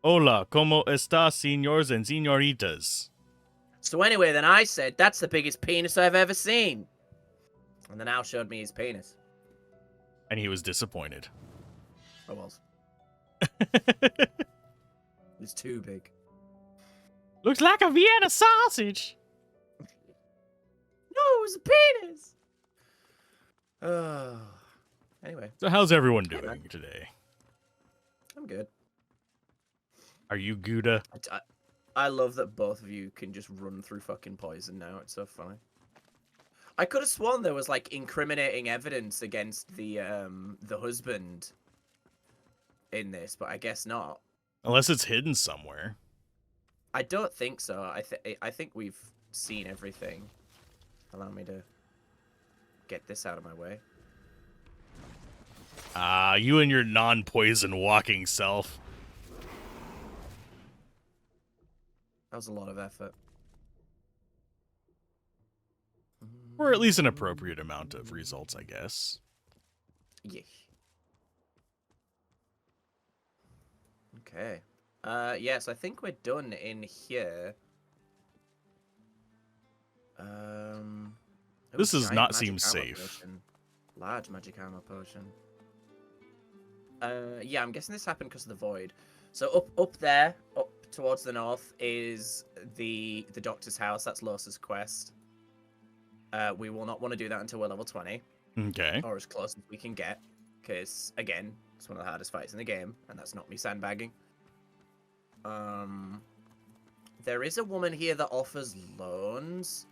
Hola, ¿cómo está, señores and señoritas? So anyway, then I said, that's the biggest penis I've ever seen. And then Al showed me his penis. And he was disappointed. I was. It's too big. Looks like a Vienna sausage. No, it was a penis. Anyway. So how's everyone doing today? I'm good. Are you Gouda? I love that both of you can just run through fucking poison now. It's so funny. I could have sworn there was like incriminating evidence against the husband in this, but I guess not. Unless it's hidden somewhere. I don't think so. I think we've seen everything. Allow me to get this out of my way. You and your non-poison walking self. That was a lot of effort. Or at least an appropriate amount of results, I guess. Yeah. Okay. Yes, I think we're done in here. This does not seem safe. Potion. Large magic armor potion. Yeah, I'm guessing this happened because of the void. So up there, up towards the north, is the doctor's house. That's Los's quest. We will not want to do that until we're level 20. Okay. Or as close as we can get. Because, again, it's one of the hardest fights in the game, and that's not me sandbagging. There is a woman here that offers loans.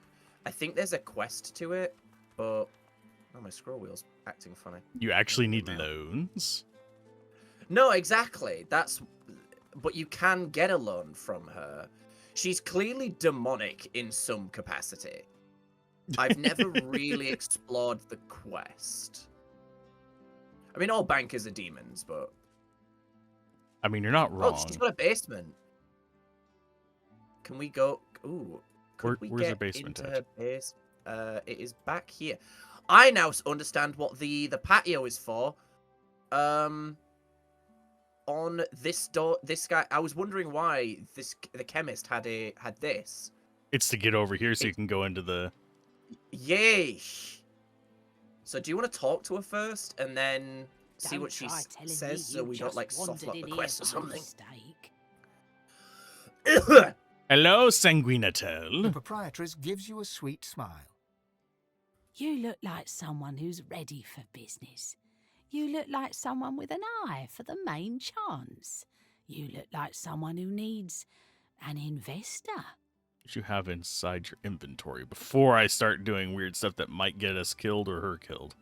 I think there's a quest to it, but... Oh, my scroll wheel's acting funny. You actually need loans? No, exactly. But you can get a loan from her. She's clearly demonic in some capacity. I've never really explored the quest. I mean, all bankers are demons, but... I mean, you're not wrong. Oh, she's got a basement. Can we go... Ooh. Where's her basement into at? her base? It is back here. I now understand what the patio is for. On this door, this guy... I was wondering why the chemist had this. It's to get over here so you can go into the... Yay! So do you want to talk to her first, and then see what she says, so we don't, like, soft lock the quest or something? Hello, Sanguinatel. The proprietress gives you a sweet smile. You look like someone who's ready for business. You look like someone with an eye for the main chance. You look like someone who needs an investor. What you have inside your inventory before I start doing weird stuff that might get us killed or her killed.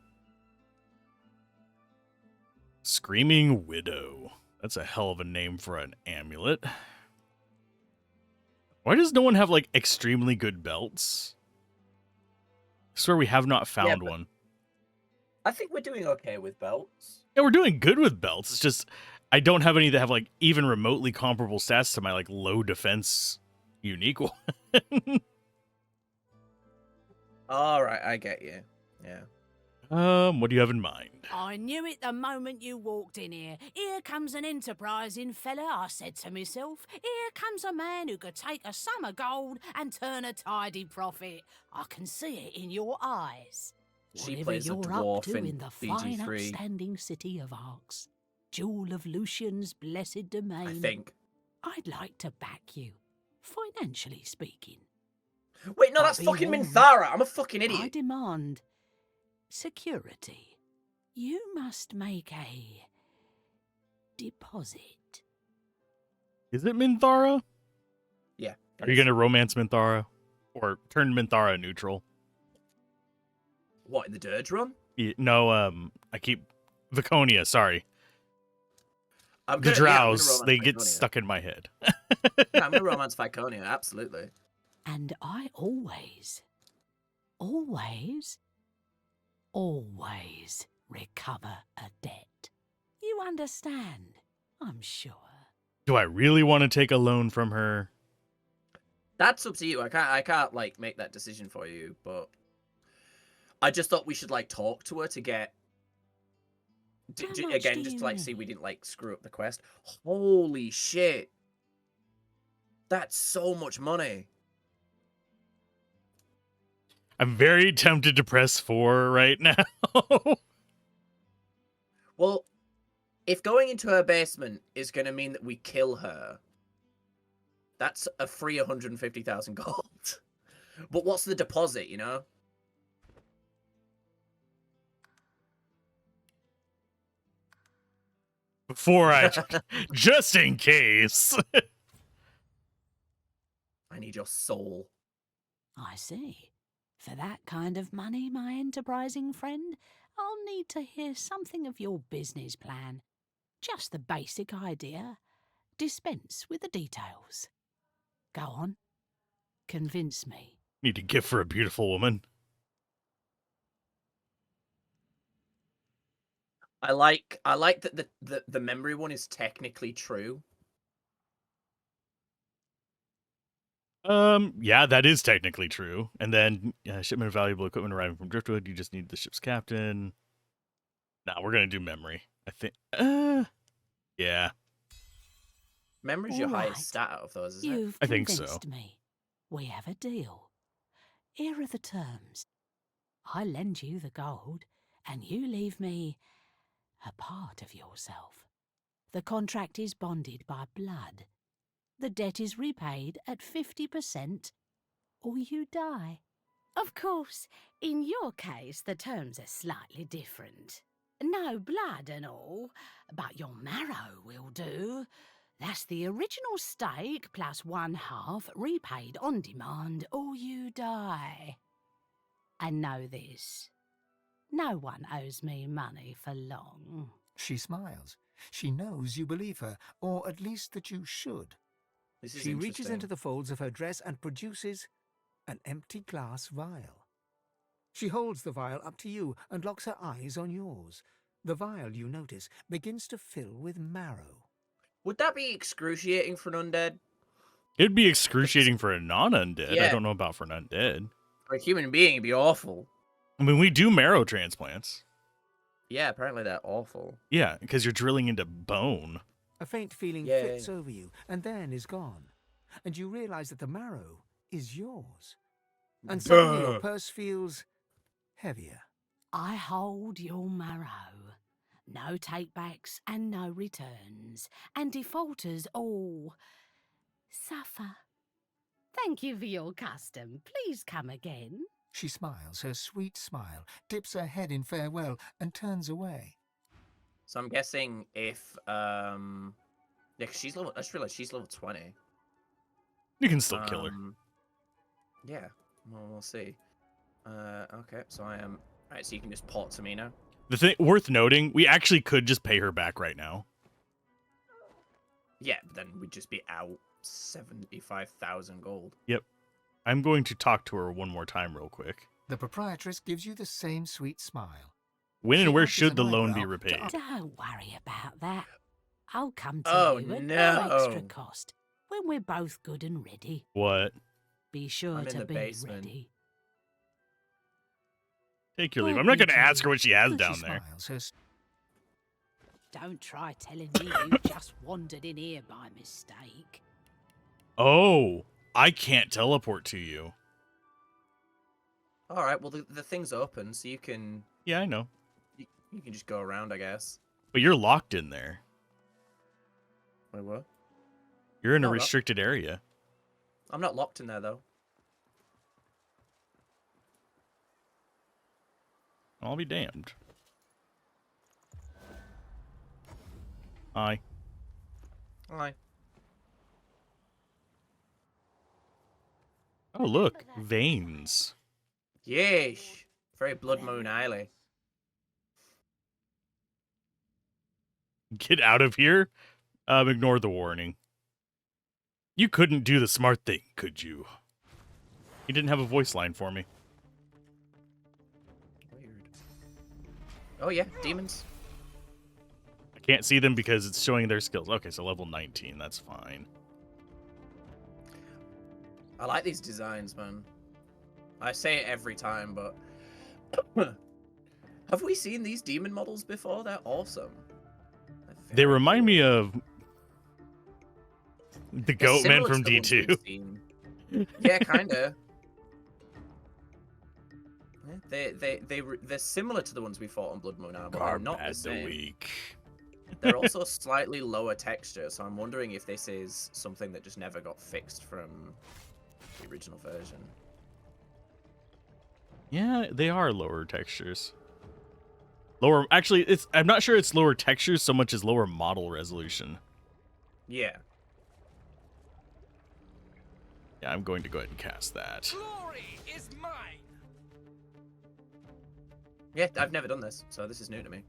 Screaming Widow. That's a hell of a name for an amulet. Why does no one have, like, extremely good belts? I swear we have not found one. I think we're doing okay with belts. Yeah, we're doing good with belts. It's just, I don't have any that have, like, even remotely comparable stats to my, like, low defense unique one. All right, I get you. Yeah. What do you have in mind? I knew it the moment you walked in here. Here comes an enterprising fella, I said to myself. Here comes a man who could take a sum of gold and turn a tidy profit. I can see it in your eyes. She Whatever plays a you're dwarf up to in the fine BG3. upstanding city of Arx, jewel of Lucian's blessed domain. I think. I'd like to back you, financially speaking. Wait, no, But that's be fucking warned, Minthara. I'm a fucking I idiot. demand security. You must make a deposit. Is it Minthara? Yeah. Are you going to romance Minthara? Or turn Minthara neutral? What, in the Dirge run? Yeah, no, I keep... Viconia, sorry. I'm The gonna drows, romance they get Viconia. stuck in my head. Yeah, I'm gonna romance Viconia, absolutely. And I always recover a debt. You understand, I'm sure. Do I really want to take a loan from her? That's up to you. I can't like make that decision for you, but I just thought we should like talk to her to get How much again do just you to like see we need? didn't like screw up the quest. Holy shit. That's so much money. I'm very tempted to press 4 right now. Well, if going into her basement is going to mean that we kill her, that's a free 150,000 gold. But what's the deposit, you know? Before I, just in case. I need your soul. I see. For that kind of money, my enterprising friend, I'll need to hear something of your business plan. Just the basic idea. Dispense with the details. Go on. Convince me. Need a gift for a beautiful woman. I like that the memory one is technically true. Yeah, that is technically true. And then shipment of valuable equipment arriving from Driftwood. You just need the ship's captain. Nah, we're gonna do memory. I think. Yeah. Memory's All your right. highest stat out of those, isn't it? You've I think so. convinced me. We have a deal. Here are the terms. I lend you the gold, and you leave me a part of yourself. The contract is bonded by blood. The debt is repaid at 50%, or you die. Of course, in your case, the terms are slightly different. No blood and all, but your marrow will do. That's the original stake plus 1/2 repaid on demand, or you die. And know this, no one owes me money for long. She smiles. She knows you believe her, or at least that you should. This is She reaches interesting. into the folds of her dress and produces an empty glass vial. She holds the vial up to you and locks her eyes on yours. The vial, you notice, begins to fill with marrow. Would that be excruciating for an undead? It'd be excruciating for a non-undead. I Yeah. don't know about for an undead. For a human being, it'd be awful. I mean, we do marrow transplants. Yeah, apparently they're awful. Yeah, because you're drilling into bone. A faint feeling Yay. flits over you and then is gone. And you realize that the marrow is yours. And suddenly your Duh. purse feels heavier. I hold your marrow. No takebacks and no returns. And defaulters all suffer. Thank you for your custom. Please come again. She smiles, her sweet smile, dips her head in farewell, and turns away. So I'm guessing if yeah, 'cause she's level. I just realized she's level 20. You can still kill her. Yeah, well, we'll see. Okay, so I am. Alright, so you can just port to me now. The thing worth noting, we actually could just pay her back right now. Yeah, but then we'd just be out 75,000 gold. Yep. I'm going to talk to her one more time real quick. The proprietress gives you the same sweet smile. When She and where arches should the an loan be eyebrow repaid? Don't worry about that. I'll come to Oh, you at no. no extra cost when we're both good and ready. What? Be sure I'm in to the be basement. ready. Take your leave. Well, I'm not going to Peter, ask her what she has She down there. smiles, her Don't try telling me you just wandered in here by mistake. Oh, I can't teleport to you. Alright, well, the thing's open, so you can Yeah, I know. you can just go around, I guess. But you're locked in there. Wait, what? You're in a No, no. restricted area. I'm not locked in there, though. I'll be damned. Hi. Alright. Oh, look. Veins. Yeesh. Very Blood Moon Eiley. Get out of here. Ignore the warning. You couldn't do the smart thing, could you? He didn't have a voice line for me. Weird. Oh, yeah, demons. I can't see them because it's showing their skills. Okay, so level 19. That's fine. I like these designs, man. I say it every time, but... Have we seen these demon models before? They're awesome. They remind me of... The They're goat man similar from to the ones we've D2. seen. Yeah, kinda. They're similar to the ones we fought on Blood Moon Armor, but they're not the Garbad the same. Weak. They're also slightly lower texture, so I'm wondering if this is something that just never got fixed from the original version. Yeah, they are lower textures. Lower, actually, I'm not sure it's lower textures so much as lower model resolution. Yeah. Yeah, I'm going to go ahead and cast that. Glory is mine. Yeah, I've never done this, so this is new to me.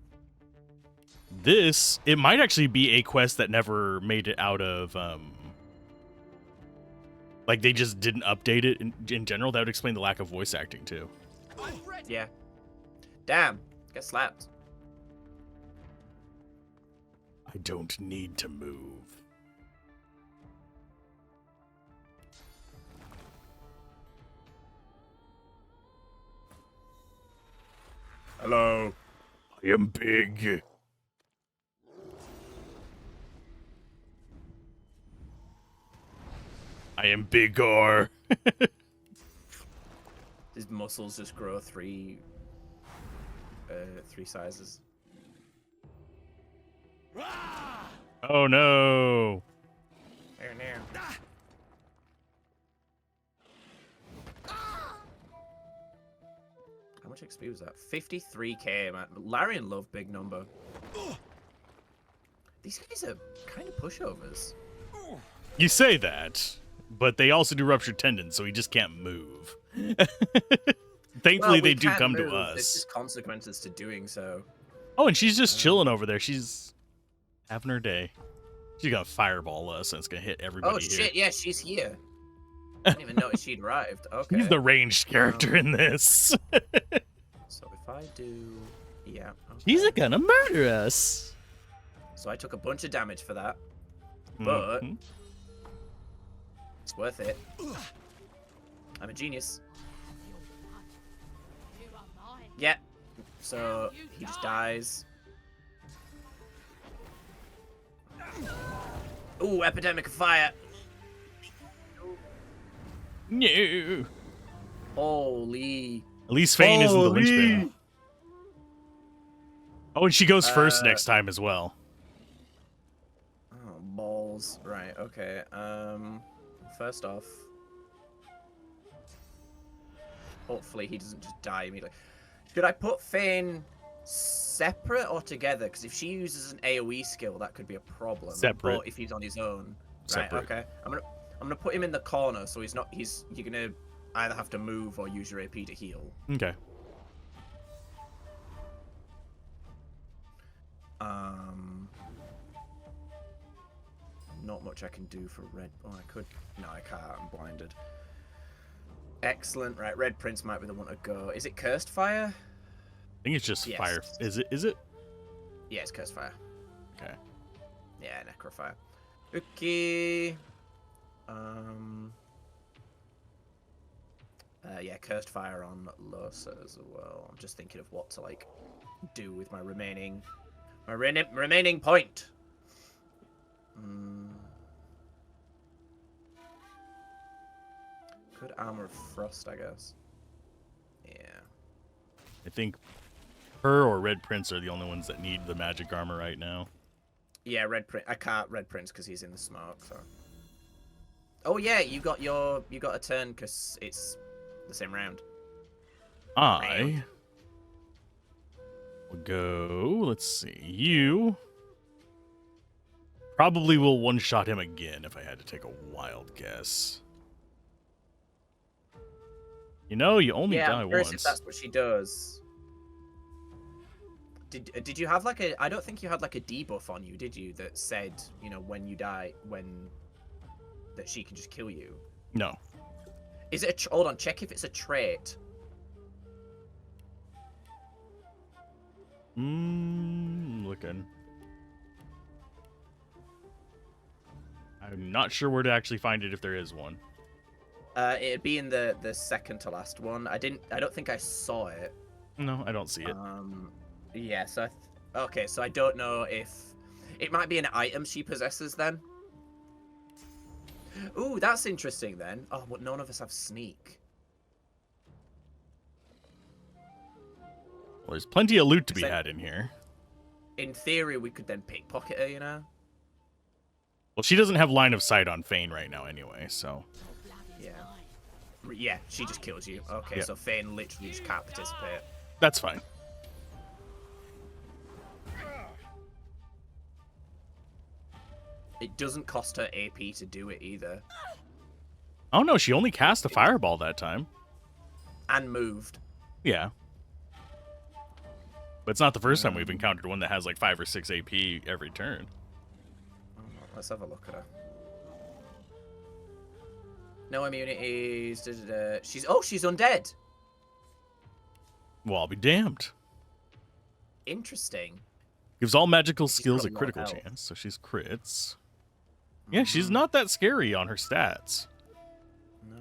It might actually be a quest that never made it out of, like they just didn't update it in general. That would explain the lack of voice acting too. I'm ready. Yeah. Damn. Get slapped. I don't need to move. Hello. I am big. I am bigger. His muscles just grow three sizes. Oh no. There now. How much XP was that? 53k, man. Larian love big number. These guys are kind of pushovers. You say that, but they also do ruptured tendons, so he just can't move. Thankfully, Well, we they do can come move. to There's us. just consequences to doing so. Oh, and she's just chilling over there. She's having her day. She's gonna fireball us, and it's gonna hit everybody Oh here. shit! Yeah, she's here. I didn't even notice she'd arrived. Okay. She's the ranged character in this. So if I do, yeah. Okay. She's gonna murder us. So I took a bunch of damage for that, but Mhm. it's worth it. I'm a genius. You are mine. Yeah. So he just dies. Ooh, epidemic of fire. No. Holy. At least Fane isn't the Holy. linchpin. Oh, and she goes first Uh, next time as well. Oh, balls. Right, okay. First off, hopefully he doesn't just die immediately. Should I put Fane separate or together? Because if she uses an AoE skill, that could be a problem. Separate. But if he's on his own, Separate. right? Okay. I'm gonna put him in the corner, so he's not. You're gonna either have to move or use your AP to heal. Okay. Not much I can do for Red. Oh, I could. No, I can't. I'm blinded. Excellent. Right, Red Prince might be the one to go. Is it Cursed Fire? I think it's just Yes. fire. Is it? Yeah, it's Cursed Fire. Okay. Yeah, Necrofire. Okay. Yeah, Cursed Fire on Losa as well. I'm just thinking of what to like do with my remaining point. Good Armor of Frost, I guess. Yeah. I think her or Red Prince are the only ones that need the magic armor right now. Yeah, Red Prince. I can't Red Prince because he's in the smoke. So. Oh yeah, you got a turn because it's the same round. I will go. Let's see. You probably will one-shot him again if I had to take a wild guess. You know, you only Yeah, die I'm curious once. if that's what she does. Did you have like a? I don't think you had like a debuff on you, did you? That said, you know, when you die, that she can just kill you. No. Is it? Hold on, check if it's a trait. Looking. I'm not sure where to actually find it if there is one. It'd be in the second to last one. I don't think I saw it. No, I don't see it. Yeah. So okay. So I don't know if it might be an item she possesses then. Ooh, that's interesting then. Oh, but none of us have sneak. Well, there's plenty of loot to be So- had in here. In theory, we could then pickpocket her, you know? Well, she doesn't have line of sight on Fane right now anyway, so... Yeah. Yeah, she just kills you. Okay, Yeah. so Fane literally just can't participate. That's fine. It doesn't cost her AP to do it either. Oh no, she only cast a fireball that time. And moved. Yeah. But it's not the first time we've encountered one that has like 5 or 6 AP every turn. Let's have a look at her. No immunities. She's undead. Well, I'll be damned. Interesting. Gives all magical She's skills got a a lot of critical health. chance, so she's crits. Yeah, she's not that scary on her stats. No.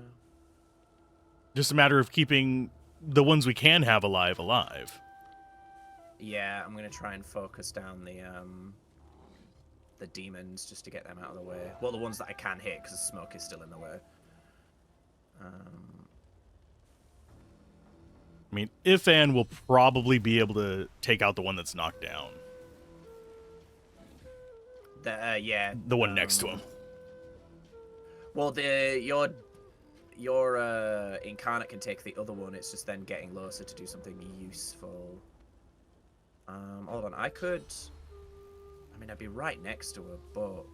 Just a matter of keeping the ones we can have alive. Yeah, I'm gonna try and focus down the demons just to get them out of the way. Well, the ones that I can hit because the smoke is still in the way. I mean, Ifan will probably be able to take out the one that's knocked down. Yeah. The one next to him. Well, your incarnate can take the other one. It's just then getting closer to do something useful. Hold on. I mean, I'd be right next to her, but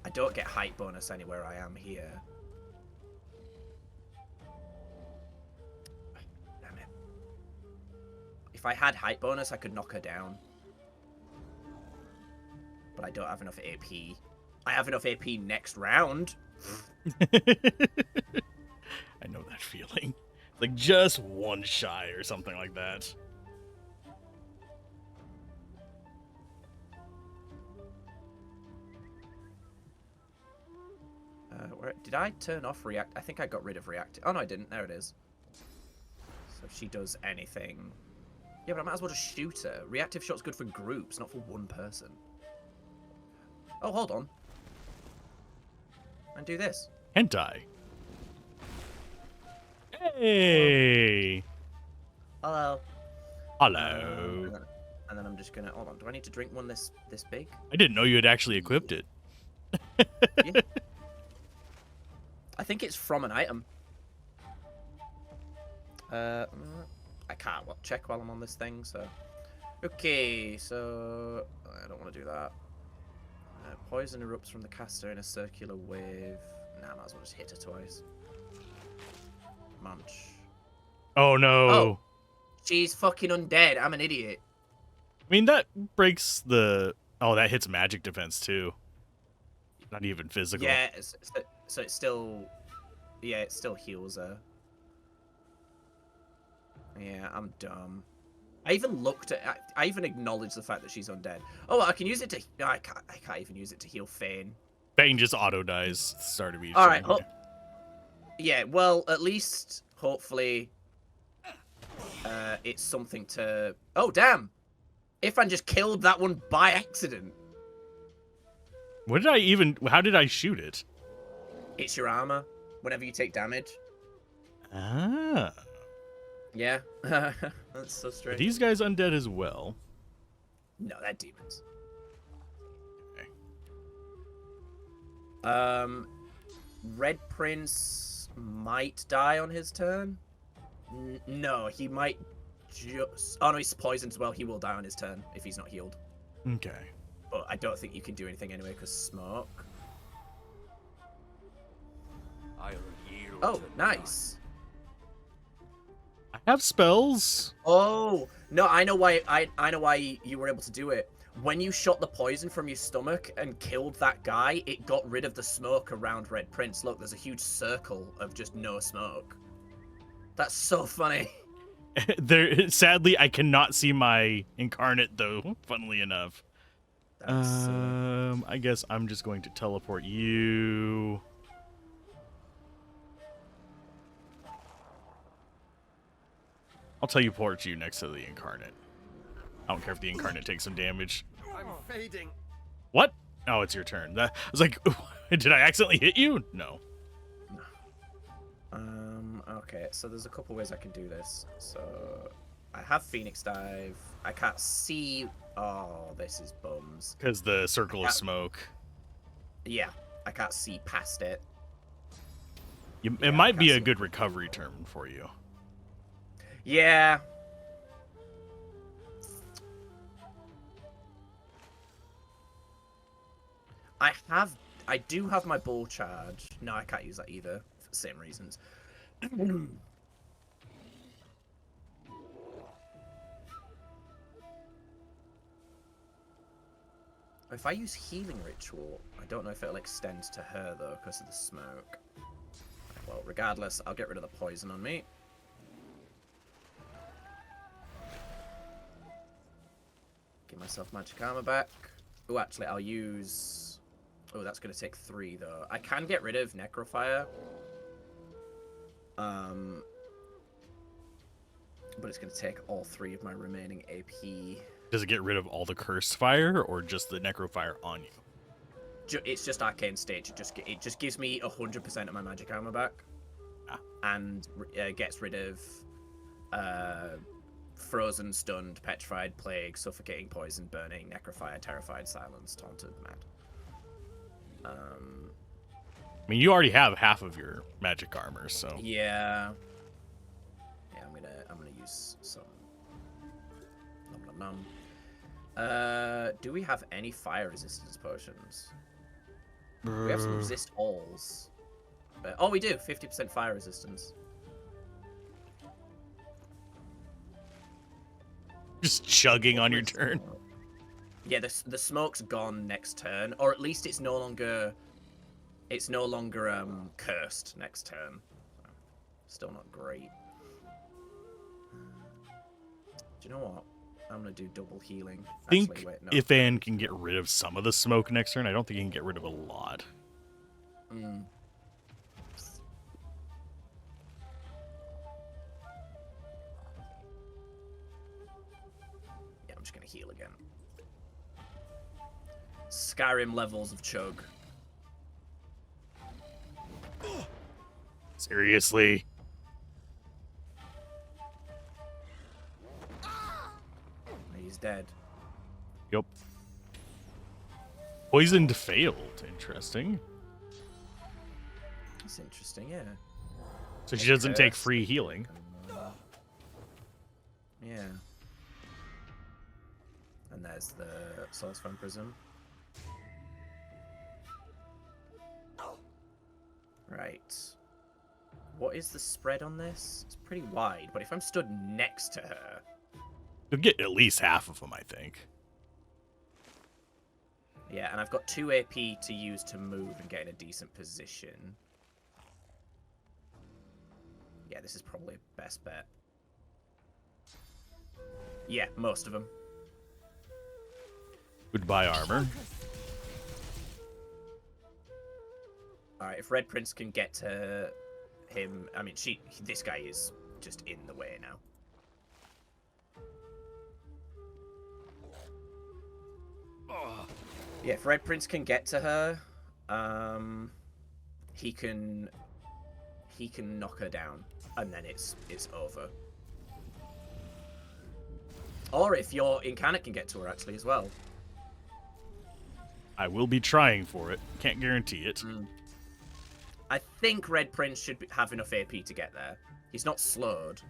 I don't get height bonus anywhere I am here. Damn it. If I had height bonus, I could knock her down. But I don't have enough AP. I have enough AP next round. I know that feeling. Like just one shy or something like that. Did I turn off react? I think I got rid of react. Oh no, I didn't. There it is. So if she does anything, yeah, but I might as well just shoot her. Reactive shot's good for groups, not for one person. Oh, hold on. And do this. Hentai. Hey. Hello. Hello. And then I'm just gonna hold on. Do I need to drink one this big? I didn't know you had actually equipped it. Yeah. I think it's from an item. I can't check while I'm on this thing, so. Okay, so I don't want to do that. Poison erupts from the caster in a circular wave. Nah, I might as well just hit her twice. Munch. Oh no. Oh. She's fucking undead. I'm an idiot. I mean, that breaks the... Oh, that hits magic defense too. Not even physical. Yeah, so it still... Yeah, it still heals her. Yeah, I'm dumb. I even looked at... I even acknowledged the fact that she's undead. Oh, I can use it to... No, I can't even use it to heal Fane. Fane just auto-dies at the start of each Alright, turn. yeah, well, at least, hopefully, it's something to... Oh, damn! Ifan just killed that one by accident. What did I even... How did I shoot it? It's your armor, whenever you take damage. Ah. Yeah. That's so Are strange. these guys undead as well? No, they're demons. Okay. Red Prince might die on his turn. No, he might just... Oh, no, he's poisoned as well. He will die on his turn if he's not healed. Okay. But I don't think you can do anything anyway because smoke. Oh, nice. I have spells. Oh no, I know why. I know why you were able to do it. When you shot the poison from your stomach and killed that guy, it got rid of the smoke around Red Prince. Look, there's a huge circle of just no smoke. That's so funny. Sadly, I cannot see my incarnate though. Funnily enough. That's, I guess I'm just going to teleport you. I'll teleport you next to the incarnate. I don't care if the incarnate takes some damage. I'm fading. What? Oh, it's your turn. I was like, did I accidentally hit you? No. Okay, so there's a couple ways I can do this. So I have Phoenix Dive. I can't see. Oh, this is bums. Because the circle of smoke. Yeah, I can't see past it. It might be a good recovery turn for you. Yeah. I do have my ball charge. No, I can't use that either for the same reasons. If I use Healing Ritual, I don't know if it'll extend to her though because of the smoke. Well, regardless, I'll get rid of the poison on me. Give myself magic armor back. Oh, actually, I'll use... Oh, that's going to take 3, though. I can get rid of Necrofire. But it's going to take all 3 of my remaining AP. Does it get rid of all the cursed fire, or just the necrofire on you? It's just Arcane Stage. It just gives me 100% of my magic armor back. And gets rid of... Frozen, Stunned, Petrified, Plague, Suffocating, Poison, Burning, Necrofire, Terrified, Silence, Taunted, Mad. I mean, you already have half of your magic armor, so... Yeah. Yeah, I'm gonna use some... Nom nom nom. Do we have any fire resistance potions? We have some resist alls. Oh, we do! 50% fire resistance. Just chugging on your turn. Yeah, the smoke's gone next turn, or at least it's no longer cursed next turn. Still not great. Do you know what? I'm gonna do double healing. I think Actually, wait, no. if Anne can get rid of some of the smoke next turn, I don't think he can get rid of a lot. Yeah, I'm just gonna heal again. Skyrim levels of chug. Seriously? He's dead. Yep. Poisoned failed. Interesting. That's interesting, yeah. So she doesn't take free healing. Yeah. And there's the Soul's Fan Prism. Right. What is the spread on this? It's pretty wide, but if I'm stood next to her... You'll get at least half of them, I think. Yeah, and I've got 2 AP to use to move and get in a decent position. Yeah, this is probably best bet. Yeah, most of them. Goodbye, armor. Alright, if Red Prince can get to him... I mean, this guy is just in the way now. Yeah, if Red Prince can get to her, he can knock her down, and then it's over. Or if your incarnate can get to her actually as well. I will be trying for it. Can't guarantee it. I think Red Prince should have enough AP to get there. He's not slowed.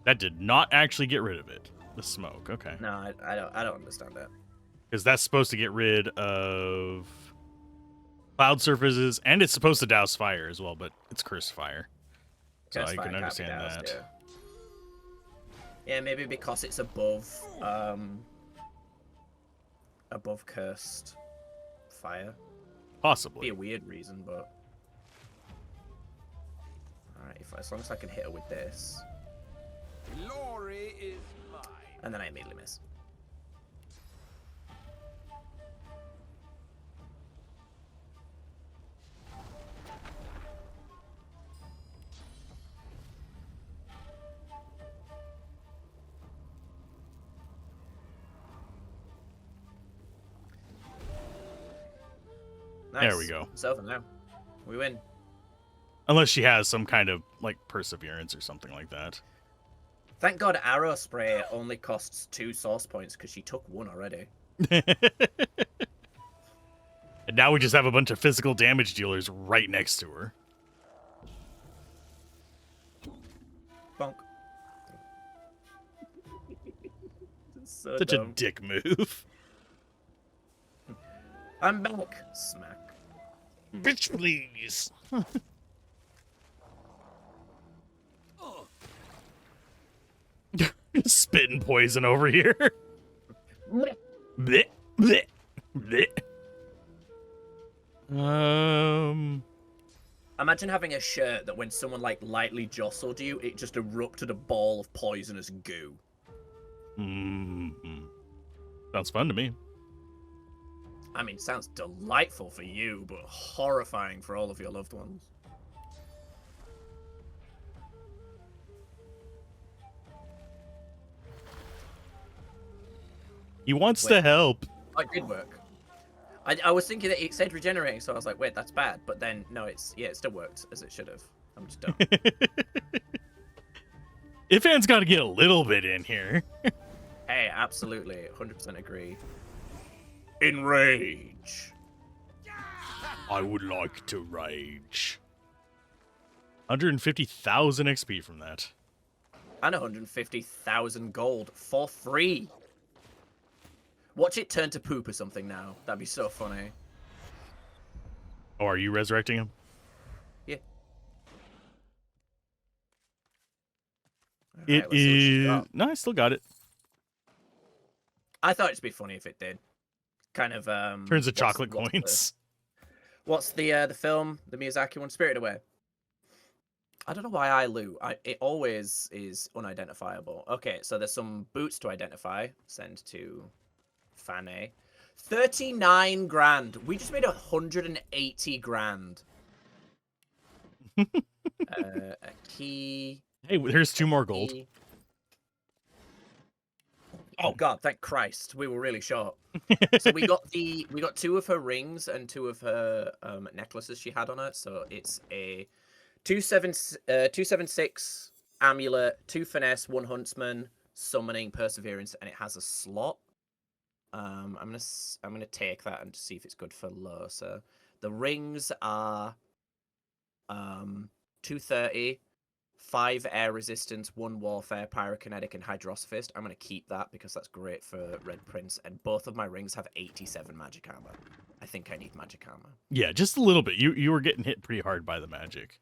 That did not actually get rid of it. The smoke. Okay. No, I don't understand that. Because that's supposed to get rid of cloud surfaces, and it's supposed to douse fire as well, but it's cursed fire. So I can understand that. Yeah, maybe because it's above cursed fire. Possibly. Be a weird reason, but alright, as long as I can hit her with this. Glory is mine. And then I immediately miss. Nice. There we go. It's over now. We win. Unless she has some kind of, like, perseverance or something like that. Thank God arrow spray only costs 2 source points because she took 1 already. And now we just have a bunch of physical damage dealers right next to her. Bonk. So Such dumb. a dick move. I'm back. Smack. Bitch, please. Spitting poison over here. Blech, blech, blech. Imagine having a shirt that when someone like lightly jostled you, it just erupted a ball of poisonous goo. Sounds fun to me. I mean, sounds delightful for you, but horrifying for all of your loved ones. He wants to help. Oh, it did work. I was thinking that it said regenerating, so I was like, wait, that's bad. But then, no, it still worked as it should have. I'm just dumb. Ifan's got to get a little bit in here. Hey, absolutely. 100% agree. Enrage. I would like to rage. 150,000 XP from that. And 150,000 gold for free. Watch it turn to poop or something now. That'd be so funny. Oh, are you resurrecting him? Yeah. It Alright, let's see what she's is. got. No, I still got it. I thought it'd be funny if it did. Kind of Turns to chocolate coins. What's the film, the Miyazaki one, Spirited Away? I don't know why I loot. It always is unidentifiable. Okay, so there's some boots to identify. Send to Fane. 39 grand. We just made 180 grand. A key. Hey, here's 2 more gold. Key. Oh God! Thank Christ, we were really short. So we got 2 of her rings and 2 of her necklaces she had on her. So it's a 276 amulet, 2 finesse, 1 huntsman, summoning, perseverance, and it has a slot. I'm gonna take that and see if it's good for Losa. The rings are 230. 5 air resistance, 1 warfare, pyrokinetic, and hydrosophist. I'm going to keep that because that's great for Red Prince. And both of my rings have 87 magic armor. I think I need magic armor. Yeah, just a little bit. You were getting hit pretty hard by the magic.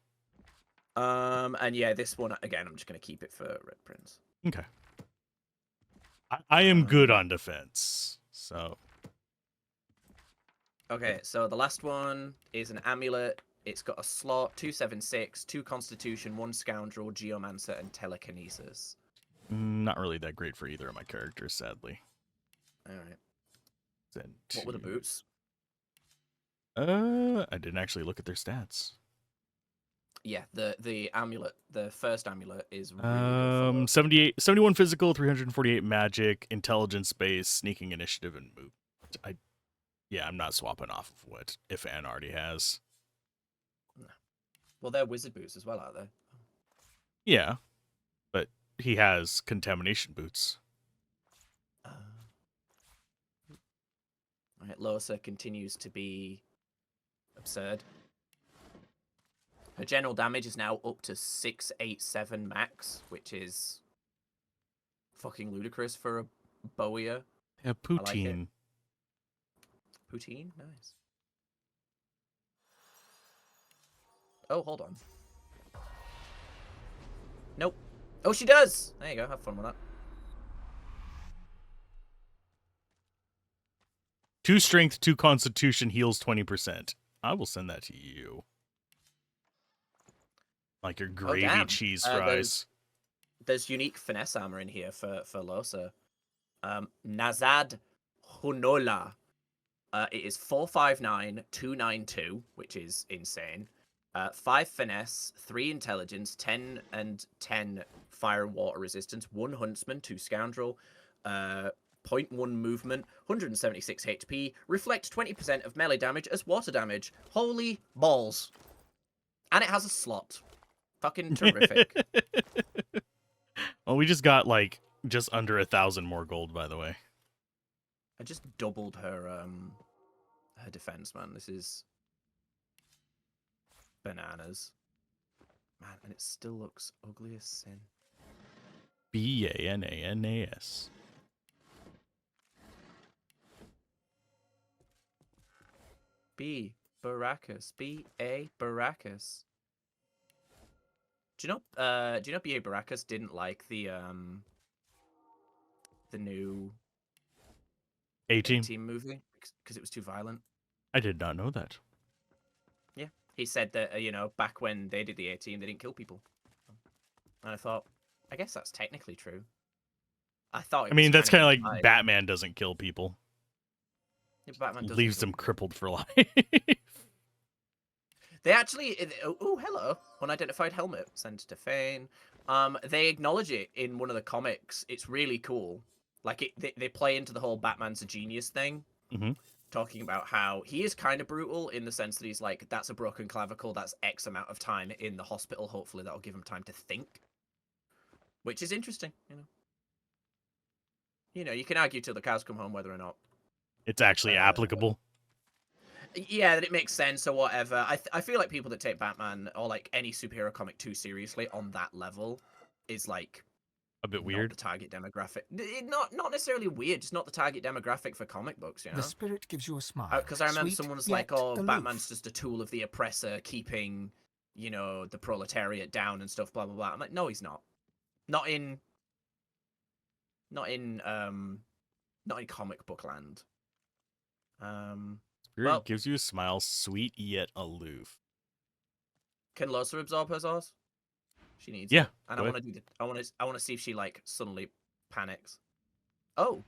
And yeah, this one, again, I'm just going to keep it for Red Prince. Okay. I am good on defense, so. Okay, so the last one is an amulet. It's got a slot, 276, 2 constitution, 1 scoundrel, geomancer, and telekinesis. Not really that great for either of my characters, sadly. Alright. Then What were the boots? I didn't actually look at their stats. Yeah, the amulet, the first amulet is really good for 71 physical, 348 magic, intelligence base, sneaking initiative, and move. I'm not swapping off of what Ifan already has. Well, they're wizard boots as well, aren't they? Yeah, but he has contamination boots. Alright, Losa continues to be absurd. Her general damage is now up to 687 max, which is fucking ludicrous for a bowyer. Yeah, poutine. Poutine? Nice. Oh, hold on. Nope. Oh, she does! There you go, have fun with that. 2 strength, 2 constitution, heals 20%. I will send that to you. Like your gravy cheese fries. There's unique finesse armor in here for Losa. Nazad Hunola. It is 459, 292, which is insane. 5 finesse, 3 intelligence, 10 and 10 fire and water resistance, 1 huntsman, 2 scoundrel, 0.1 movement, 176 HP, reflect 20% of melee damage as water damage. Holy balls. And it has a slot. Fucking terrific. Well, we just got like just under 1,000 more gold, by the way. I just doubled her defense, man. This is bananas. Man, and it still looks ugly as sin. Bananas. B. Baracus. B.A. Baracus. Do you know B.A. Baracus didn't like the new A-Team? A-Team movie because it was too violent? I did not know that. Yeah. He said that, back when they did the A-Team, they didn't kill people. And I thought, I guess that's technically true. I thought I mean, that's kind of like implied. Batman doesn't kill people. Yeah, Batman doesn't Leaves kill them people. crippled for life. They actually, oh, hello, unidentified helmet sent to Fane. They acknowledge it in one of the comics. It's really cool. Like they play into the whole Batman's a genius thing, talking about how he is kind of brutal in the sense that he's like, that's a broken clavicle, that's X amount of time in the hospital. Hopefully that'll give him time to think, which is interesting. You can argue till the cows come home whether or not It's actually applicable. yeah, that it makes sense or whatever. I feel like people that take Batman or like any superhero comic too seriously on that level is like A bit not weird. the target demographic. Not necessarily weird, just not the target demographic for comic books, The spirit gives you a smile. Because I remember sweet, someone's yet like, "Oh, aloof. Batman's just a tool of the oppressor, keeping, the proletariat down and stuff." Blah blah blah. I'm like, no, he's not. Not in comic book land. Spirit well- gives you a smile, sweet yet aloof. Can Losa absorb her sauce? She needs Yeah, it. And go I ahead. want to do I want to see if she like suddenly panics. Oh.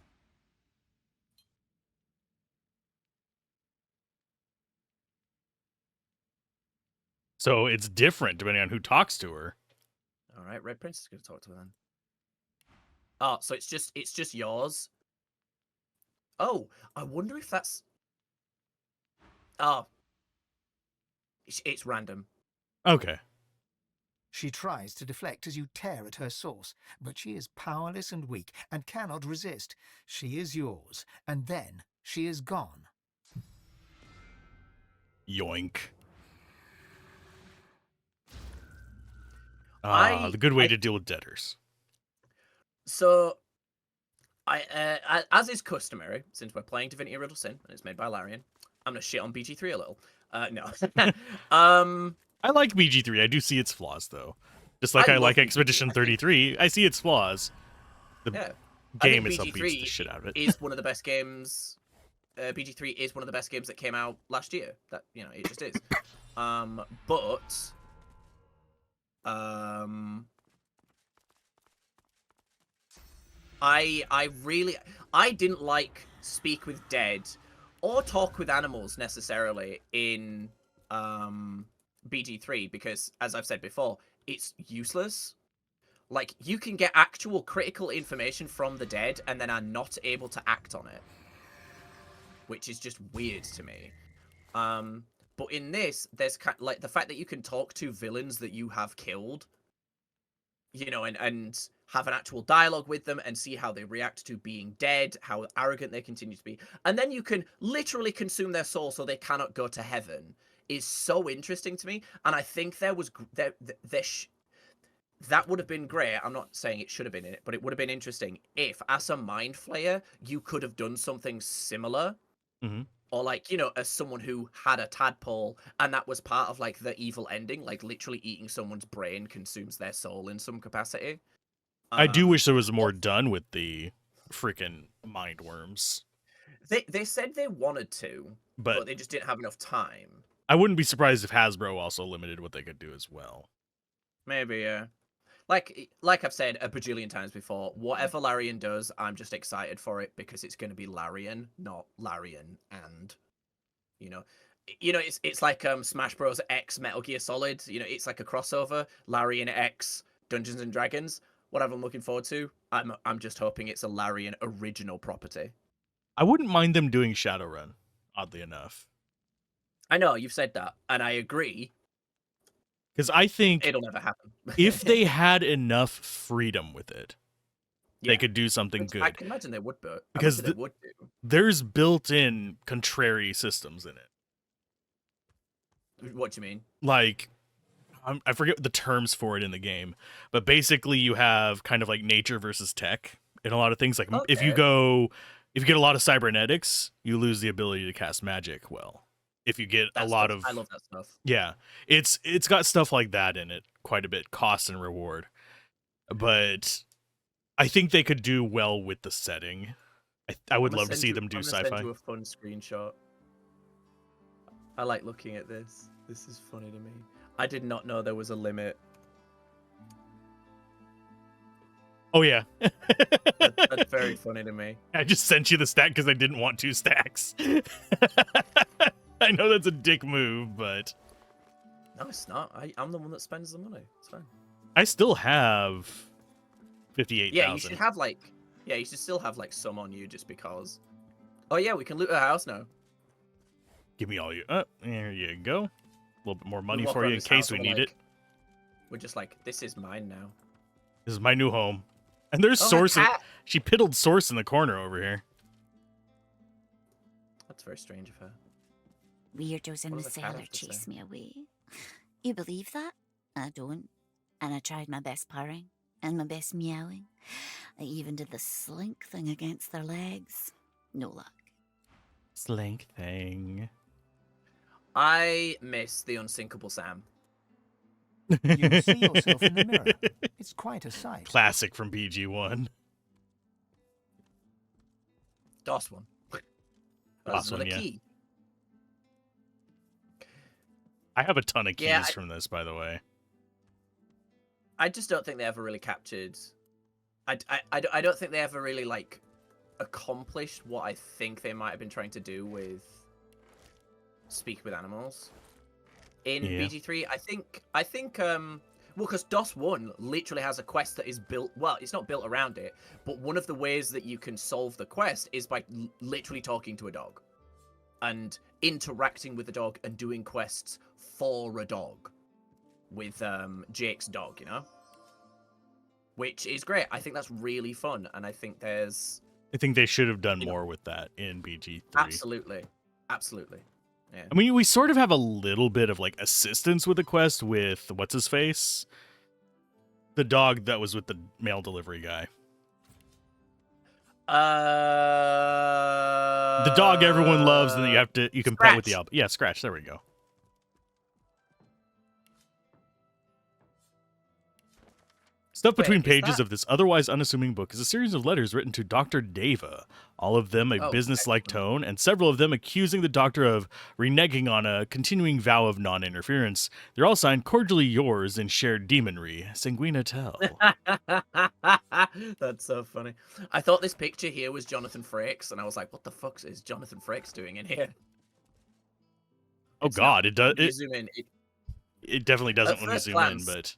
So it's different depending on who talks to her. All right, Red Prince is going to talk to her then. Oh, so it's just yours. Oh, I wonder if that's. Oh. It's random. Okay. She tries to deflect as you tear at her source, but she is powerless and weak and cannot resist. She is yours, and then she is gone. Yoink. I- The good way I- to deal with debtors. So, as is customary, since we're playing Divinity Original Sin and it's made by Larian, I'm gonna shit on BG3 a little. No. I like BG3. I do see its flaws, though. Just like I I, love like BG3. Expedition I think- 33, I see its flaws. The Yeah. game I think itself beats the BG3 shit out of it. is one of the best games. BG3 is one of the best games that came out last year. That it just is. But I didn't like Speak with Dead or Talk with Animals necessarily in BG3 because, as I've said before, it's useless. Like, you can get actual critical information from the dead and then are not able to act on it, which is just weird to me. But in this, there's like the fact that you can talk to villains that you have killed, and have an actual dialogue with them and see how they react to being dead, how arrogant they continue to be, and then you can literally consume their soul so they cannot go to heaven, is so interesting to me. And I think that would have been great. I'm not saying it should have been in it, but it would have been interesting if, as a mind flayer, you could have done something similar. Or like, as someone who had a tadpole and that was part of like the evil ending, like literally eating someone's brain consumes their soul in some capacity. I do wish there was more done with the freaking mind worms. They said they wanted to, but they just didn't have enough time. I wouldn't be surprised if Hasbro also limited what they could do as well. Maybe, yeah. Like I've said a bajillion times before, whatever Larian does, I'm just excited for it because it's going to be Larian, not Larian and, it's like Smash Bros. X Metal Gear Solid. It's like a crossover, Larian X Dungeons and Dragons. whatever I'm looking forward to. I'm just hoping it's a Larian original property. I wouldn't mind them doing Shadowrun, oddly enough. I know you've said that, and I agree. Because I think It'll never happen. if they had enough freedom with it, Yeah. they could do something Which good. I can imagine they would, but Because they would do. There's built-in contrary systems in it. What do you mean? Like, I forget the terms for it in the game, but basically you have kind of like nature versus tech in a lot of things. Like if you get a lot of cybernetics, you lose the ability to cast magic well. If you get a lot of, I love that stuff. yeah, it's got stuff like that in it quite a bit, cost and reward. But I think they could do well with the setting. I would love to see them do sci-fi. Send you a fun screenshot. I like looking at this. This is funny to me. I did not know there was a limit. Oh yeah, That's very funny to me. I just sent you the stack because I didn't want 2 stacks. I know that's a dick move, but No, it's not. I'm the one that spends the money. It's fine. I still have 58,000. Yeah, you should have like. Yeah, you should still have like some on you just because. Oh yeah, we can loot a house now. Give me all you. There you go. A little bit more money walk for around you in this case house we and need it. We're just like, this is mine now. This is my new home. And there's Oh, Source. cat. She piddled Source in the corner over here. That's very strange of her. Weirdos in What the does a cat cellar have to chase say? me away. You believe that? I don't. And I tried my best purring and my best meowing. I even did the slink thing against their legs. No luck. Slink thing. I miss the unsinkable Sam. You see yourself in the mirror. It's quite a sight. Classic from BG1. DOS one. DOS That's one, another yeah. key. I have a ton of keys Yeah, from this, by the way. I just don't think they ever really captured. I don't think they ever really like accomplished what I think they might have been trying to do with Speak with Animals in Yeah. BG3. I think well, because DOS 1 literally has a quest that is built. Well, it's not built around it, but one of the ways that you can solve the quest is by literally talking to a dog and interacting with the dog and doing quests for a dog with Jake's dog, you know, which is great. I think that's really fun, and I think there's I think they should have done You know. more with that in BG3. absolutely. Yeah. I mean, we sort of have a little bit of like assistance with the quest with what's his face, the dog that was with the mail delivery guy. The dog everyone loves, and then you can pet with the Scratch. album. Yeah, Scratch. There we go. Stuff between Wait, is pages that- of this otherwise unassuming book is a series of letters written to Dr. Deva, all of them a Oh, business-like excellent. tone, and several of them accusing the doctor of reneging on a continuing vow of non-interference. They're all signed cordially yours in shared demonry, Sanguina Tell. That's so funny. I thought this picture here was Jonathan Frakes, and I was like, "What the fuck is Jonathan Frakes doing in here?" Oh It's God, not. it does. When you zoom in, It definitely doesn't At when you first zoom glance- in, but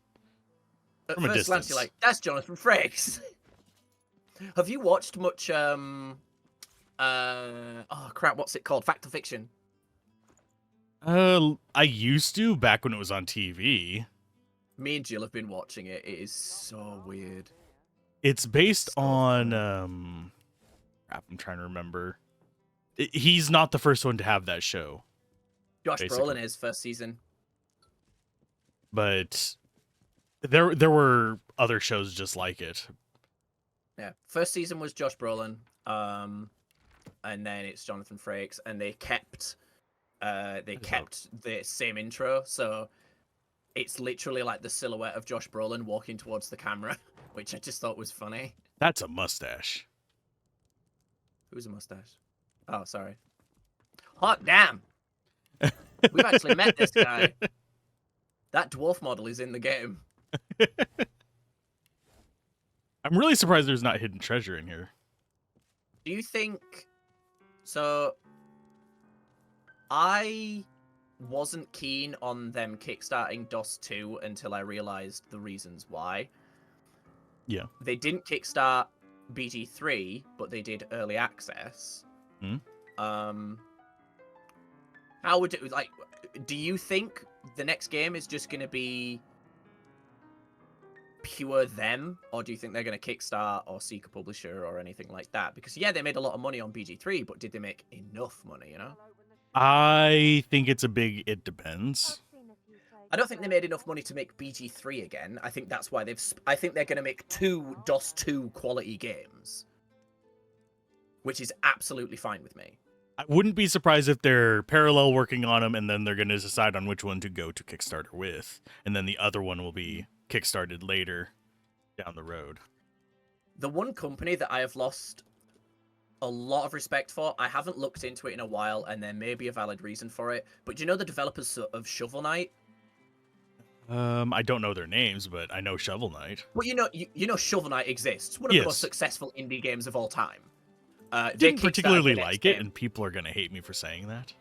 at From a first glance, distance. you're like, "That's Jonathan Frakes." Have you watched much? Oh crap, what's it called? Fact or Fiction. I used to back when it was on TV. Me and Jill have been watching it. It is so weird. It's based So on funny. crap, I'm trying to remember. He's not the first one to have that show, Josh Basically. Brolin is first season. but there were other shows just like it. Yeah, first season was Josh Brolin, and then it's Jonathan Frakes, and they kept the same intro, so it's literally like the silhouette of Josh Brolin walking towards the camera, which I just thought was funny. That's a mustache. Who's a mustache? Oh, sorry. Hot damn! We've actually met this guy. That dwarf model is in the game. I'm really surprised there's not hidden treasure in here. Do you think so? I wasn't keen on them kickstarting DOS 2 until I realized the reasons why. Yeah. They didn't kickstart BG3, but they did early access. Hmm. How would it, like, do you think the next game is just going to be pure them, or do you think they're going to kickstart or seek a publisher or anything like that? Because yeah, they made a lot of money on BG3, but did they make enough money, you know? I think it's a big it depends. I don't think they made enough money to make BG3 again. I think that's why I think they're going to make 2 DOS 2 quality games, which is absolutely fine with me. I wouldn't be surprised if they're parallel working on them, and then they're going to decide on which one to go to Kickstarter with, and then the other one will be kickstarted later down the road. The one company that I have lost a lot of respect for, I haven't looked into it in a while, and there may be a valid reason for it, but do you know the developers of Shovel Knight? I don't know their names, but I know Shovel Knight. Well, you know Shovel Knight exists. One of the most Yes. successful indie games of all time. I They didn't kickstarted particularly the next like it, game. and people are going to hate me for saying that.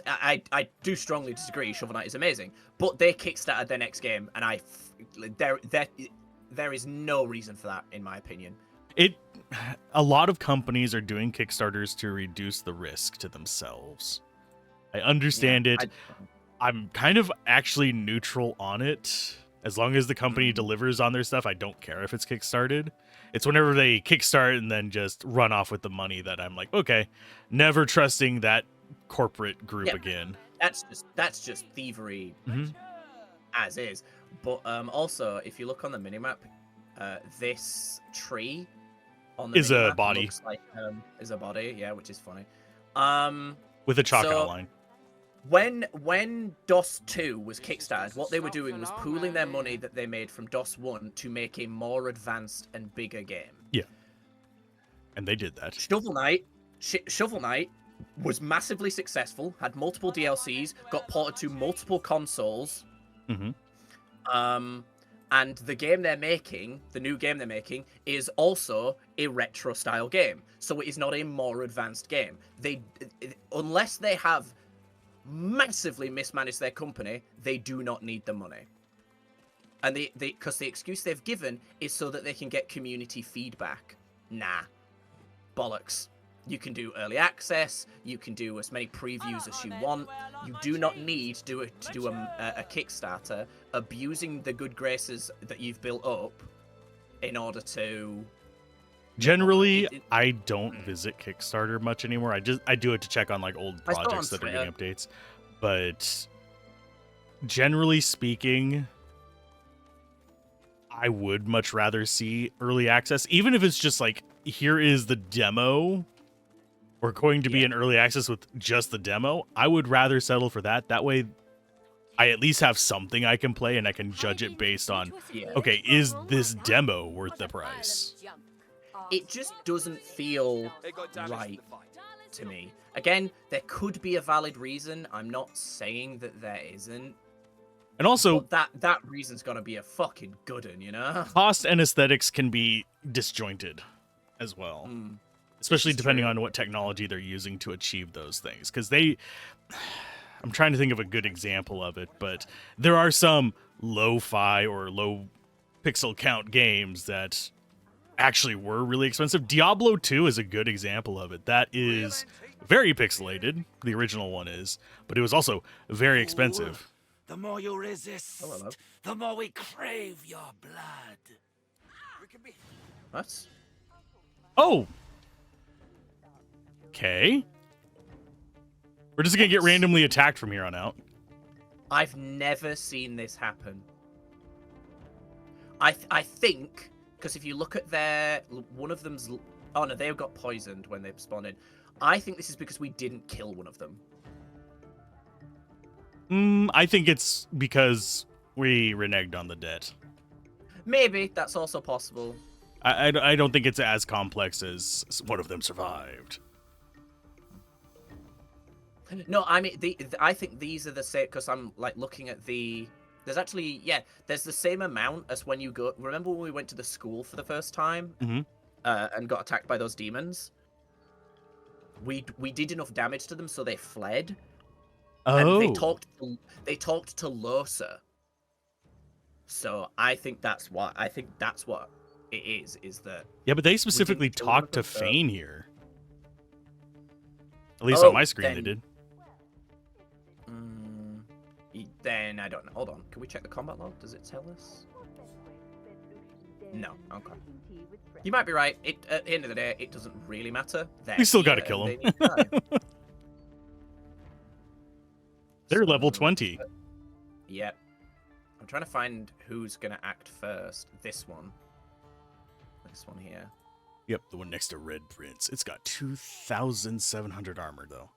I do strongly disagree. Shovel Knight is amazing, but they kickstarted their next game, and there is no reason for that, in my opinion. A lot of companies are doing Kickstarters to reduce the risk to themselves. I understand it. I'm kind of actually neutral on it. As long as the company delivers on their stuff, I don't care if it's kickstarted. It's whenever they kickstart and then just run off with the money that I'm like, okay, never trusting that corporate group again. That's just thievery, as is. But also, if you look on the minimap, this tree on the Is a minimap body. looks like is a body, yeah, which is funny. With a chalk so- outline. When DOS 2 was kickstarted, what they were doing was pooling their money that they made from DOS 1 to make a more advanced and bigger game. Yeah. And they did that. Shovel Knight was massively successful, had multiple DLCs, got ported to multiple consoles. Mm-hmm. And the game they're making, the new game they're making, is also a retro style game. So it is not a more advanced game. Unless they have massively mismanaged their company, they do not need the money. And because the excuse they've given is so that they can get community feedback. Nah. Bollocks. You can do early access, you can do as many previews as you want. You do not need to do a Kickstarter abusing the good graces that you've built up in order to... Generally, I don't visit Kickstarter much anymore. I do it to check on like old I saw projects on that are getting Twitter. updates. But generally speaking, I would much rather see early access, even if it's just like, here is the demo. We're going to be in early access with just the demo. I would rather settle for that. That way, I at least have something I can play and I can judge it based on, okay, is this demo worth the price? It just doesn't feel right to me. Again, there could be a valid reason. I'm not saying that there isn't. And also, But that reason's gotta be a fucking good one, you know? cost and aesthetics can be disjointed as well. Especially is depending true. on what technology they're using to achieve those things. Because I'm trying to think of a good example of it, but there are some lo-fi or low pixel count games that actually were really expensive. Diablo 2 is a good example of it. That is very pixelated, the original one is, but it was also very expensive. The more you resist, Hello. the more we crave your blood. What? Oh! Okay. We're just gonna get randomly attacked from here on out. I've never seen this happen. I think, because if you look at one of them's... Oh no, they got poisoned when they spawned in. I think this is because we didn't kill one of them. I think it's because we reneged on the debt. Maybe, that's also possible. I don't think it's as complex as one of them survived. No, I mean, I think these are the same, because I'm, like, looking at the... There's actually, there's the same amount as when you go... Remember when we went to the school for the first time? Mhm. And got attacked by those demons? We did enough damage to them, so they fled. Oh. And they talked to Losa. So I think that's what it is that Yeah, but they specifically kill one of talked to them, so- Fane here. At least on Oh, my screen they then- did. Then I don't know. Hold on. Can we check the combat log? Does it tell us? No. Okay. You might be right. At the end of the day, it doesn't really matter. We still gotta kill them. They're level 20. Yep. I'm trying to find who's gonna act first. This one. This one here. Yep, the one next to Red Prince. It's got 2,700 armor though.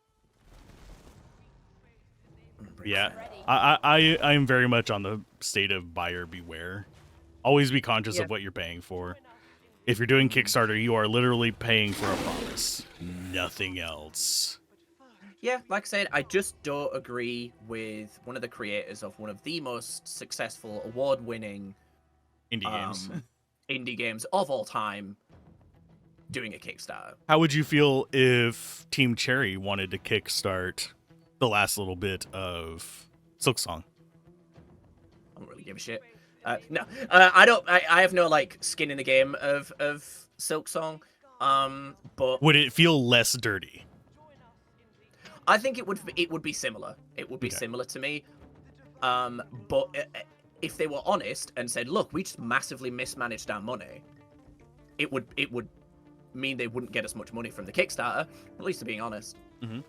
Yeah, I am very much on the state of buyer beware. Always be conscious of what you're paying for. If you're doing Kickstarter, you are literally paying for a promise. Nothing else. Yeah, like I said, I just don't agree with one of the creators of one of the most successful, award-winning indie games of all time doing a Kickstarter. How would you feel if Team Cherry wanted to kickstart the last little bit of Silksong? I don't really give a shit. No, I don't. I have no like skin in the game of Silksong. But Would it feel less dirty? I think it would be similar. It would be Okay. similar to me. But if they were honest and said, "Look, we just massively mismanaged our money," it would mean they wouldn't get as much money from the Kickstarter. At least, to being honest. Mm-hmm.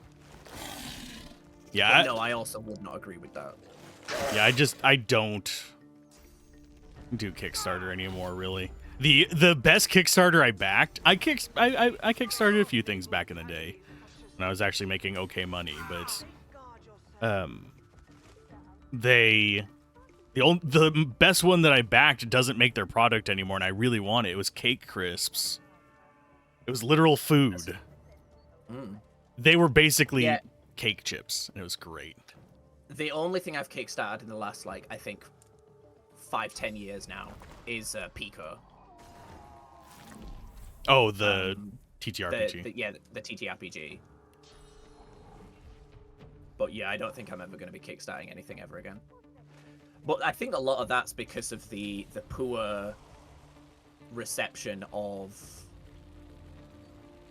Yeah. But no, I also would not agree with that. Yeah, I don't do Kickstarter anymore, really. The best Kickstarter I backed, I kickstarted a few things back in the day when I was actually making okay money, but the best one that I backed doesn't make their product anymore, and I really want it. It was Cake Crisps. It was literal food. They were basically cake chips, and it was great. The only thing I've kickstarted in the last, like, I think 5-10 years now is Pico. Oh, the TTRPG. The TTRPG. But yeah, I don't think I'm ever going to be kickstarting anything ever again. But I think a lot of that's because of the poor reception of...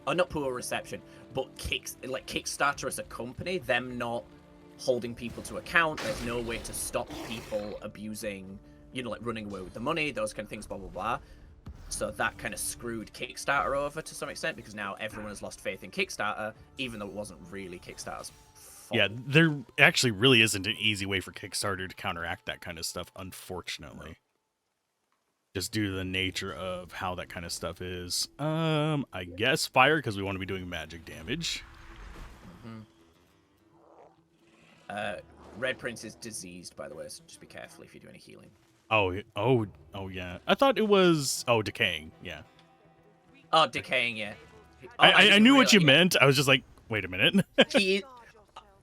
Or not poor reception, but Kickstarter as a company, them not holding people to account. There's no way to stop people abusing, like running away with the money, those kind of things, blah, blah, blah. So that kind of screwed Kickstarter over to some extent, because now everyone has lost faith in Kickstarter, even though it wasn't really Kickstarter's fault. Yeah, there actually really isn't an easy way for Kickstarter to counteract that kind of stuff, unfortunately. No. Just due to the nature of how that kind of stuff is. I guess fire, because we want to be doing magic damage. Red Prince is diseased, by the way, so just be careful if you're doing any healing. Oh, yeah. I thought it was... Oh, decaying, yeah. Oh, decaying, yeah. I knew what you meant. I was just like, wait a minute.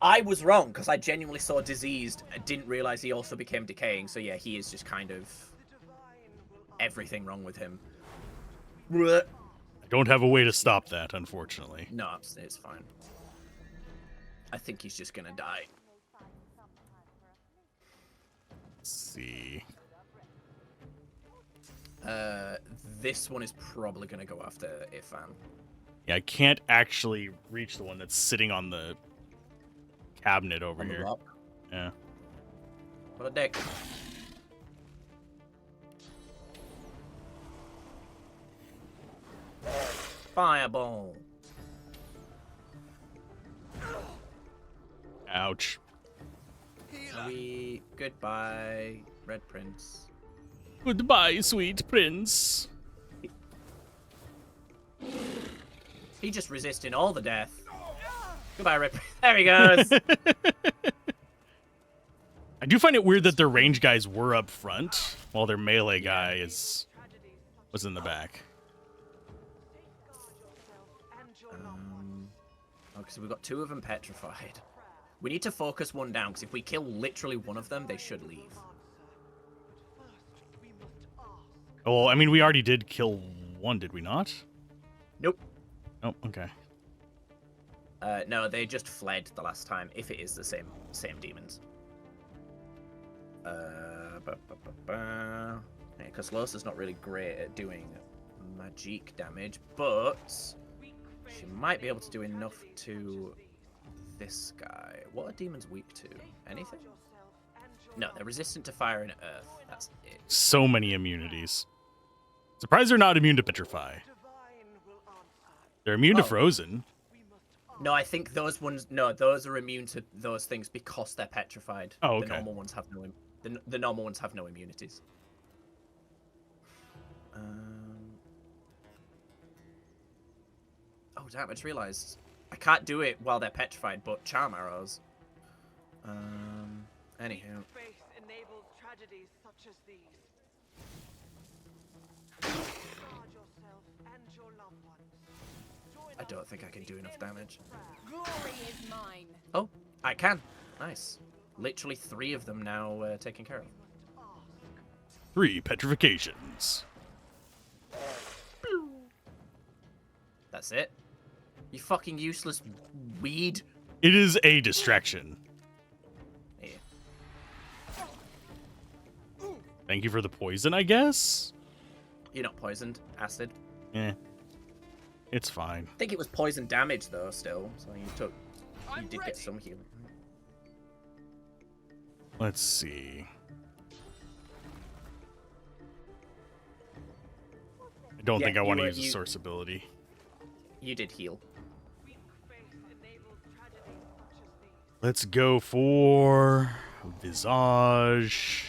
I was wrong, because I genuinely saw diseased. I didn't realize he also became decaying, so yeah, he is just kind of... everything wrong with him. I don't have a way to stop that, unfortunately. No, it's fine. I think he's just gonna die. Let's see. This one is probably gonna go after Ifan. Yeah, I can't actually reach the one that's sitting on the cabinet over here. Rock. Yeah. What a dick. Fireball. Ouch. Goodbye, Red Prince. Goodbye, sweet prince. He just resisting all the death. Goodbye, Red Prince. There he goes. I do find it weird that their range guys were up front, while their melee guy was in the back. Okay, so we've got two of them petrified. We need to focus one down, because if we kill literally one of them, they should leave. Oh, I mean, we already did kill one, did we not? Nope. Oh, okay. No, they just fled the last time, if it is the same demons. Because Losa's not really great at doing magic damage, but she might be able to do enough to this guy. What are demons weak to? Anything? No, they're resistant to fire and earth. That's it. So many immunities. Surprised they're not immune to petrify. They're immune to frozen. No, I think those ones. No, those are immune to those things because they're petrified. Oh, okay. The normal ones have no. The normal ones have no immunities. Oh damn! I just realised I can't do it while they're petrified, but charm arrows. Anywho. Faith enables tragedies such as these. Guard yourself and your loved ones. I don't think I can do enough damage. Glory is mine. Oh, I can. Nice. Literally 3 of them now taken care of. 3 petrifications. That's it. You fucking useless weed. It is a distraction. Yeah. Thank you for the poison, I guess? You're not poisoned. Acid. Eh. It's fine. I think it was poison damage though. Still, so you did get some healing. Let's see. I don't think I want to use a source ability. You did heal. Let's go for Visage.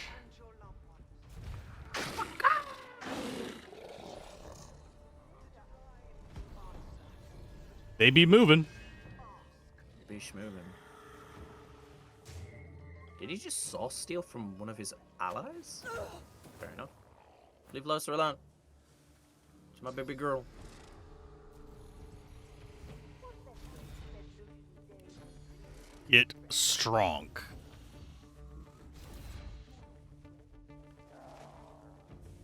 They be moving. Be schmoving. Did he just source steal from one of his allies? Fair enough. Leave Losa alone. She's my baby girl. Get strong.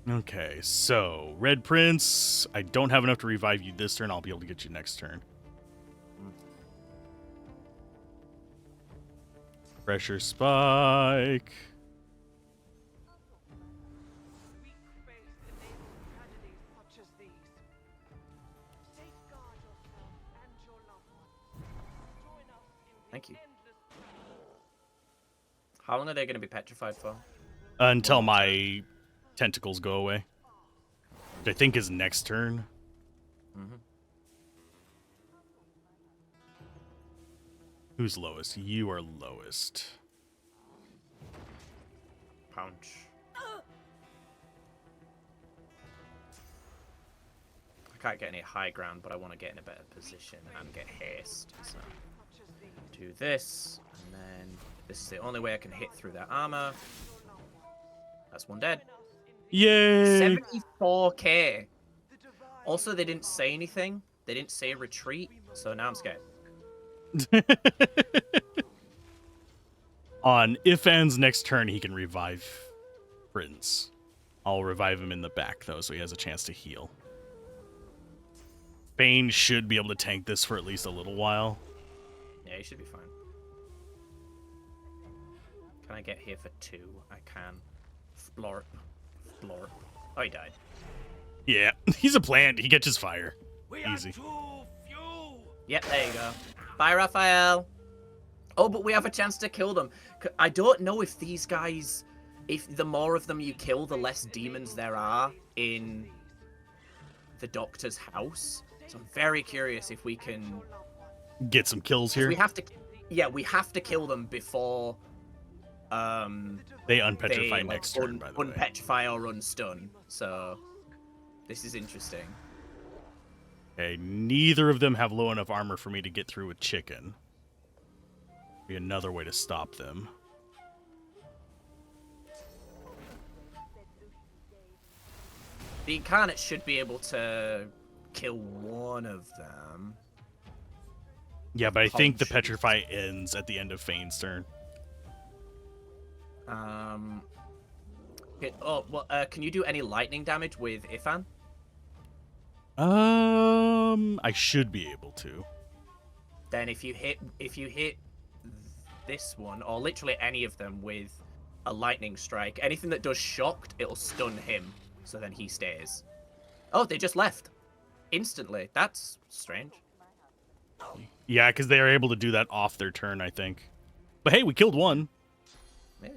Okay, so Red Prince, I don't have enough to revive you this turn. I'll be able to get you next turn. Pressure spike. Thank you. How long are they going to be petrified for? Until my tentacles go away. Which I think is next turn. Mm-hmm. Who's lowest? You are lowest. Punch. I can't get any high ground, but I want to get in a better position and get haste. So do this, and then this is the only way I can hit through their armor. That's one dead. Yay! 74k. Also, they didn't say anything. They didn't say retreat, so now I'm scared. On Ifan's next turn, he can revive Prince. I'll revive him in the back, though, so he has a chance to heal. Fane should be able to tank this for at least a little while. Yeah, he should be fine. Can I get here for 2? I can. Florp. Florp. Oh, he died. Yeah, he's a plant. He catches fire. We Easy. are too few. Yep, there you go. Bye, Raphael. Oh, but we have a chance to kill them. I don't know if these guys... If the more of them you kill, the less demons there are in the Doctor's house. So I'm very curious if we can... Get some kills here. We have to... Yeah, we have to kill them before... They unpetrify next turn, by the way. Unpetrify or unstun. So... This is interesting. Okay, neither of them have low enough armor for me to get through with chicken. Be another way to stop them. The Incarnate should be able to kill one of them. Yeah, but I think the petrify ends at the end of Fane's turn. Can you do any lightning damage with Ifan? I should be able to. Then if you hit this one, or literally any of them with a lightning strike. Anything that does shocked, it'll stun him. So then he stays. Oh, they just left. Instantly. That's strange. Yeah, because they are able to do that off their turn, I think. But hey, we killed one. Yeah.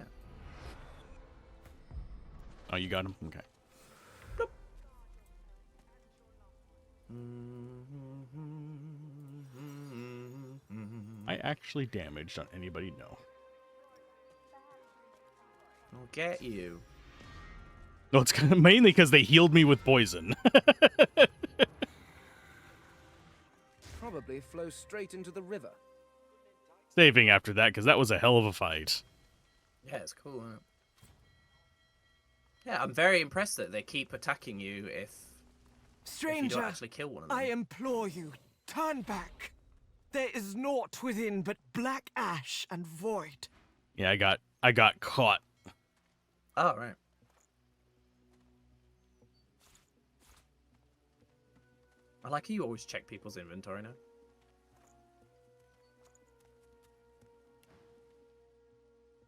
Oh, you got him? Okay. I actually damaged on anybody? No. I'll get you. No, it's kind of mainly because they healed me with poison. Probably flows straight into the river. Saving after that, because that was a hell of a fight. Yeah, it's cool, isn't it? Yeah, I'm very impressed that they keep attacking you if you Stranger, don't actually kill one of them. I implore you, turn back. There is naught within but black ash and void. Yeah, I got caught. Oh, right. I like how you always check people's inventory now.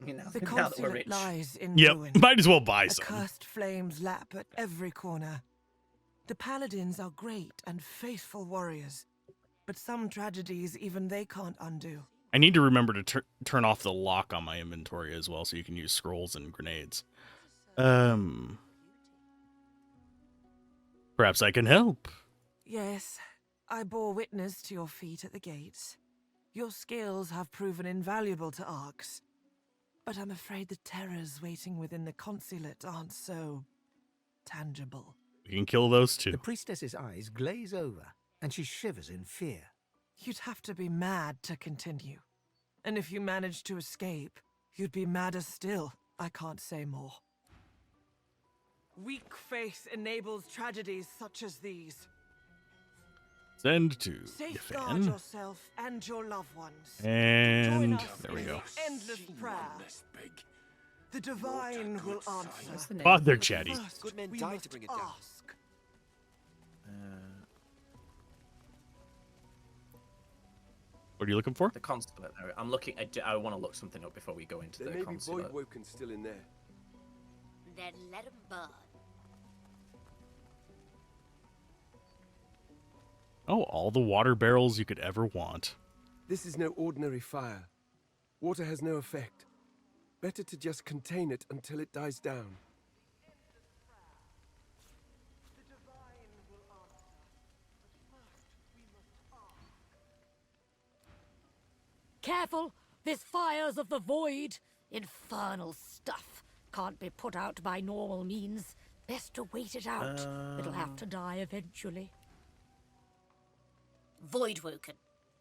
You know, The now that we're consulate rich. lies in Yep, ruin. might as well buy some. Accursed flames lap at every corner. The paladins are great and faithful warriors, but some tragedies even they can't undo. I need to remember to turn off the lock on my inventory as well, so you can use scrolls and grenades. Perhaps I can help. Yes, I bore witness to your feat at the gates. Your skills have proven invaluable to Arx, but I'm afraid the terrors waiting within the consulate aren't so tangible. We can kill those too. The priestess's eyes glaze over, and she shivers in fear. You'd have to be mad to continue. And if you managed to escape, you'd be madder still. I can't say more. Weak faith enables tragedies such as these. Send to Safeguard Fane. yourself and your loved ones. Join And us there we in go. endless prayer. The divine will What's answer. the name? Oh, they're chatty. First, Good men we died must to bring it down. ask. What are you looking for? The consulate. I'm looking. I want to look something up before we go into There the may be consulate. void woken still in there. Then let 'em burn. Oh, all the water barrels you could ever want. This is no ordinary fire. Water has no effect. Better to just contain it until it dies down. The divine will answer. But first, we must ask. Careful! This fire's of the void. Infernal stuff. Can't be put out by normal means. Best to wait it out. It'll have to die eventually. Voidwoken.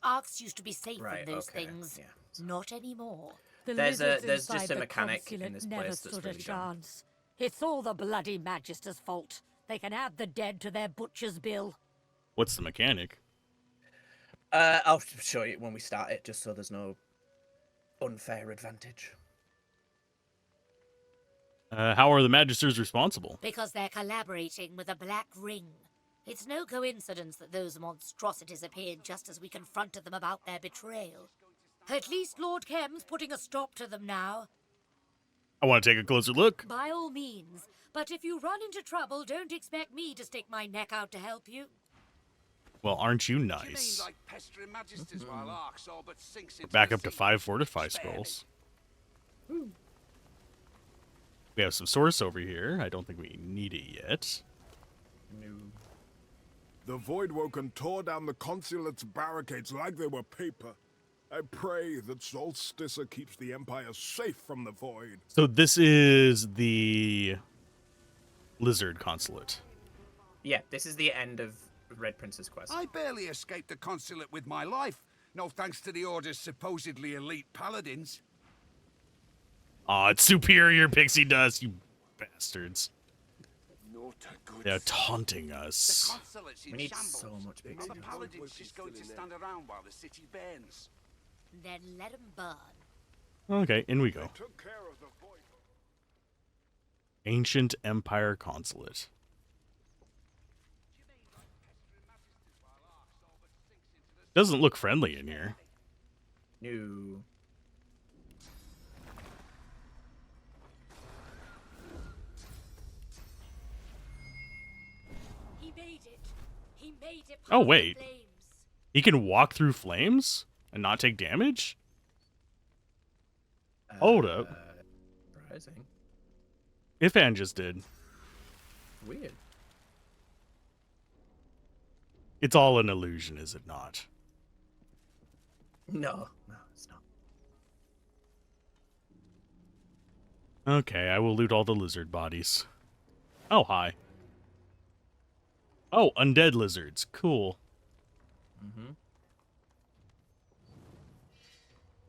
Arcs used to be safe Right, from those okay, things. yeah. Not anymore. The There's lizards just inside a the mechanic in consulate this never place that's stood really a dumb. chance. It's all the bloody Magister's fault. They can add the dead to their butcher's bill. What's the mechanic? I'll show you when we start it, just so there's no unfair advantage. How are the Magisters responsible? Because they're collaborating with the Black Ring. It's no coincidence that those monstrosities appeared just as we confronted them about their betrayal. At least Lord Kem's putting a stop to them now. I want to take a closer look. By all means. But if you run into trouble, don't expect me to stick my neck out to help you. Well, aren't you You mean nice? like pestering magisters while Arx all but sinks into Back the up to sea? 5 fortify Spare me. scrolls. We have some source over here. I don't think we need it yet. The Voidwoken tore down the consulate's barricades like they were paper. I pray that Solsticer keeps the Empire safe from the Void. So this is the Lizard Consulate. Yeah, this is the end of Red Prince's quest. I barely escaped the consulate with my life. No thanks to the Order's supposedly elite paladins. Aw, it's superior pixie dust, you bastards. Not a good They're taunting The us. consulate's in We need shambles. so much Are pixie the dust. paladins just going to stand around while the city burns? Then let 'em burn. Okay, in we go. Took care of the Void. Ancient Empire Consulate. Doesn't look friendly in here. No. He made it. He made it. Oh, past the wait. flames. He can walk through flames and not take damage? Hold up. Surprising. Ifan just did. Weird. It's all an illusion, is it not? No, it's not. Okay, I will loot all the lizard bodies. Oh, hi. Oh, undead lizards. Cool. Mm-hmm.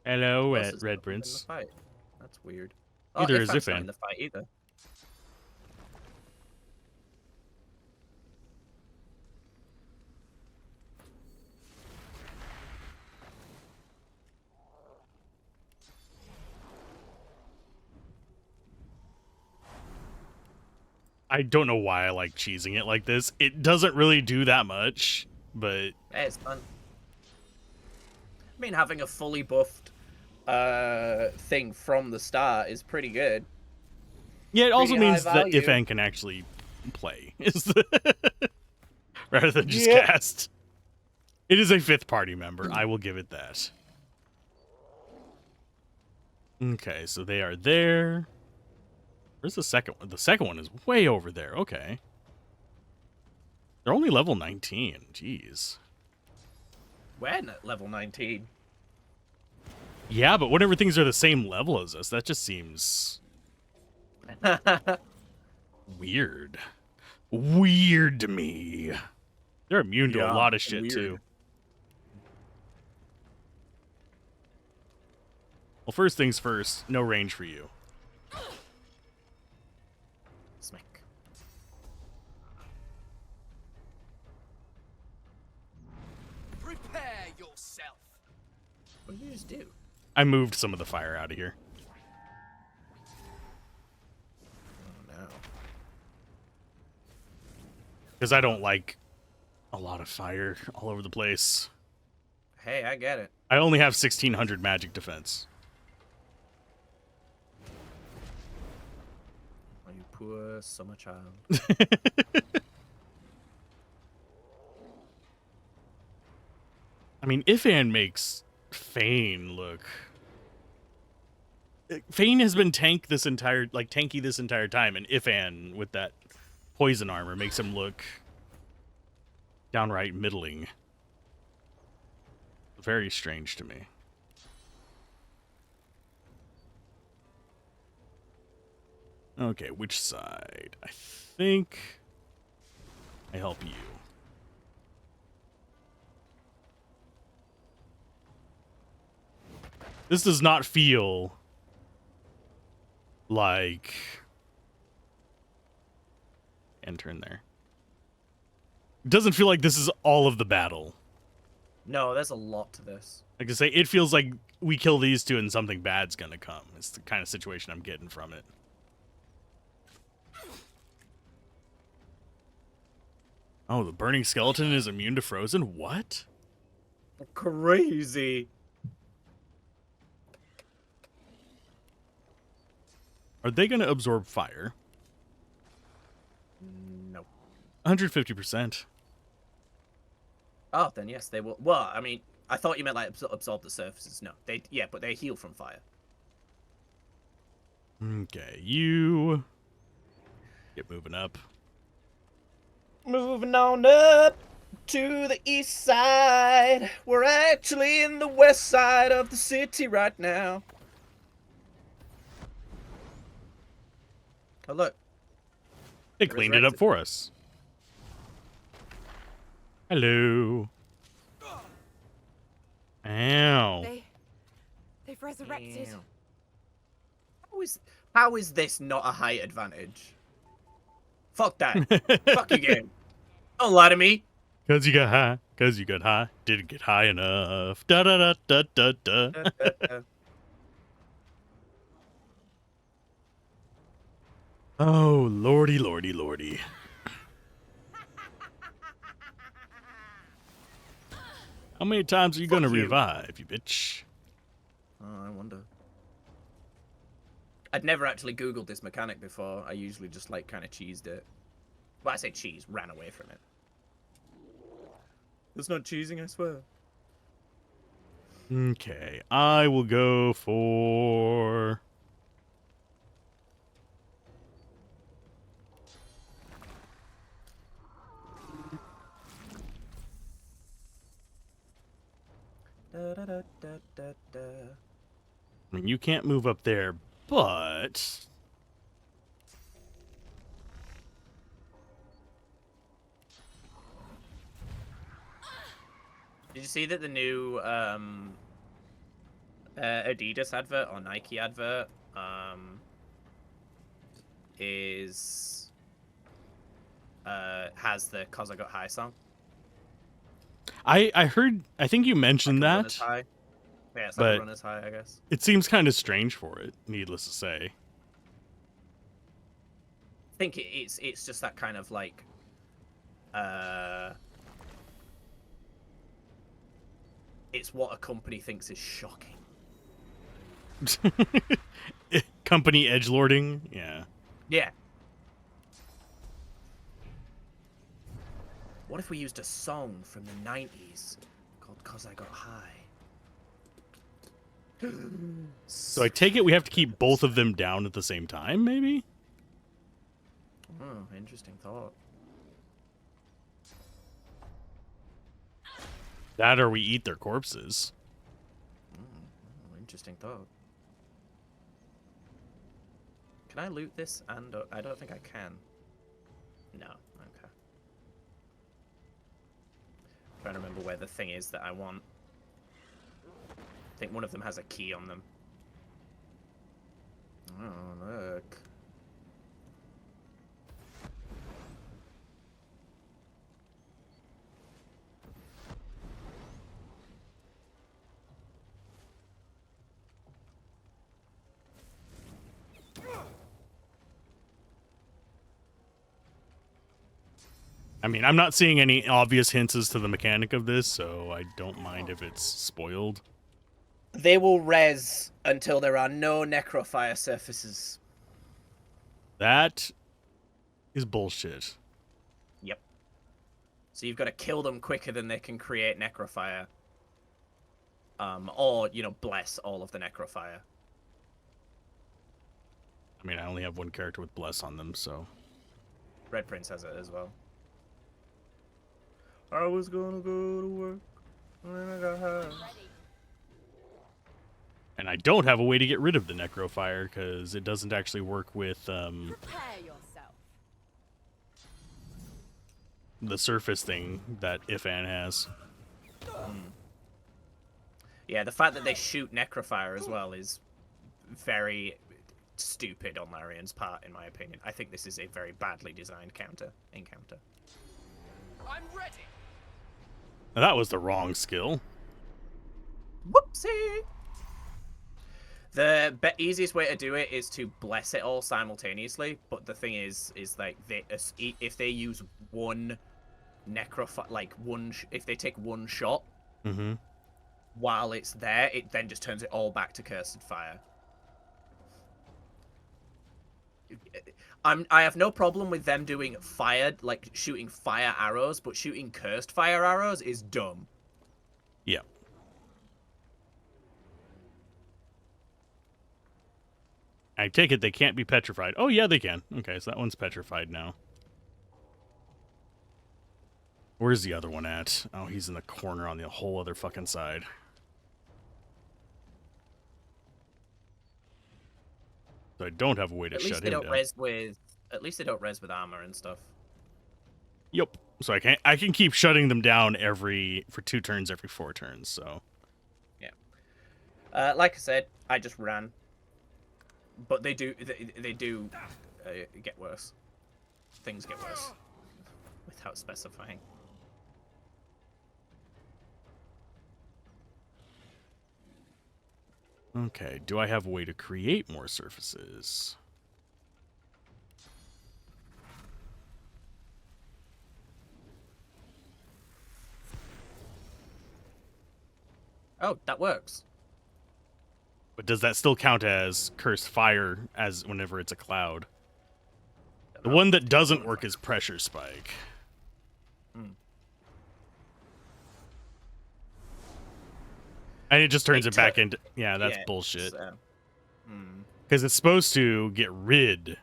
Hello, Else is Red not in Prince. the fight. That's weird. Neither is Ifan's not Ifan. in the fight either. I don't know why I like cheesing it like this. It doesn't really do that much, but Hey, it's fun. I mean, having a fully buffed thing from the start is pretty good. yeah, it also Pretty high means that value. Ifan can actually play rather than just Yeah. cast. It is a fifth party member. I will give it that. Okay, so they are there. Where's the second one? The second one is way over there. Okay. They're only level 19. Jeez. When at level 19? Yeah, but whenever things are the same level as us, that just seems weird. Weird to me. They're immune to a Yeah, lot of shit, weird. too. Well, first things first, no range for you. Smack. Prepare yourself. What did you just do? I moved some of the fire out of here. Oh, no. Because I don't like a lot of fire all over the place. Hey, I get it. I only have 1600 magic defense. Oh, you poor summer child. I mean, Ifan makes Fane look. Fane has been tanky this entire time, and Ifan with that poison armor makes him look downright middling. Very strange to me. Okay, which side? I think I help you. This does not feel like enter in there. It doesn't feel like this is all of the battle. No, there's a lot to this. Like I say, it feels like we kill these two and something bad's gonna come. It's the kind of situation I'm getting from it. Oh, the burning skeleton is immune to frozen? What? Crazy. Are they gonna absorb fire? Nope. 150%. Oh, then yes, they will. Well, I mean, I thought you meant like absorb the surfaces. No, but they heal from fire. Okay, you get moving up. Moving on up to the east side. We're actually in the west side of the city right now. Oh, look. They cleaned it up for us. Hello. Ow. They've resurrected. Damn. How is this not a height advantage? Fuck that. Fuck you, game. Don't lie to me. Cause you got high. Cause you got high. Didn't get high enough. Da da da da da da. Oh, lordy, lordy, lordy. How many times are you gonna you. revive, you bitch? Oh, I wonder. I'd never actually Googled this mechanic before. I usually just, like, kind of cheesed it. Well, I say cheese, ran away from it. That's not cheesing, I swear. Okay, I will go for... Da, da, da, da, da, da. I mean, you can't move up there, but... Did you see that the new Adidas advert or Nike advert is has the "Cause I Got High" song? I heard, I think you mentioned Like a that, Runner's High. Yeah, it's like but a Runner's High, I guess. it seems kind of strange for it, needless to say. I think it's just that kind of like it's what a company thinks is shocking. Company edgelording, yeah. Yeah. What if we used a song from the 90s called "Cause I Got High"? So I take it we have to keep both of them down at the same time, maybe? Oh, interesting thought. That or we eat their corpses. Interesting thought. Can I loot this? And I don't think I can. No. Okay. Trying to remember where the thing is that I want. I think one of them has a key on them. Oh, look. I mean, I'm not seeing any obvious hints as to the mechanic of this, so I don't mind if it's spoiled. They will res until there are no necrofire surfaces. That is bullshit. Yep. So you've got to kill them quicker than they can create necrofire. Or, you know, bless all of the necrofire. I mean, I only have one character with bless on them, so... Red Prince has it as well. I was gonna go to work, and then I got high. And I don't have a way to get rid of the necrofire, because it doesn't actually work with, Prepare yourself. the surface thing that Ifan has. Yeah, the fact that they shoot necrofire as well is very stupid on Larian's part, in my opinion. I think this is a very badly designed encounter. I'm ready. Now, that was the wrong skill. Whoopsie! The easiest way to do it is to bless it all simultaneously, but the thing is like if they use one necrofire, like if they take one shot while it's there, it then just turns it all back to cursed fire. I have no problem with them doing fire, like shooting fire arrows, but shooting cursed fire arrows is dumb. Yeah. I take it they can't be petrified. Oh, yeah, they can. Okay, so that one's petrified now. Where's the other one at? Oh, he's in the corner on the whole other fucking side. So I don't have a way to shut him down. At least they don't res with armor and stuff. Yep. So I can keep shutting them down for 2 turns every 4 turns, so. Yeah. Like I said, I just ran. But they do get worse. Things get worse. Without specifying. Okay, do I have a way to create more surfaces? Oh, that works. But does that still count as cursed fire as whenever it's a cloud? The one that doesn't work is pressure spike. And it just turns It it back tur- into... Yeah, that's Yeah, bullshit. so, Because it's supposed to get rid...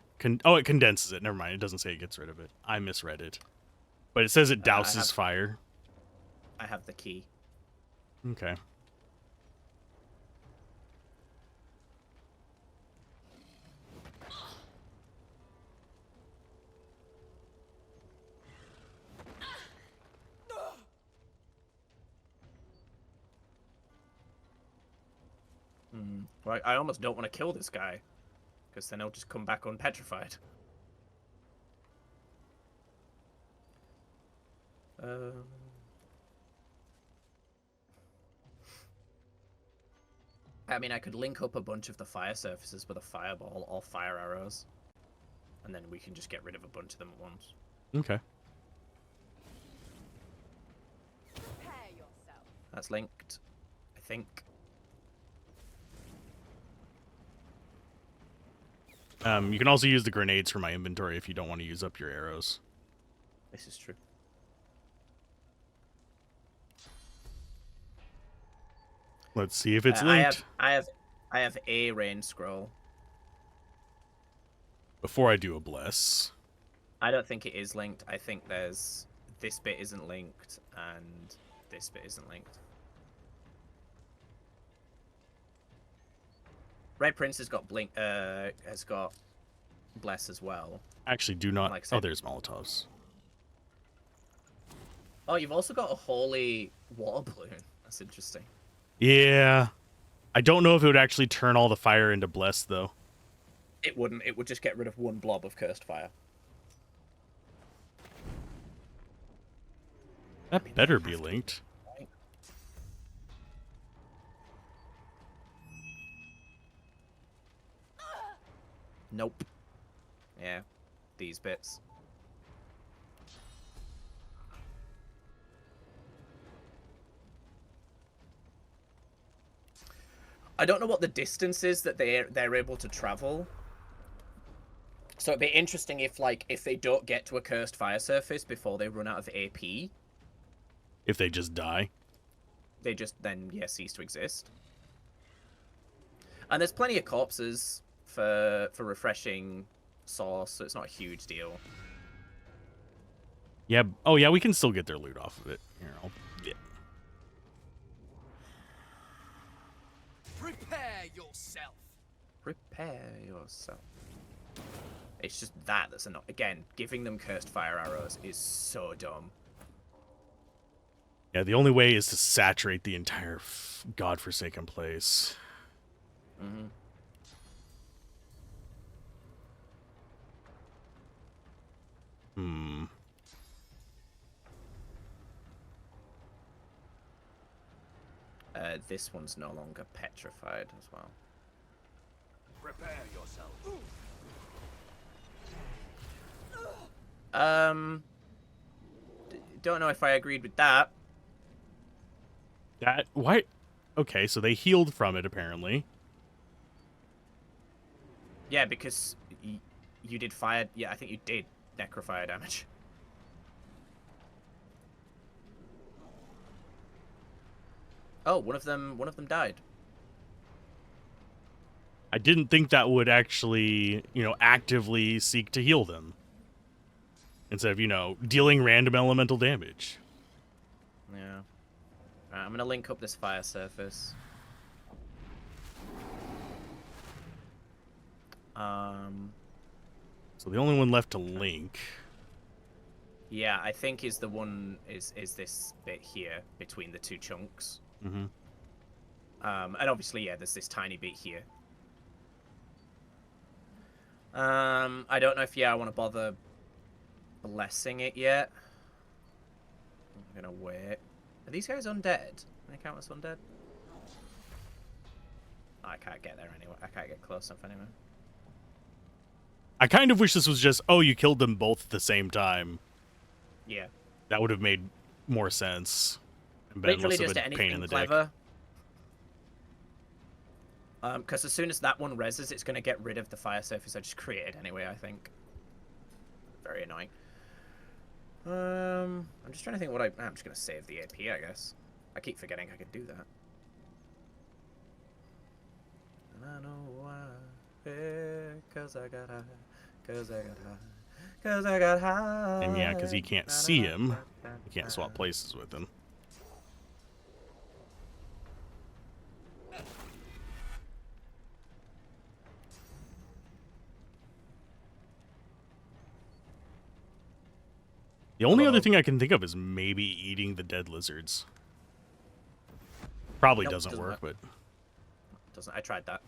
oh, it condenses it. Never mind. It doesn't say it gets rid of it. I misread it. But it says it douses fire. I have the key. Okay. Right, I almost don't want to kill this guy, because then he'll just come back unpetrified. I mean, I could link up a bunch of the fire surfaces with a fireball or fire arrows, and then we can just get rid of a bunch of them at once. Okay. That's linked, I think. You can also use the grenades for my inventory if you don't want to use up your arrows. This is true. Let's see if it's linked. I have a rain scroll. Before I do a bless. I don't think it is linked. I think there's this bit isn't linked and this bit isn't linked. Red Prince has got bless as well. Actually, do not. Like I said- Oh, there's Molotovs. Oh, you've also got a holy water balloon. That's interesting. Yeah. I don't know if it would actually turn all the fire into bless, though. It wouldn't. It would just get rid of one blob of cursed fire. That better be linked. Nope. Yeah, these bits. I don't know what the distance is that they're able to travel. So it'd be interesting if they don't get to a cursed fire surface before they run out of AP. If they just die. They just then cease to exist. And there's plenty of corpses for refreshing sauce, so it's not a huge deal. Yeah. Oh, yeah, we can still get their loot off of it. Here, I'll get. Prepare yourself. Prepare yourself. It's just that's a again, giving them cursed fire arrows is so dumb. Yeah, the only way is to saturate the entire godforsaken place. Mm-hmm. Hmm. This one's no longer petrified as well. Prepare yourself. Don't know if I agreed with that. That what? Okay, so they healed from it apparently. Yeah, because you did fire. Yeah, I think you did necrofire damage. Oh, one of them died. I didn't think that would actually, actively seek to heal them. Instead of, dealing random elemental damage. Yeah. Alright, I'm gonna link up this fire surface. So the only one left to link. Yeah, I think is the one is this bit here between the two chunks. Mm-hmm. And obviously, yeah, there's this tiny bit here. I don't know if I want to bother blessing it yet. I'm gonna wait. Are these guys undead? Can they count as undead? Oh, I can't get there anyway. I can't get close enough anyway. I kind of wish this was just, oh, you killed them both at the same time. Yeah. That would have made more sense. And been Literally less of just a pain in anything the clever. Because as soon as that one reses, it's going to get rid of the fire surface I just created anyway, I think. Very annoying. I'm just trying to think what I'm just going to save the AP, I guess. I keep forgetting I could do that. And I know why. Yeah, 'cause I got high. 'Cause I got high. 'Cause I got high. And yeah, because he can't see him, you can't swap places with him. The only other thing I can think of is maybe eating the dead lizards. Probably Nope, doesn't work, but... Doesn't. I tried that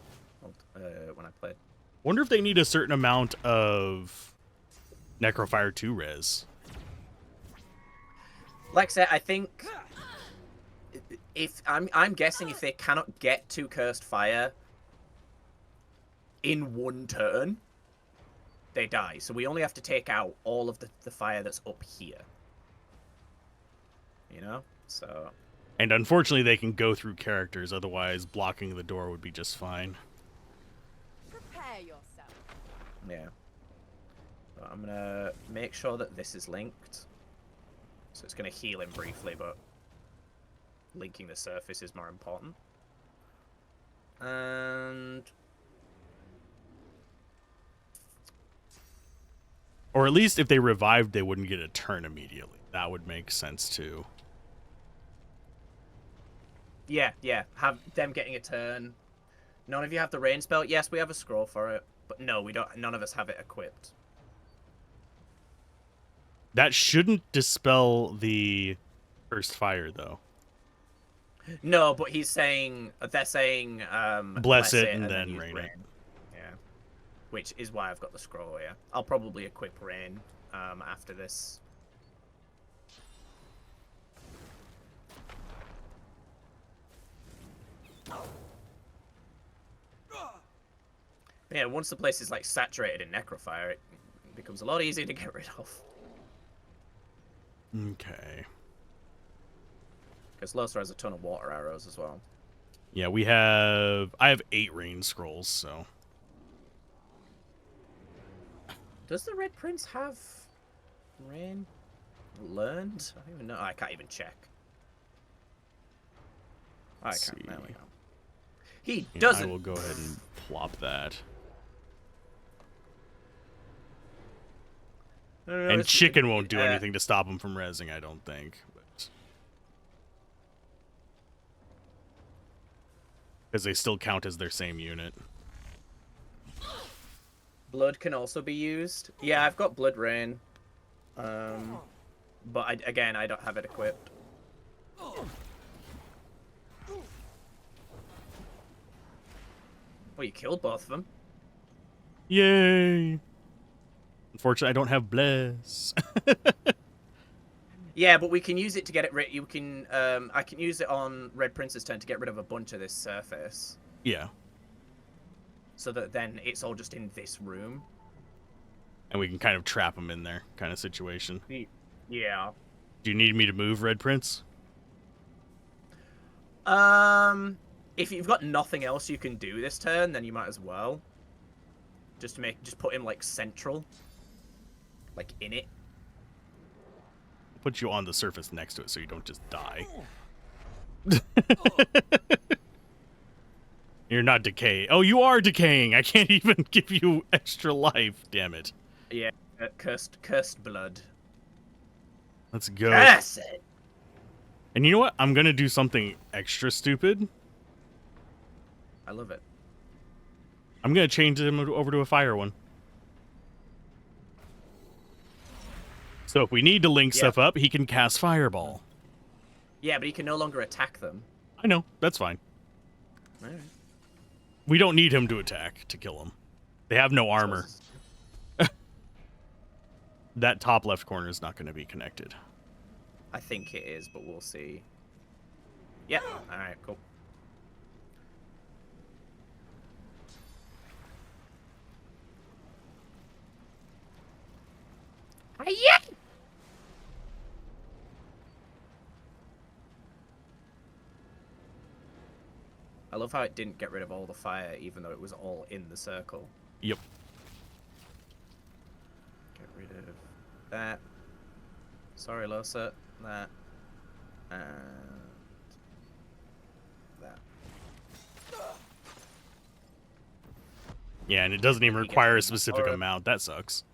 when I played. Wonder if they need a certain amount of Necrofire 2 res. Like I said, I think if I'm guessing if they cannot get to Cursed Fire in one turn, they die. So we only have to take out all of the fire that's up here. You know? So... And unfortunately, they can go through characters, otherwise blocking the door would be just fine. Prepare yourself. Yeah. So I'm gonna make sure that this is linked. So it's gonna heal him briefly, but linking the surface is more important. And... Or at least if they revived, they wouldn't get a turn immediately. That would make sense too. Yeah, yeah. Have them getting a turn. None of you have the rain spell. Yes, we have a scroll for it, but no, we don't. None of us have it equipped. That shouldn't dispel the Cursed Fire, though. No, but he's saying they're saying bless it and then use rain it. Yeah, which is why I've got the scroll. Yeah, I'll probably equip rain after this. Yeah, once the place is like saturated in Necrofire, it becomes a lot easier to get rid of. Okay. Because Lothar has a ton of water arrows as well. Yeah, I have 8 rain scrolls, so. Does the Red Prince have rain learned? I don't even know. I can't even check. I can't. There we go. He doesn't. I will go ahead and plop that. And chicken won't do anything to stop him from rezzing, I don't think. Because they still count as their same unit. Blood can also be used. Yeah, I've got Blood Rain. But again, I don't have it equipped. Well, you killed both of them. Yay! Unfortunately, I don't have Bless. Yeah, but we can use it to get it rid. You can. I can use it on Red Prince's turn to get rid of a bunch of this surface. Yeah. So that then it's all just in this room. And we can kind of trap him in there, kind of situation. Yeah. Do you need me to move, Red Prince? If you've got nothing else you can do this turn, then you might as well. Just put him like central, like in it. Put you on the surface next to it so you don't just die. You're not decaying. Oh, you are decaying. I can't even give you extra life. Damn it. Yeah, cursed blood. Let's go. Curse it. And you know what? I'm gonna do something extra stupid. I love it. I'm gonna change him over to a fire one. So if we need to link stuff up, he can cast Fireball. Yeah, but he can no longer attack them. I know. That's fine. All right. We don't need him to attack to kill him. They have no armor. That top left corner is not going to be connected. I think it is, but we'll see. Yeah. All right. Cool. Yeah. I love how it didn't get rid of all the fire, even though it was all in the circle. Yep. Get rid of that. Sorry, Losa. That. And that. Yeah, and it doesn't even You get require a to specific Alzorath. amount. That sucks.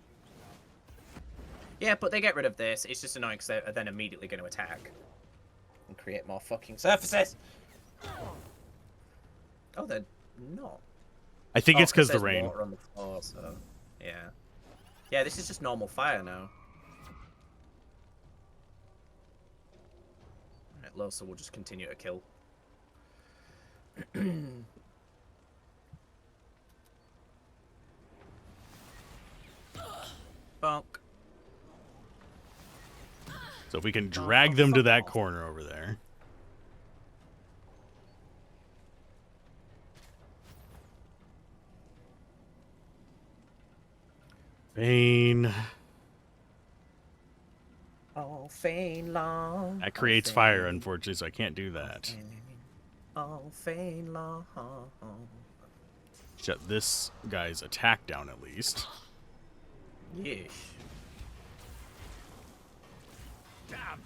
Yeah, but they get rid of this. It's just annoying because they're then immediately going to attack and create more fucking surfaces. Oh, they're not. I think it's because the there's rain. water on the floor, so yeah. Yeah, this is just normal fire now. Alright, Losa will just continue to kill. Bonk. So if we can drag them to that corner over there. Fane. Oh, Fane long. That creates fire, unfortunately, so I can't do that. Oh, Fane long. Shut this guy's attack down at least. Yeesh. Damn.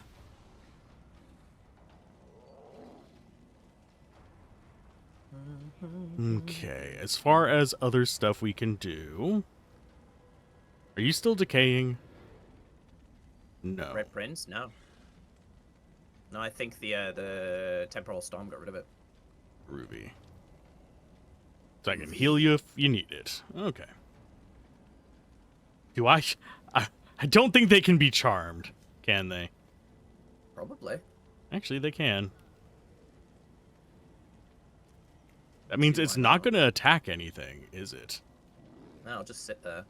Okay, as far as other stuff we can do... Are you still decaying? No. Red Prince? No. No, I think the Temporal Storm got rid of it. Ruby. So I can heal you if you need it. Okay. Do I don't think they can be charmed, can they? Probably. Actually, they can. That means it's not going to attack anything, is it? No, I'll just sit there.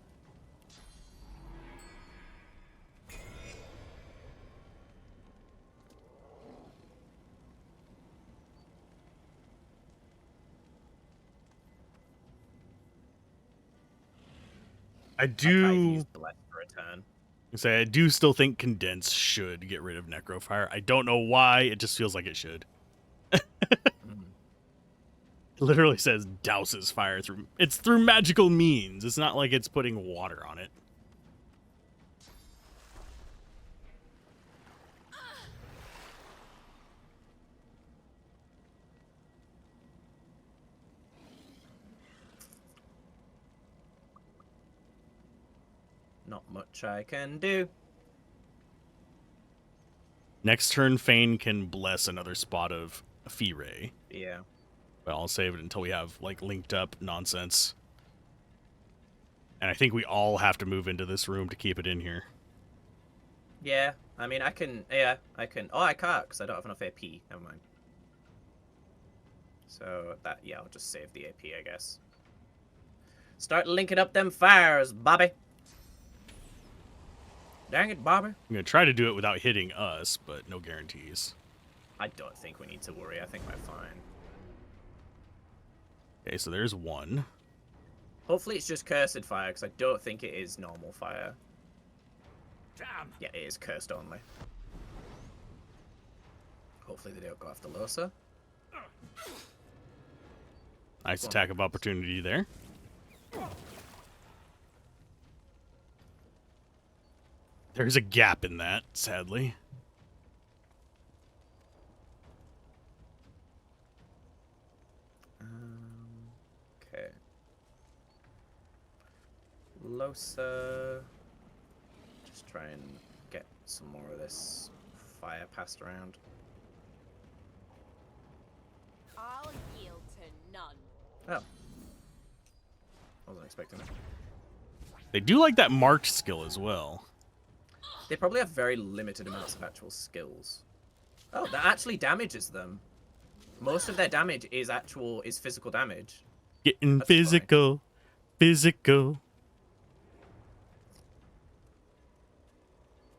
I I'll try to do use Bless for a turn. say I do still think Condense should get rid of Necrofire. I don't know why, it just feels like it should. It literally says douses fire through. It's through magical means. It's not like it's putting water on it. Not much I can do. Next turn, Fane can bless another spot of Fire. Yeah. But I'll save it until we have, like, linked up nonsense. And I think we all have to move into this room to keep it in here. Yeah, I mean, I can. Yeah, I can. Oh, I can't because I don't have enough AP. Never mind. So that, yeah, I'll just save the AP, I guess. Start linking up them fires, Bobby. Dang it, Bobby. I'm going to try to do it without hitting us, but no guarantees. I don't think we need to worry. I think we're fine. Okay, so there's one. Hopefully it's just cursed fire because I don't think it is normal fire. Damn. Yeah, it is cursed only. Hopefully they don't go after Losa. Nice attack of opportunity there. There's a gap in that, sadly. Okay. Losa. Just try and get some more of this fire passed around. I'll yield to none. Oh. Wasn't expecting it. They do like that marked skill as well. They probably have very limited amounts of actual skills. Oh, that actually damages them. Most of their damage is physical damage. Getting That's physical. Physical.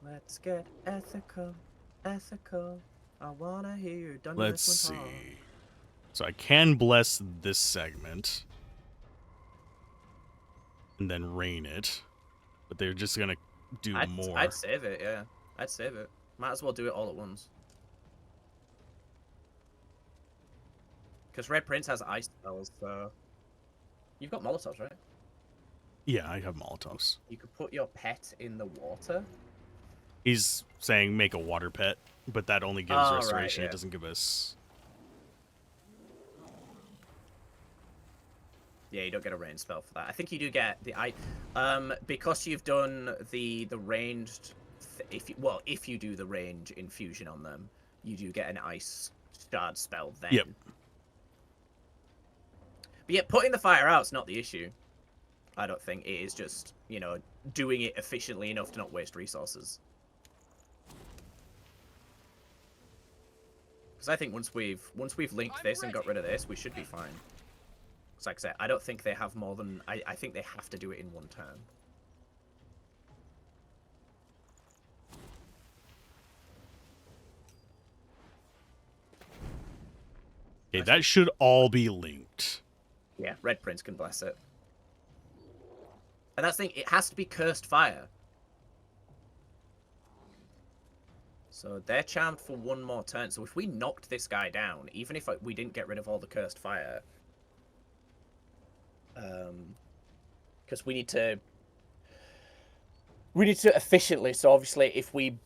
Let's get ethical. Ethical. I wanna hear your dungeon Let's see. wrestling talk. So I can bless this segment. And then rain it. But they're just going to do more. I'd save it, yeah. I'd save it. Might as well do it all at once. Because Red Prince has ice spells, so... You've got Molotovs, right? Yeah, I have Molotovs. You could put your pet in the water. He's saying make a water pet, but that only gives Oh, restoration. right, yeah. It doesn't give us... Yeah, you don't get a range spell for that. I think you do get the because you've done the ranged. If you do the range infusion on them, you do get an ice shard spell then. Yep. But yeah, putting the fire out's not the issue. I don't think it is just doing it efficiently enough to not waste resources. Because I think once we've linked this and got rid of this, we should be fine. Because like I said, I don't think they have more than I think they have to do it in one turn. Okay, that should all be linked. Yeah, Red Prince can bless it. And that's the thing, it has to be cursed fire. So they're charmed for one more turn. So if we knocked this guy down, even if we didn't get rid of all the cursed fire, because we need to efficiently. So obviously, if we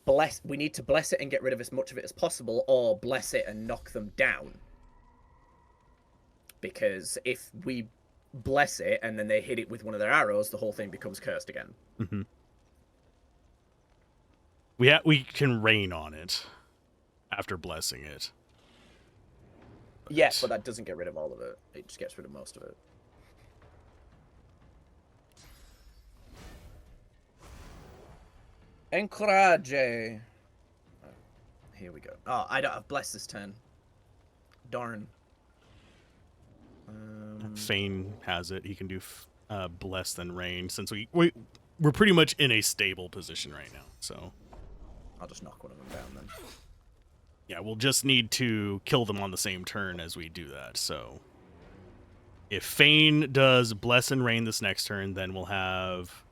need to bless it and get rid of as much of it as possible, or bless it and knock them down. Because if we bless it and then they hit it with one of their arrows, the whole thing becomes cursed again. Mm-hmm. We can rain on it after blessing it. Yes, but that doesn't get rid of all of it. It just gets rid of most of it. Encourage. Oh, here we go. Oh, I don't have bless this turn. Darn. Fane has it. He can do bless then rain. Since we're pretty much in a stable position right now, so I'll just knock one of them down then. Yeah, we'll just need to kill them on the same turn as we do that. So if Fane does bless and rain this next turn, then we'll have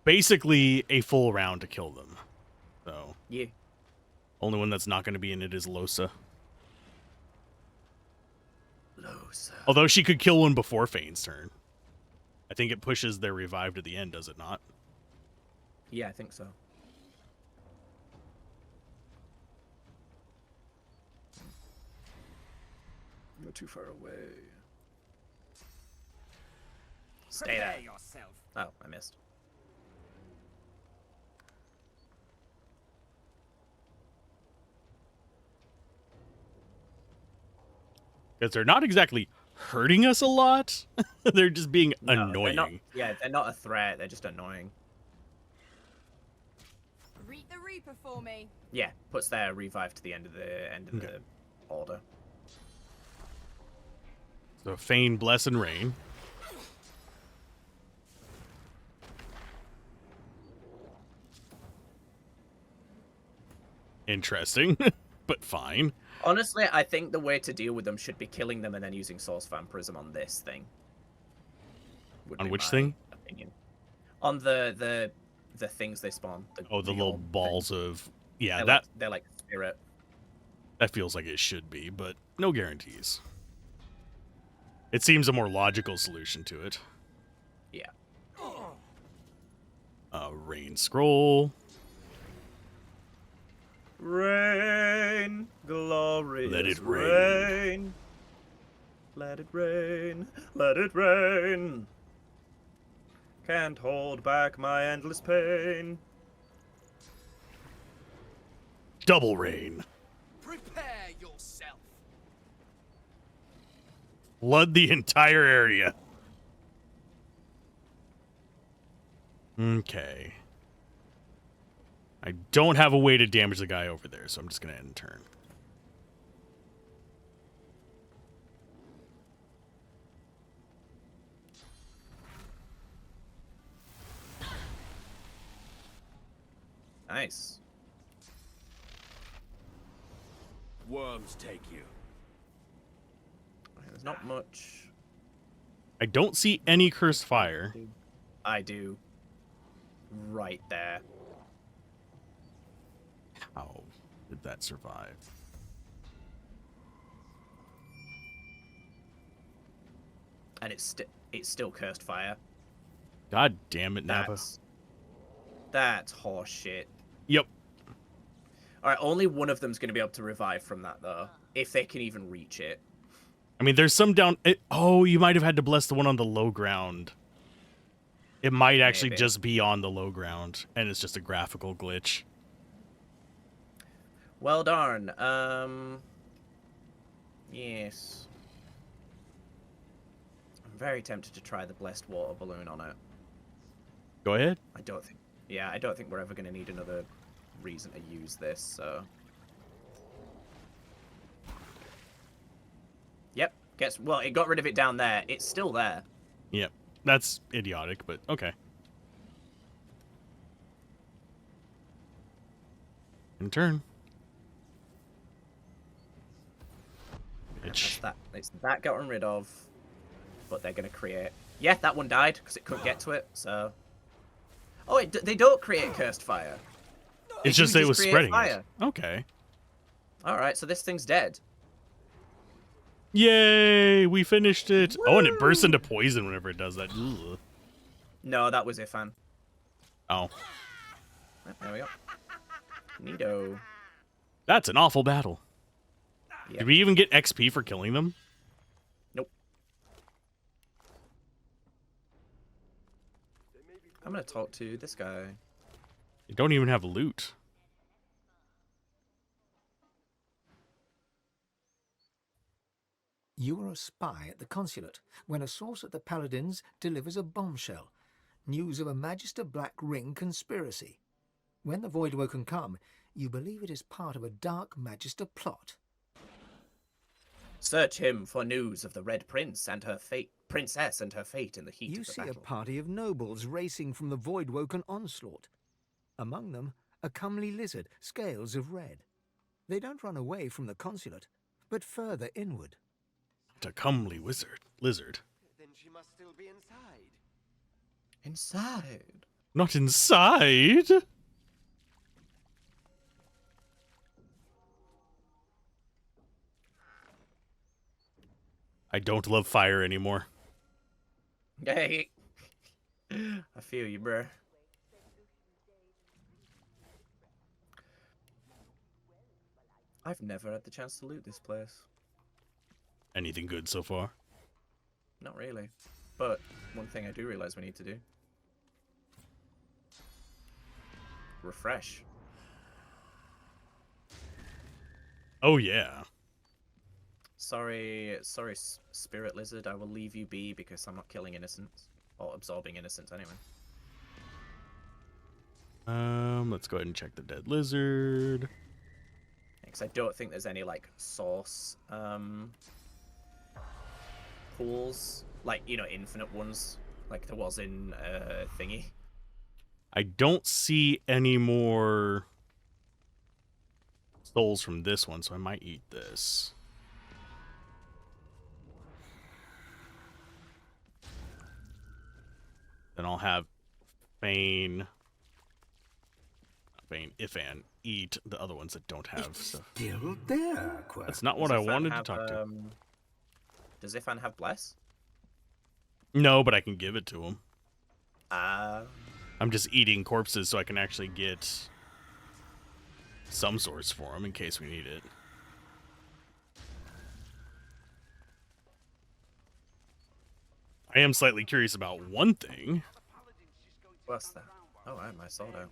basically a full round to kill them. So yeah, only one that's not going to be in it is Losa. Although she could kill one before Fane's turn. I think it pushes their revive to the end, does it not? Yeah, I think so. You're too far away. Stay there. Yourself. Oh, I missed. Because they're not exactly hurting us a lot. They're just being annoying. They're not a threat. They're just annoying. Read the Reaper for me. Yeah, puts their revive to the end of the order. So Fane, bless, and rain. Interesting, but fine. Honestly, I think the way to deal with them should be killing them and then using Source Vampirism on this thing. On which thing? Opinion. On the things they spawn. The little balls of... Yeah, they're like spirit. That feels like it should be, but no guarantees. It seems a more logical solution to it. Yeah. Rain scroll. Rain, glorious Let it rain. Let it rain, let it rain. Can't hold back my endless pain. Double rain. Prepare yourself. Flood the entire area. Okay. I don't have a way to damage the guy over there, so I'm just going to end turn. Nice. Worms take you. There's not much. I don't see any cursed fire. I do. Right there. How did that survive? And it's still cursed fire. God damn it, Napa. That's horseshit. Yep. Alright, only one of them's going to be able to revive from that, though. If they can even reach it. I mean, there's some down... oh, you might have had to bless the one on the low ground. It might actually Maybe. just be on the low ground, and it's just a graphical glitch. Well, darn. Yes. I'm very tempted to try the blessed water balloon on it. Go ahead. I don't think we're ever going to need another reason to use this, so... Yep. Well, it got rid of it down there. It's still there. Yep. That's idiotic, but okay. In turn. Bitch. It's that gotten rid of, but they're going to create... Yeah, that one died, because it couldn't get to it, so... Oh, they don't create cursed fire. It's just it was create spreading fire. it. Okay. Alright, so this thing's dead. Yay! We finished it. Woo! Oh, and it bursts into poison whenever it does that. Ugh. No, that was Ifan. Oh. There we go. Neato. That's an awful battle. Yep. Did we even get XP for killing them? Nope. I'm gonna talk to this guy. You don't even have loot. You are a spy at the consulate when a source at the Paladins delivers a bombshell. News of a Magister Black Ring conspiracy. When the Voidwoken come, you believe it is part of a dark Magister plot. Search him for news of the Red Prince and her fate, Princess and her fate in the heat You of the see battle. a party of nobles racing from the Voidwoken onslaught. Among them, a comely lizard, scales of red. They don't run away from the consulate, but further inward. A comely lizard. Then she must still be inside. Inside? Not inside? I don't love fire anymore. Hey. I feel you, bruh. I've never had the chance to loot this place. Anything good so far? Not really. But one thing I do realize we need to do. Refresh. Oh, yeah. Sorry, Spirit Lizard. I will leave you be because I'm not killing innocents. Or absorbing innocents, anyway. Let's go ahead and check the dead lizard. Because I don't think there's any, like, source, pools. Like, you know, infinite ones. Like there was in, Thingy. I don't see any more souls from this one, so I might eat this. Then I'll have Fane, Ifan, eat the other ones that don't have stuff. Still there, That's not what I wanted to talk to. Does Ifan have Bless? No, but I can give it to him. I'm just eating corpses so I can actually get some source for him in case we need it. I am slightly curious about one thing. What's that? Oh, I have my sword out.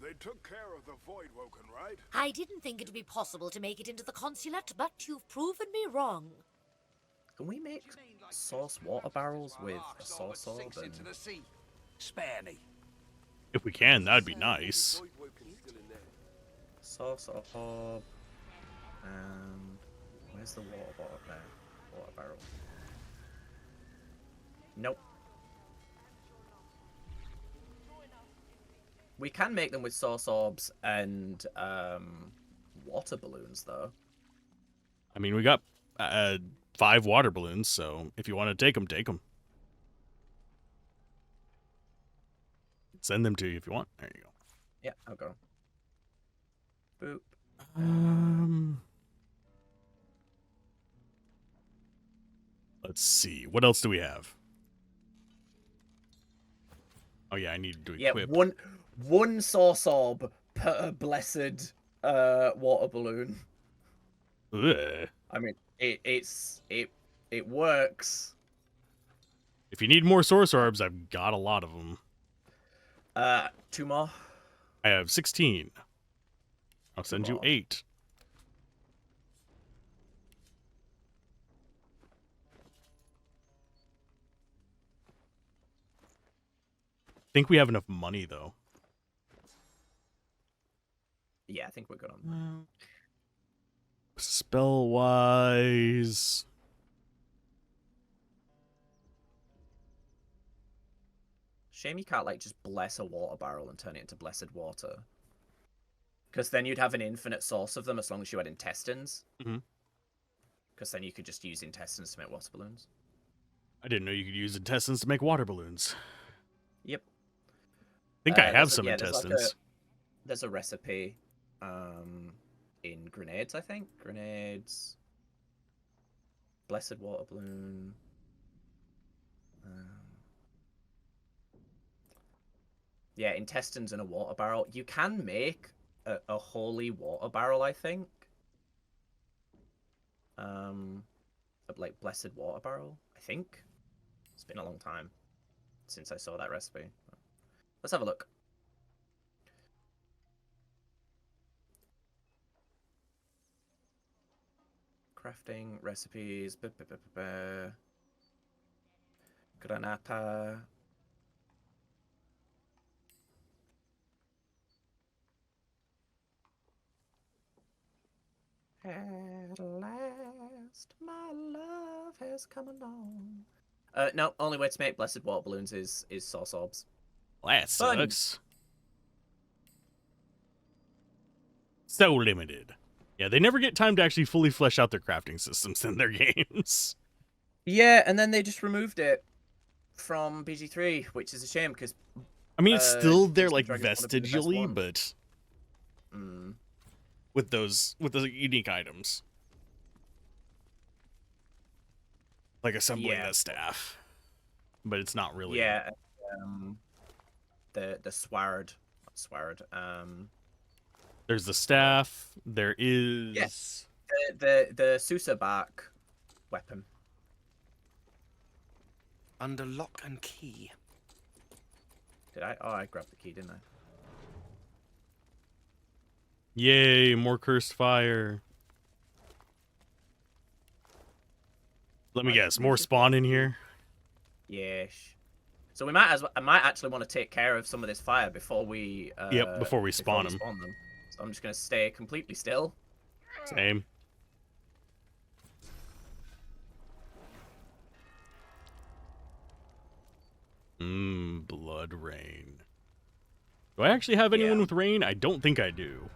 They took care of the Voidwoken, right? I didn't think it'd be possible to make it into the consulate, but you've proven me wrong. Can we make sauce water barrels with a sauce orb? Spare me. If we can, that'd be nice. Sauce orb. And where's the water bottle there? Water barrel. Nope. We can make them with sauce orbs and water balloons, though. I mean, we got 5 water balloons, so if you want to take them, take them. Send them to you if you want. There you go. Yeah, I'll go. Boop. Let's see. What else do we have? Oh yeah, I need to equip. Yeah, one sauce orb per blessed water balloon. Ugh. I mean, it works. If you need more source orbs, I've got a lot of them. 2 more. I have 16. I'll 2 send you more. 8. Think we have enough money though. Yeah, I think we're good on that. Spell wise, Shame you can't like just bless a water barrel and turn it into blessed water. Because then you'd have an infinite source of them as long as you had intestines. Because then you could just use intestines to make water balloons. I didn't know you could use intestines to make water balloons. Yep. I think I have some intestines. There's a recipe in grenades, I think. Grenades. Blessed water balloon. Yeah, intestines in a water barrel. You can make a holy water barrel, I think. Like blessed water barrel, I think. It's been a long time since I saw that recipe. Let's have a look. Crafting recipes. Granata. At last, my love has come along. No, only way to make blessed water balloons is sauce orbs. Well, that sucks. So limited. Yeah, they never get time to actually fully flesh out their crafting systems in their games. Yeah, and then they just removed it from BG3, which is a shame because. I mean, it's still there, like vestigially, but with those unique items, like assembling that staff, but it's not really. Yeah, the sword. There's the staff. There is. Yes. The Susa bark weapon. Under lock and key. Did I? Oh, I grabbed the key, didn't I? Yay! More cursed fire. Let me guess. More spawn in here. Yes. So we might I might actually want to take care of some of this fire before we. Before we spawn them. So I'm just gonna stay completely still. Same. Blood rain. Do I actually have anyone with rain? I don't think I do.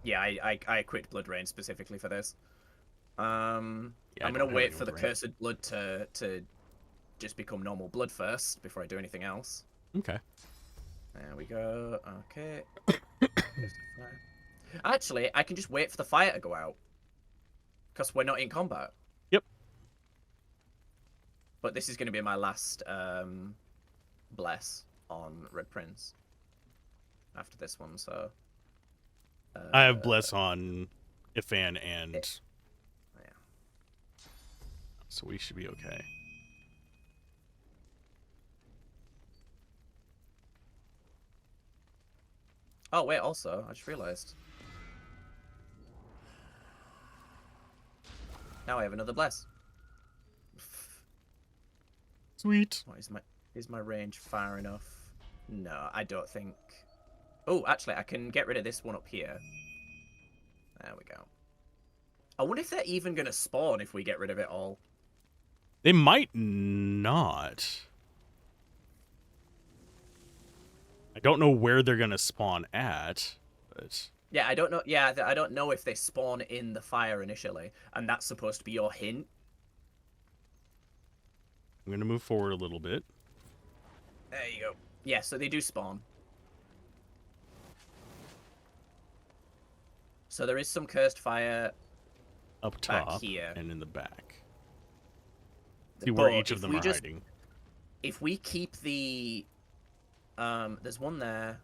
Yeah, I equipped blood rain specifically for this. I'm gonna wait for the cursed blood to just become normal blood first before I do anything else. Okay. There we go. Okay. Actually, I can just wait for the fire to go out. Because we're not in combat. Yep. But this is going to be my last bless on Red Prince. After this one, so... I have bless on Fane and... Yeah. So we should be okay. Oh, wait, also, I just realized. Now I have another bless. Sweet. What is my range far enough? No, I don't think. Oh, actually, I can get rid of this one up here. There we go. I wonder if they're even going to spawn if we get rid of it all. They might not. I don't know where they're going to spawn at, but... Yeah, I don't know. Yeah, I don't know if they spawn in the fire initially, and that's supposed to be your hint. I'm going to move forward a little bit. There you go. Yeah, so they do spawn. So there is some cursed fire up top back here and in the back. See where each of them are hiding. If we keep the there's one there,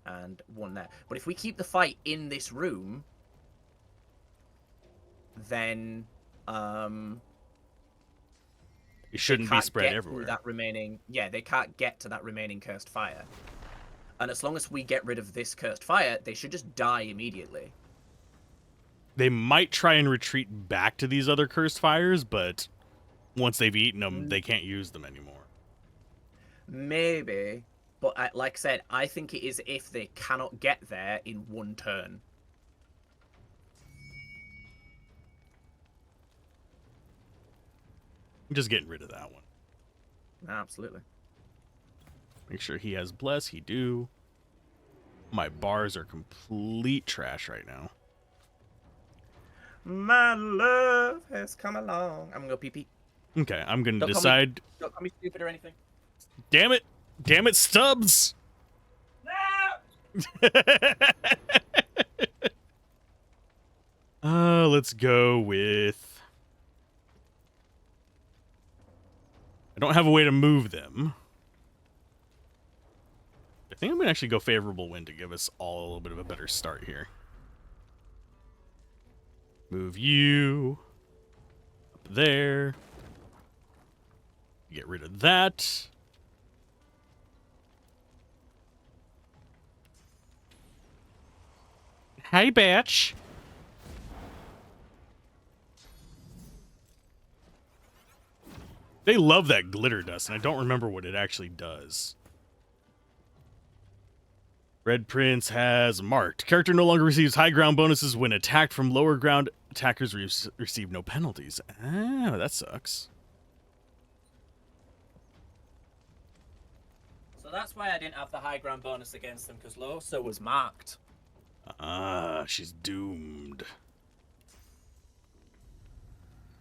and one there. But if we keep the fight in this room, then It shouldn't be spread everywhere. They can't get to that remaining cursed fire. And as long as we get rid of this cursed fire, they should just die immediately. They might try and retreat back to these other cursed fires, but once they've eaten them, they can't use them anymore. Maybe, but like I said, I think it is if they cannot get there in one turn. I'm just getting rid of that one. Absolutely. Make sure he has bless. He do. My bars are complete trash right now. My love has come along. I'm gonna go pee-pee. Okay, I'm gonna decide. Don't call me stupid or anything. Damn it! Damn it, Stubbs! No! Let's go with... I don't have a way to move them. I think I'm going to actually go favorable wind to give us all a little bit of a better start here. Move you. Up there. Get rid of that. Hey, bitch. They love that glitter dust, and I don't remember what it actually does. Red Prince has marked. Character no longer receives high ground bonuses when attacked from lower ground. Attackers receive no penalties. Ah, that sucks. So that's why I didn't have the high ground bonus against them, because Losa was marked. Ah, she's doomed.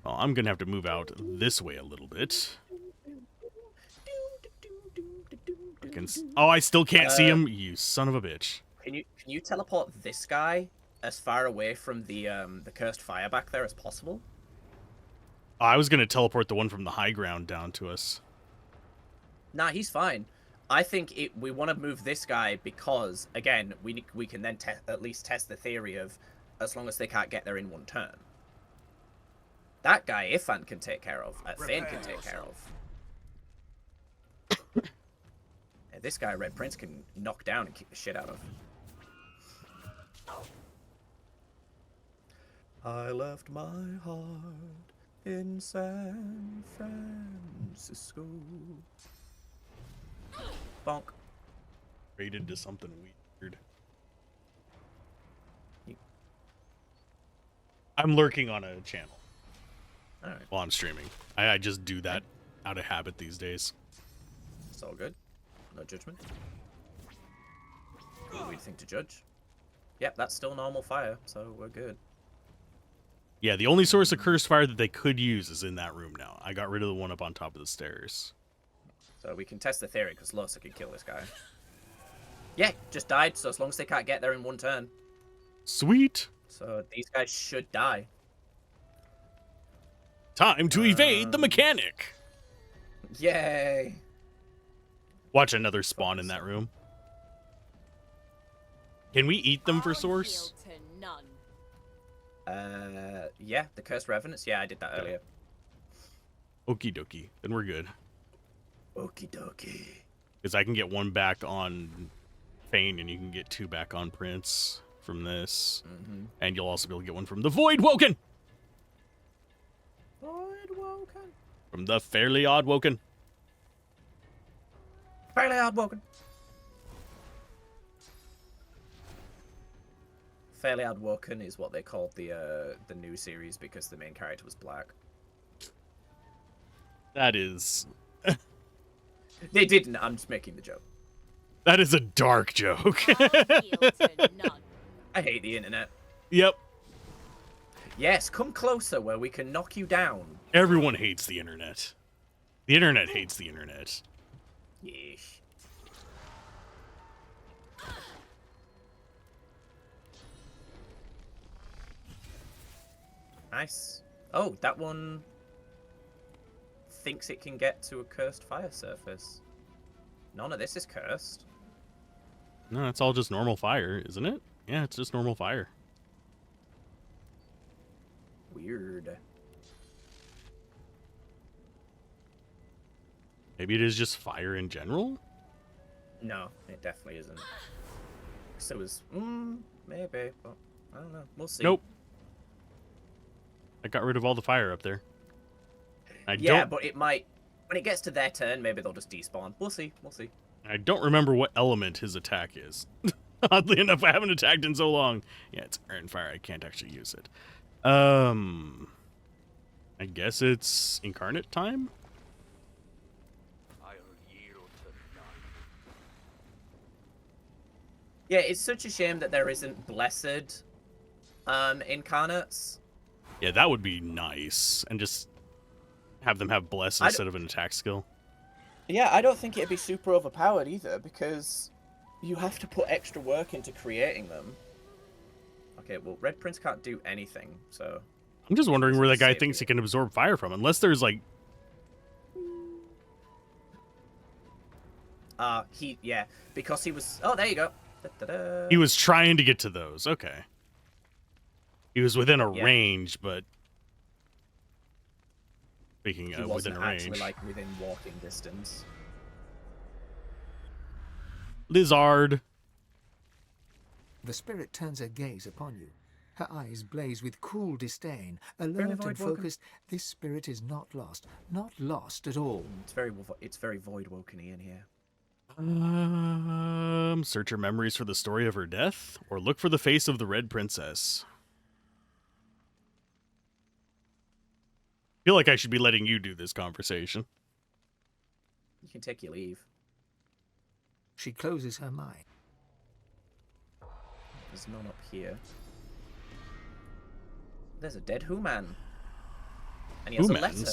Well, I'm going to have to move out this way a little bit. Oh, I still can't see him? You son of a bitch. Can you teleport this guy as far away from the cursed fire back there as possible? I was going to teleport the one from the high ground down to us. Nah, he's fine. I think we want to move this guy because, again, we can then at least test the theory of as long as they can't get there in one turn. That guy, Ifan can take care of. Fane can take care of. Yeah, this guy, Red Prince, can knock down and kick the shit out of. I left my heart in San Francisco. Bonk. Rated to something weird. I'm lurking on a channel. All right. While I'm streaming. I just do that out of habit these days. It's all good. No judgment. Weird thing to judge. Yep, that's still normal fire, so we're good. Yeah, the only source of cursed fire that they could use is in that room now. I got rid of the one up on top of the stairs. So we can test the theory, because Losa can kill this guy. Yeah, just died, so as long as they can't get there in one turn. Sweet. So these guys should die. Time to evade the mechanic. Yay. Watch another spawn in that room. Can we eat them for source? Yeah, the Cursed Revenants. Yeah, I did that earlier. Okie dokie. Then we're good. Okie dokie. Because I can get one back on Fane, and you can get two back on Prince from this. Mm-hmm. And you'll also be able to get one from the Void Woken. Void Woken. From the Fairly Odd Woken. Fairly Odd Woken. Fairly Odd Woken is what they called the new series because the main character was black. That is... They didn't. I'm just making the joke. That is a dark joke. I hate the internet. Yep. Yes, come closer where we can knock you down. Everyone hates the internet. The internet hates the internet. Yeesh. Nice. Oh, that one thinks it can get to a cursed fire surface. None of this is cursed. No, it's all just normal fire, isn't it? Yeah, it's just normal fire. Weird. Maybe it is just fire in general? No, it definitely isn't. So it was, maybe, but I don't know. We'll see. Nope. I got rid of all the fire up there. But it might, when it gets to their turn, maybe they'll just despawn. We'll see. We'll see. I don't remember what element his attack is. Oddly enough, I haven't attacked in so long. Yeah, it's Iron Fire. I can't actually use it. I guess it's Incarnate time? Yeah, it's such a shame that there isn't Blessed Incarnates. Yeah, that would be nice. And just have them have Bless instead of an attack skill. Yeah, I don't think it'd be super overpowered either, because you have to put extra work into creating them. Okay, well, Red Prince can't do anything, so... I'm just wondering where that guy thinks he can absorb fire from, unless there's, like... Yeah, because he was... Oh, there you go. Da-da-da. He was trying to get to those, okay. He was within a range, but... Speaking of within a range... actually, like, within walking distance. Lizard! The spirit turns her gaze upon you. Her eyes blaze with cool disdain. Alert and focused, this spirit is not lost. Not lost at all. It's very void-woken-y in here. Search her memories for the story of her death, or look for the face of the Red Princess. I feel like I should be letting you do this conversation. You can take your leave. She closes her mind. There's none up here. There's a dead Who-Man. And he has a letter.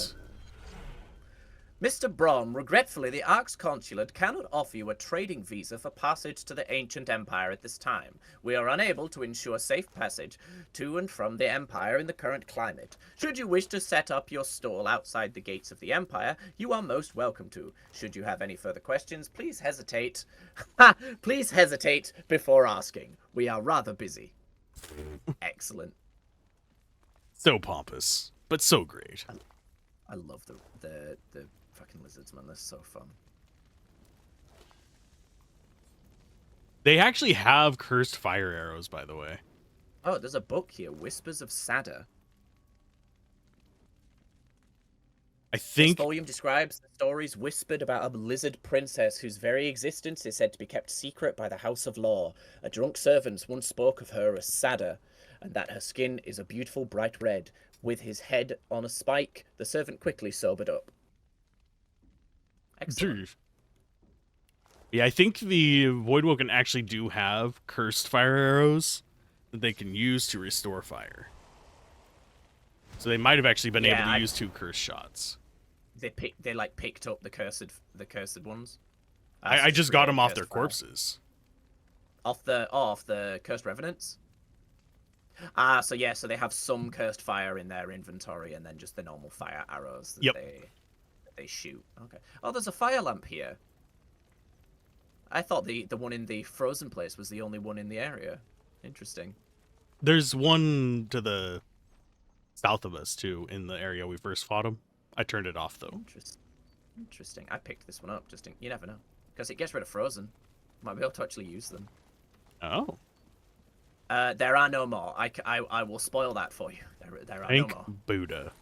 Mr. Braun, regretfully, the Ark's consulate cannot offer you a trading visa for passage to the ancient empire at this time. We are unable to ensure safe passage to and from the empire in the current climate. Should you wish to set up your stall outside the gates of the empire, you are most welcome to. Should you have any further questions, please hesitate. Please hesitate before asking. We are rather busy. Excellent. So pompous, but so great. I love the fucking lizards, man. They're so fun. They actually have cursed fire arrows, by the way. Oh, there's a book here, Whispers of Sada. I think this volume describes the stories whispered about a lizard princess whose very existence is said to be kept secret by the House of Law. A drunk servant once spoke of her as Sada, and that her skin is a beautiful bright red. With his head on a spike, the servant quickly sobered up. Excellent. Yeah, I think the Voidwoken actually do have cursed fire arrows that they can use to restore fire. So they might have actually been able to use 2 cursed shots. They picked up the cursed ones. I just got them off their corpses. Off the cursed revenants. So they have some cursed fire in their inventory, and then just the normal fire arrows that they shoot. Okay. Oh, there's a fire lamp here. I thought the one in the frozen place was the only one in the area. Interesting. There's one to the south of us too, in the area we first fought him. I turned it off though. Interesting. I picked this one up. You never know, because it gets rid of frozen. Might be able to actually use them. Oh. There are no more. I will spoil that for you. There are no more. Buddha.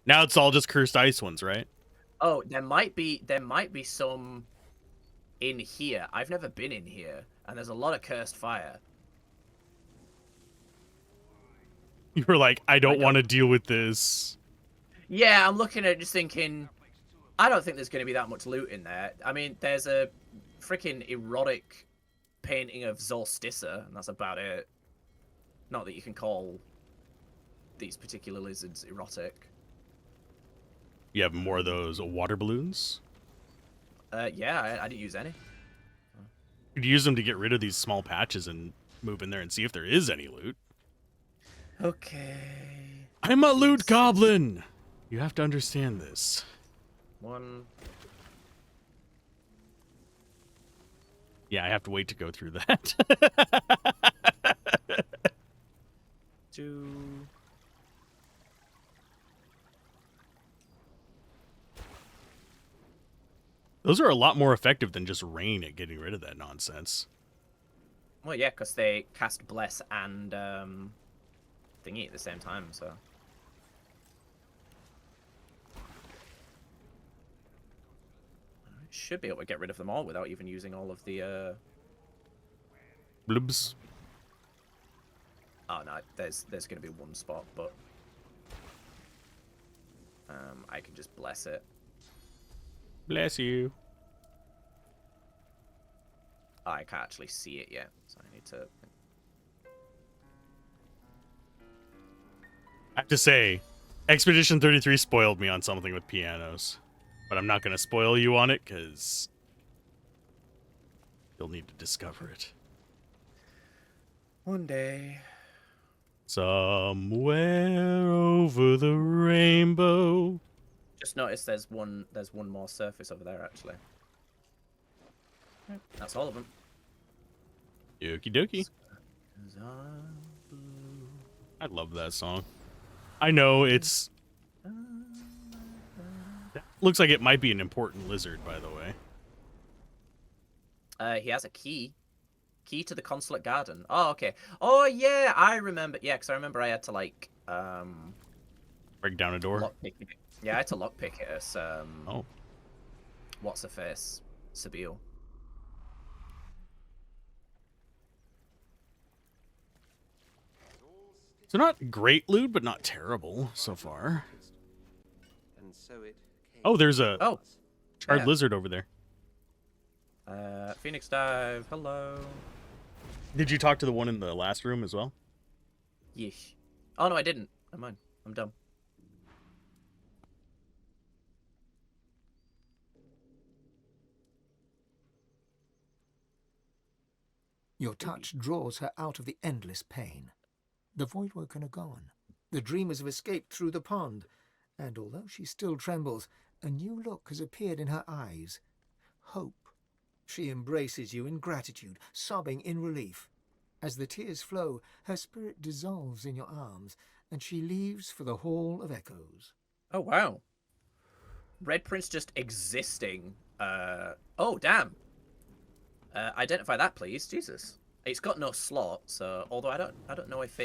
Now it's all just cursed ice ones, right? Oh, there might be some in here. I've never been in here, and there's a lot of cursed fire. You were like, I don't want to deal with this. Yeah, I'm looking at it just thinking, I don't think there's going to be that much loot in there. I mean, there's a freaking erotic painting of Solsticer, and that's about it. Not that you can call these particular lizards erotic. You have more of those water balloons? Yeah, I didn't use any. You could use them to get rid of these small patches and move in there and see if there is any loot. Okay. I'm a loot goblin! You have to understand this. 1. Yeah, I have to wait to go through that. 2. Those are a lot more effective than just rain at getting rid of that nonsense. Well, yeah, because they cast Bless and thingy at the same time, so. Should be able to get rid of them all without even using all of the Bloobs. Oh no, there's going to be one spot, but I can just bless it. Bless you. Oh, I can't actually see it yet, so I need to. I have to say, Expedition 33 spoiled me on something with pianos. But I'm not going to spoil you on it, because you'll need to discover it. One day. Somewhere over the rainbow. Just noticed there's one more surface over there, actually. That's all of them. Okie dokie. I love that song. I know it's... Looks like it might be an important lizard, by the way. He has a key. Key to the consulate garden. Oh, okay. Oh, yeah, I remember. Yeah, because I remember I had to, like... break down a door? Lockpick it. Yeah, I had to lockpick it as... Oh. What's her face? Sabille. So not great loot, but not terrible so far. And so it Oh, there's a charred yeah. lizard over there. Phoenix Dive, hello. Did you talk to the one in the last room as well? Yeesh. Oh, no, I didn't. Never mind. I'm dumb. Your touch draws her out of the endless pain. The Voidwoken are gone. The dreamers have escaped through the pond. And although she still trembles, a new look has appeared in her eyes. Hope. She embraces you in gratitude, sobbing in relief. As the tears flow, her spirit dissolves in your arms, and she leaves for the Hall of Echoes. Oh, wow. Red Prince just existing. Oh, damn. Identify that, please. Jesus. It's got no slot, so although I don't know if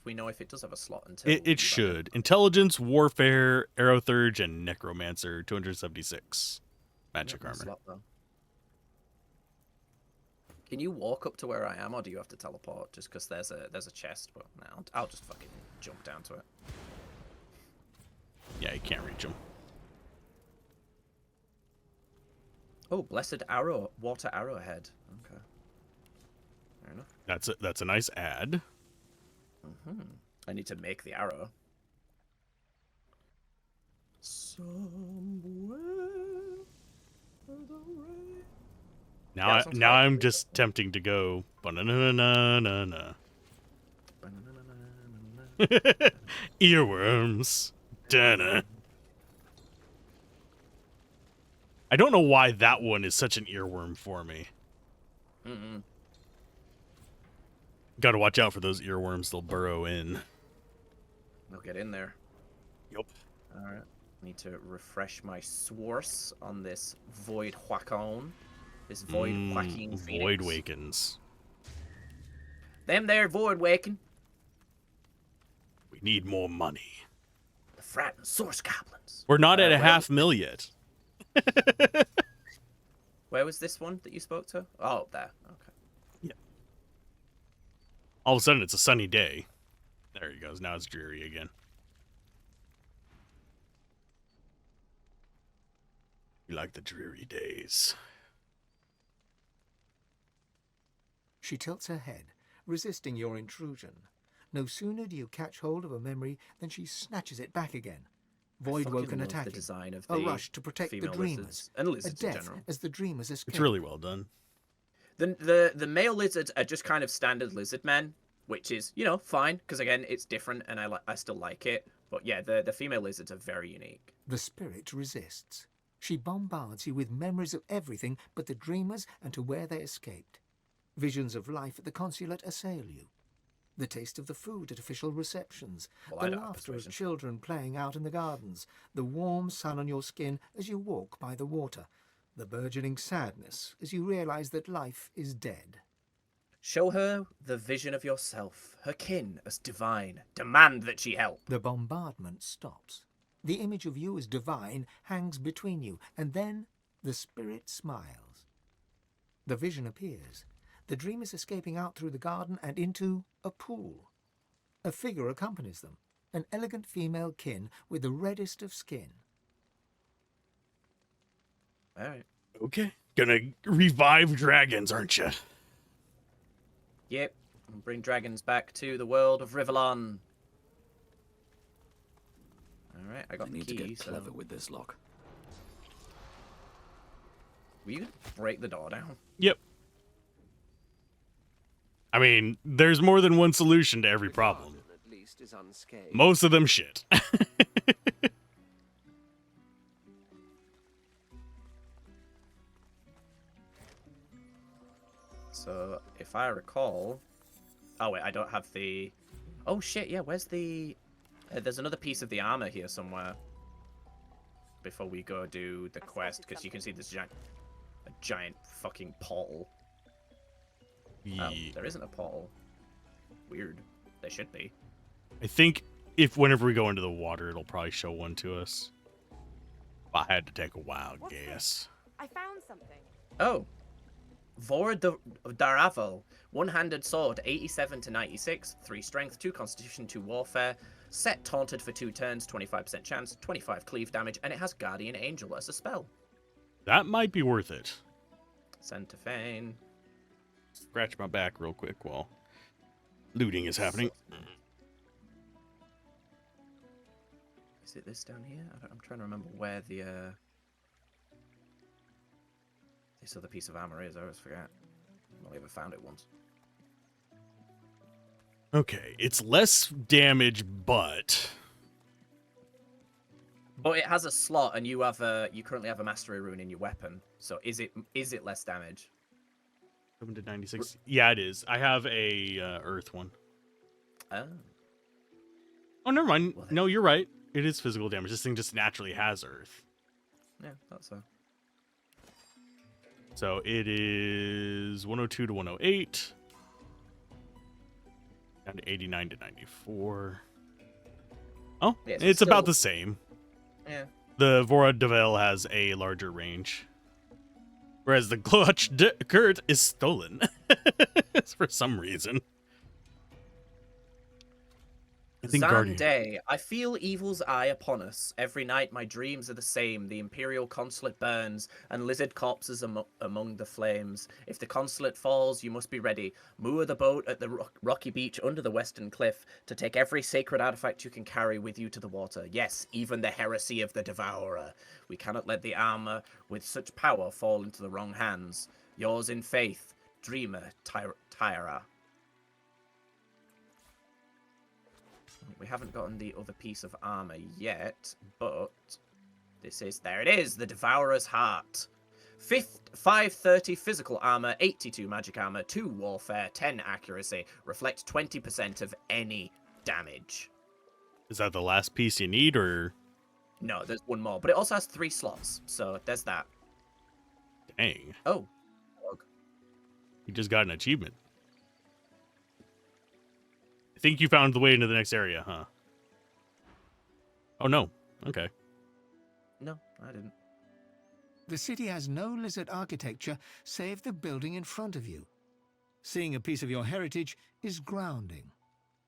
we know if it does have a slot until It should. Intelligence, Warfare, Aerothurge, and Necromancer, 276. Magic armor. Slot, though. Can you walk up to where I am, or do you have to teleport? Just because there's a chest, but no, I'll just fucking jump down to it. Yeah, you can't reach him. Oh, blessed arrow, water arrowhead. Okay. Fair enough. That's a nice ad. I need to make the arrow. Somewhere the rain. Now I'm just tempting to go ba-na-na-na-na-na. Earworms. Dana. I don't know why that one is such an earworm for me. Got to watch out for those earworms. They'll burrow in. They'll get in there. Yup. All right. Need to refresh my source on this Void Whackon. This Void Whacking Phoenix. Void Wakens. Them there Void Waking. We need more money. The frightened source goblins. We're not at a $500,000 yet. Where was this one that you spoke to? Oh, there. Okay. Yeah. All of a sudden, it's a sunny day. There he goes. Now it's dreary again. You like the dreary days. She tilts her head, resisting your intrusion. No sooner do you catch hold of a memory than she snatches it back again. Voidwoken attacking. The design of a rush to protect the dreamers. And lizards a in death general. as the dreamers escape. It's really well done. The male lizards are just kind of standard lizard men, which is, you know, fine, because again, it's different and I still like it. But yeah, the female lizards are very unique. The spirit resists. She bombards you with memories of everything but the dreamers and to where they escaped. Visions of life at the consulate assail you. The taste of the food at official receptions, the laughter of children playing out in the gardens, the warm sun on your skin as you walk by the water, the burgeoning sadness as you realize that life is dead. Show her the vision of yourself, her kin as divine. Demand that she help. The bombardment stops. The image of you as divine hangs between you, and then the spirit smiles. The vision appears. The dream is escaping out through the garden and into a pool. A figure accompanies them, an elegant female kin with the reddest of skin. All right. Okay. Gonna revive dragons, aren't you? Yep. And bring dragons back to the world of Rivellon. All right, I got the need key. to get So clever with this lock. will you break the door down? Yep. I mean, there's more than one solution to every problem. At least is unscathed. Most of them shit. So, if I recall... Oh, wait, I don't have the... Oh, shit, yeah, where's the... there's another piece of the armor here somewhere. Before we go do the quest, because you can see this a giant fucking portal. Oh, there isn't a portal. Weird. There should be. I think whenever we go into the water, it'll probably show one to us. I had to take a wild guess. I found something. Oh. Vora Daravel. One-handed sword, 87 to 96, 3 strength, 2 constitution, 2 warfare. Set taunted for 2 turns, 25% chance, 25 cleave damage, and it has Guardian Angel as a spell. That might be worth it. Send to Fane. Scratch my back real quick while looting is happening. Is it this down here? I'm trying to remember where the this other piece of armor is. I always forget. I've only ever found it once. Okay, it's less damage, but it has a slot, and you currently have a mastery rune in your weapon. So is it less damage? 7 to 96. Yeah, it is. I have a earth one. Oh. Oh, never mind. No, you're right. It is physical damage. This thing just naturally has earth. Yeah, that's so. So it is 102 to 108. Down to 89 to 94. Oh, yeah, so it's about still... the same. Yeah. The Vora Devel has a larger range. Whereas the Clutch Kurt is stolen. For some reason. I think Zande, I feel evil's eye upon us. Every night my dreams are the same. The Imperial Consulate burns, and lizard corpses among the flames. If the consulate falls, you must be ready. Moor the boat at the rocky beach under the western cliff to take every sacred artifact you can carry with you to the water. Yes, even the heresy of the Devourer. We cannot let the armor with such power fall into the wrong hands. Yours in faith, Dreamer Tyra. We haven't gotten the other piece of armor yet, but there it is, the Devourer's Heart. 530 physical armor, 82 magic armor, 2 warfare, 10 accuracy, reflect 20% of any damage. Is that the last piece you need, or? No, there's one more, but it also has 3 slots, so there's that. Dang. Oh. You just got an achievement. I think you found the way into the next area, huh? Oh, no. Okay. No, I didn't. The city has no lizard architecture save the building in front of you. Seeing a piece of your heritage is grounding.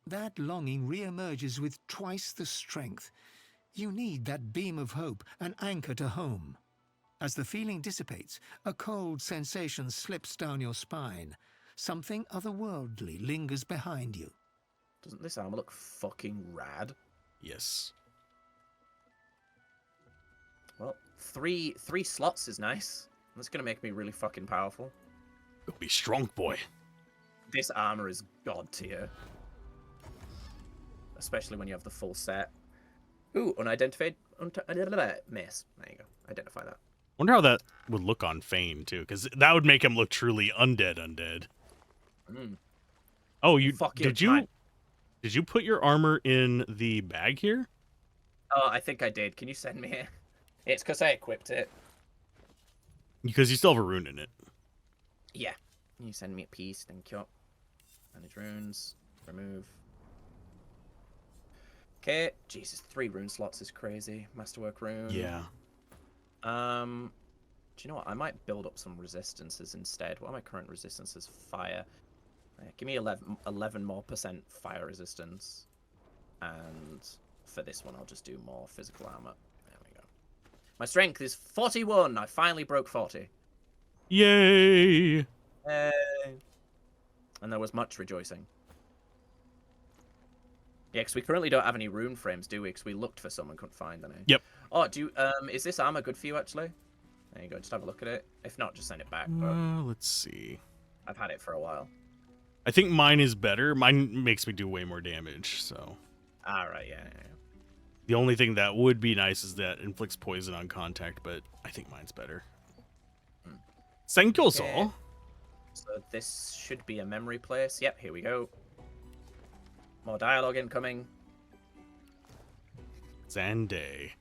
That longing re-emerges with twice the strength. You need that beam of hope, an anchor to home. As the feeling dissipates, a cold sensation slips down your spine. Something otherworldly lingers behind you. Doesn't this armor look fucking rad? Yes. Well, three slots is nice. That's gonna make me really fucking powerful. You'll be strong, boy. This armor is god tier. Especially when you have the full set. Ooh, unidentified miss. There you go. Identify that. Wonder how that would look on Fane, too, because that would make him look truly undead. Mm. Oh, did you put your armor in the bag here? Oh, I think I did. Can you send me it? It's because I equipped it. Because you still have a rune in it. Yeah. You send me a piece, thank you. Manage runes. Remove. Okay. Jesus, 3 rune slots is crazy. Masterwork rune. Yeah. Do you know what? I might build up some resistances instead. What are my current resistances? Fire. Give me 11 more % fire resistance. And for this one, I'll just do more physical armor. There we go. My strength is 41. I finally broke 40. Yay! Yay. And there was much rejoicing. Yeah, because we currently don't have any rune frames, do we? Because we looked for some and couldn't find any. Yep. Oh, is this armor good for you, actually? There you go, just have a look at it. If not, just send it back. But Let's see. I've had it for a while. I think mine is better. Mine makes me do way more damage, so. Alright, yeah. The only thing that would be nice is that inflicts poison on contact, but I think mine's better. Thank you, sir. So this should be a memory place. Yep, here we go. More dialogue incoming. Zande.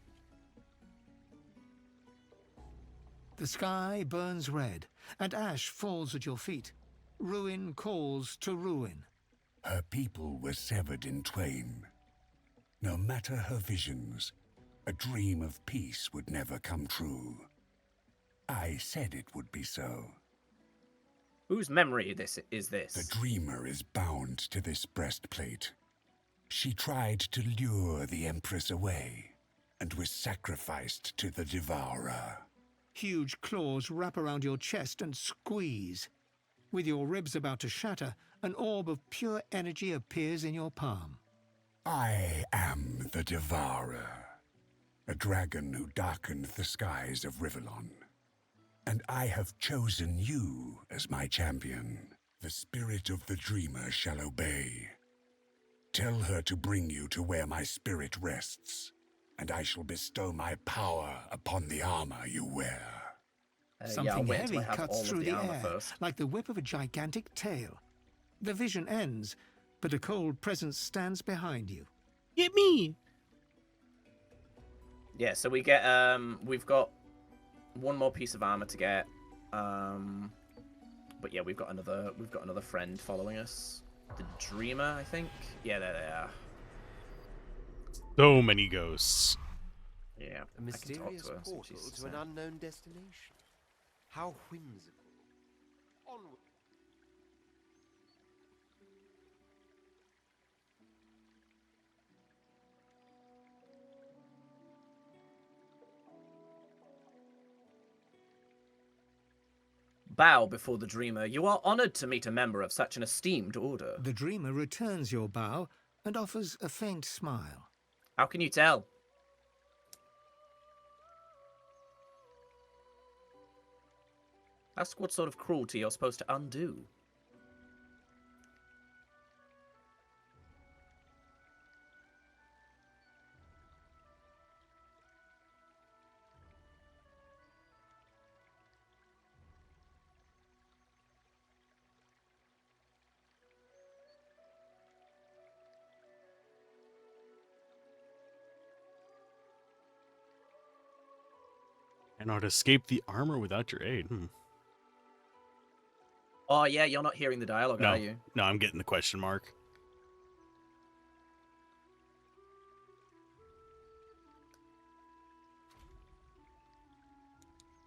The sky burns red, and ash falls at your feet. Ruin calls to ruin. Her people were severed in twain. No matter her visions, a dream of peace would never come true. I said it would be so. Whose memory is this? The dreamer is bound to this breastplate. She tried to lure the Empress away, and was sacrificed to the Devourer. Huge claws wrap around your chest and squeeze. With your ribs about to shatter, an orb of pure energy appears in your palm. I am the Devourer, a dragon who darkened the skies of Rivellon. And I have chosen you as my champion. The spirit of the dreamer shall obey. Tell her to bring you to where my spirit rests, and I shall bestow my power upon the armor you wear. Something heavy cuts through the air, like the whip of a gigantic tail. The vision ends, but a cold presence stands behind you. Get me! Yeah, so we get we've got one more piece of armor to get. But yeah, we've got another friend following us. The Dreamer, I think. Yeah, there they are. So many ghosts. Yeah, A mysterious I can talk to her. portal to an unknown destination. How whimsical. Onward. Bow before the Dreamer. You are honored to meet a member of such an esteemed order. The Dreamer returns your bow and offers a faint smile. How can you tell? Ask what sort of cruelty you're supposed to undo. Cannot escape the armor without your aid. Oh yeah, you're not hearing the dialogue, No, are you? no, I'm getting the question mark.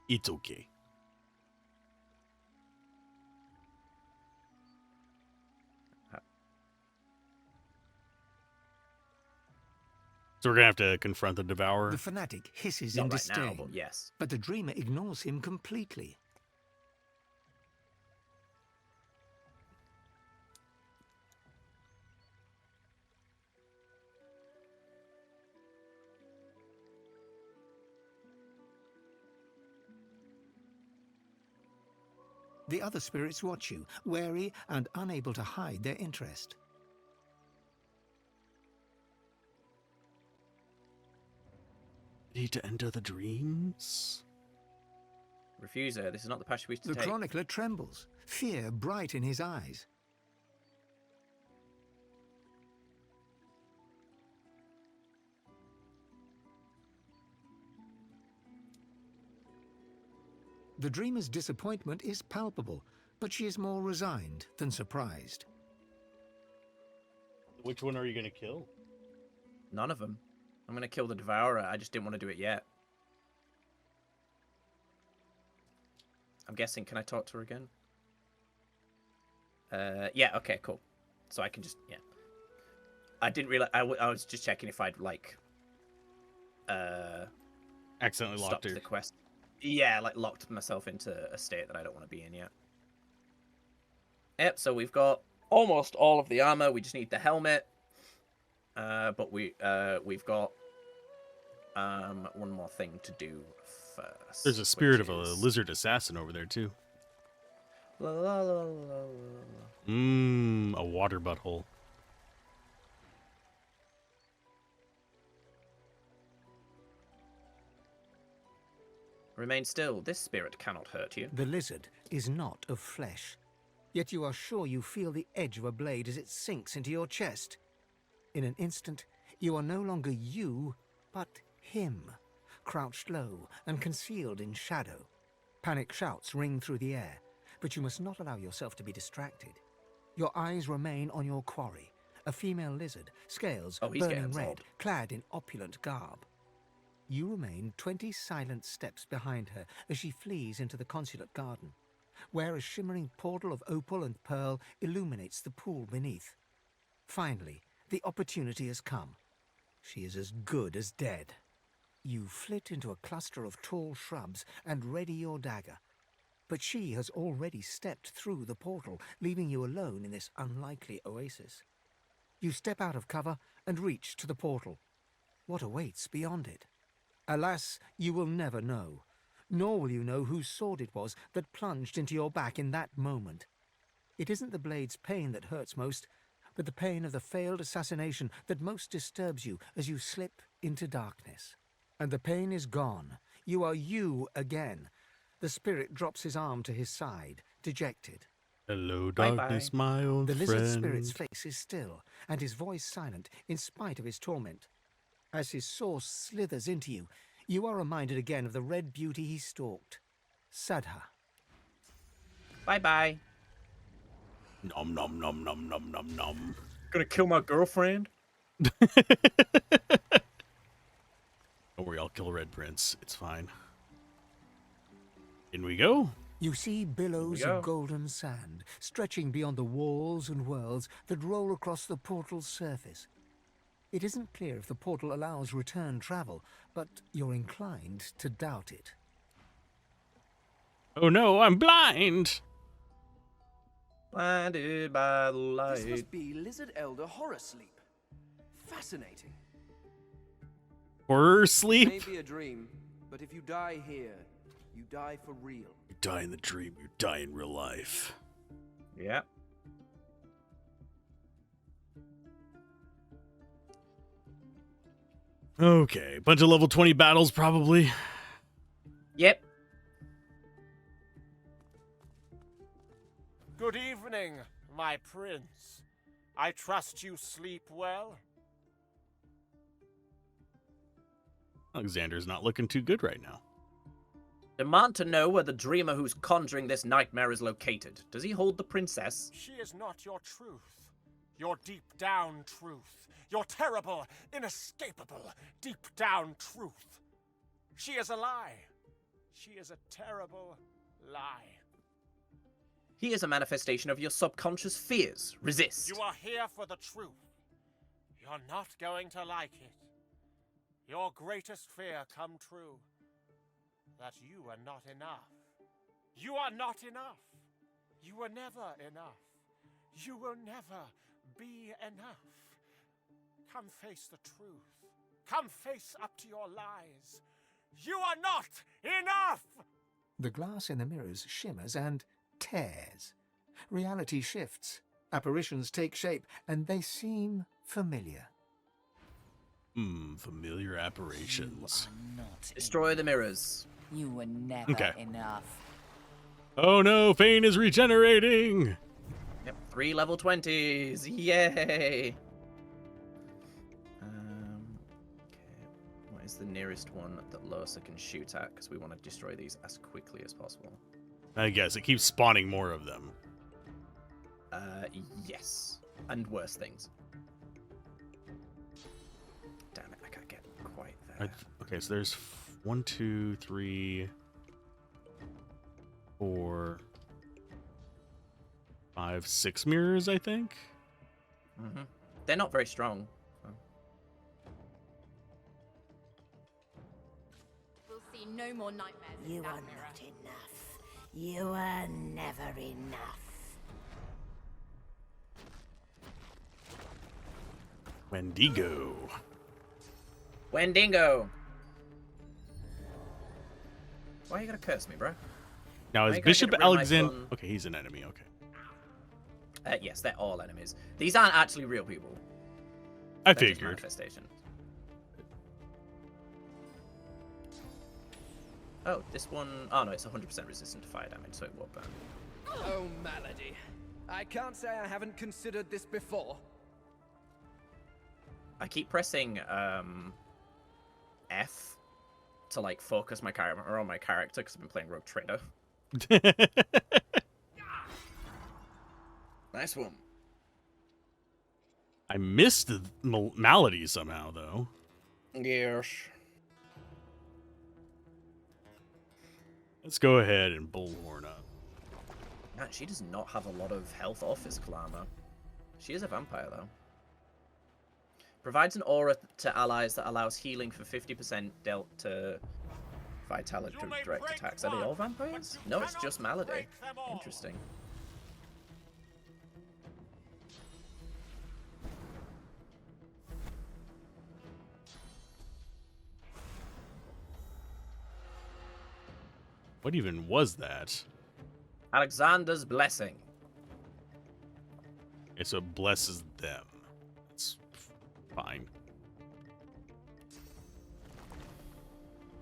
It's okay. So we're gonna have to confront the Devourer. The fanatic hisses Not in right disdain, now, but yes. but the Dreamer ignores him completely. The other spirits watch you, wary and unable to hide their interest. Need to enter the dreams? Refuser, this is not the path you wish to The take. chronicler trembles, fear bright in his eyes. The dreamer's disappointment is palpable, but she is more resigned than surprised. Which one are you going to kill? None of them. I'm going to kill the Devourer. I just didn't want to do it yet. I'm guessing, can I talk to her again? Yeah, okay, cool. So I can just, yeah. I didn't realize, I was just checking if I'd, like, accidentally locked her. The quest. Yeah, like, locked myself into a state that I don't want to be in yet. Yep, so we've got almost all of the armor. We just need the helmet. But we've got one more thing to do first. There's a spirit of a lizard assassin over there too. La, la, la, la, la. A water butthole. Remain still. This spirit cannot hurt you. The lizard is not of flesh, yet you are sure you feel the edge of a blade as it sinks into your chest. In an instant, you are no longer you, but him, crouched low and concealed in shadow. Panic shouts ring through the air, but you must not allow yourself to be distracted. Your eyes remain on your quarry, a female lizard, scales burning red, clad in opulent garb. You remain 20 silent steps behind her as she flees into the consulate garden, where a shimmering portal of opal and pearl illuminates the pool beneath. Finally, the opportunity has come. She is as good as dead. You flit into a cluster of tall shrubs and ready your dagger. But she has already stepped through the portal, leaving you alone in this unlikely oasis. You step out of cover and reach to the portal. What awaits beyond it? Alas, you will never know. Nor will you know whose sword it was that plunged into your back in that moment. It isn't the blade's pain that hurts most, but the pain of the failed assassination that most disturbs you as you slip into darkness. And the pain is gone. You are you again. The spirit drops his arm to his side, dejected. Hello, darkness, my old friend. The lizard spirit's face is still, and his voice silent in spite of his torment. As his source slithers into you, you are reminded again of the red beauty he stalked. Sadha. Bye-bye. Nom nom nom nom nom nom nom. Gonna kill my girlfriend? Don't worry, I'll kill Red Prince. It's fine. In we go. You see billows of golden sand stretching beyond the walls and worlds that roll across the portal's surface. It isn't clear if the portal allows return travel, but you're inclined to doubt it. Oh no, I'm blind! Blinded by the light. This must be Lizard Elder Horror Sleep. Fascinating. Horror sleep? It may be a dream, but if you die here, you die for real. You die in the dream, you die in real life. Yeah. Okay, bunch of level 20 battles probably. Yep. Good evening, my prince. I trust you sleep well. Alexander's not looking too good right now. Demand to know where the dreamer who's conjuring this nightmare is located. Does he hold the princess? She is not your truth. Your deep down truth. Your terrible, inescapable, deep down truth. She is a lie. She is a terrible lie. He is a manifestation of your subconscious fears. Resist. You are here for the truth. You're not going to like it. Your greatest fear come true. That you are not enough. You are not enough. You were never enough. You will never be enough. Come face the truth. Come face up to your lies. You are not enough! The glass in the mirrors shimmers and tears. Reality shifts. Apparitions take shape, and they seem familiar. Familiar apparitions. Destroy the mirrors. You were never enough. Oh no, Fane is regenerating! Yep, 3 level 20s. Yay! Okay, what is the nearest one that Losa can shoot at? Because we want to destroy these as quickly as possible. I guess it keeps spawning more of them. Yes. And worse things. Damn it, I can't get quite there. Okay, so there's 1, 2, 3, 4, 5, 6 mirrors, I think. Mm-hmm. They're not very strong. We'll see no more nightmares in You that are mirror. not enough. You are never enough. Wendigo. Wendigo! Why are you gonna curse me, bro? Now, Why is you gotta Bishop get rid of my Alexander... son? Okay, he's an enemy, okay. Yes, they're all enemies. These aren't actually real people. I They're just figured. manifestations. Oh, this one... Oh, no, it's 100% resistant to fire damage, so it won't burn. Oh, Malady. I can't say I haven't considered this before. I keep pressing F to like focus my camera on my character because I've been playing Rogue Trader. Nice one. I missed the malady somehow, though. Yes. Let's go ahead and bullhorn up. Man, she does not have a lot of health or physical armor. She is a vampire, though. Provides an aura to allies that allows healing for 50% dealt to vitality direct attacks. Are they all vampires? No, it's just Malady. Interesting. What even was that? Alexander's blessing. Okay, so it blesses them. It's fine.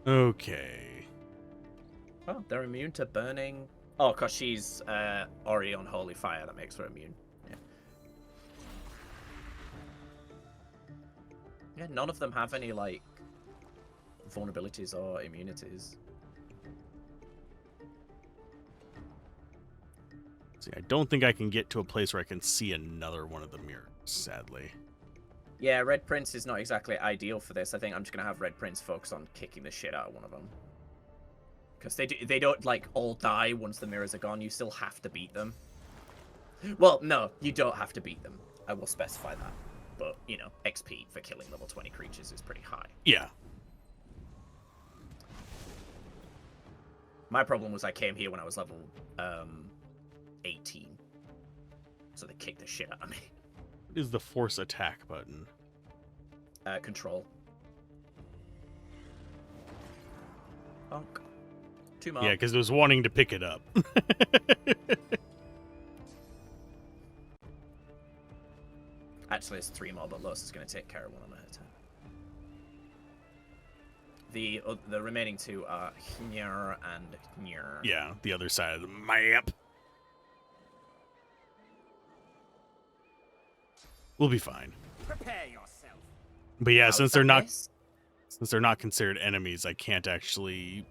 Okay. Oh, they're immune to burning. Oh, because she's already on holy fire. That makes her immune. Yeah. Yeah, none of them have any, like, vulnerabilities or immunities. See, I don't think I can get to a place where I can see another one of the mirrors, sadly. Yeah, Red Prince is not exactly ideal for this. I think I'm just going to have Red Prince focus on kicking the shit out of one of them. Because they don't, like, all die once the mirrors are gone. You still have to beat them. Well, no, you don't have to beat them. I will specify that. But, you know, XP for killing level 20 creatures is pretty high. Yeah. My problem was I came here when I was level 18. So they kicked the shit out of me. What is the force attack button? Control. Bonk. 2 more. Yeah, because it was wanting to pick it up. Actually, it's 3 more, but Los is going to take care of one on her turn. The remaining 2 are Hnir and Hnir. Yeah, the other side of the map. We'll be fine. Prepare yourself. But yeah, since they're not This? considered enemies, I can't actually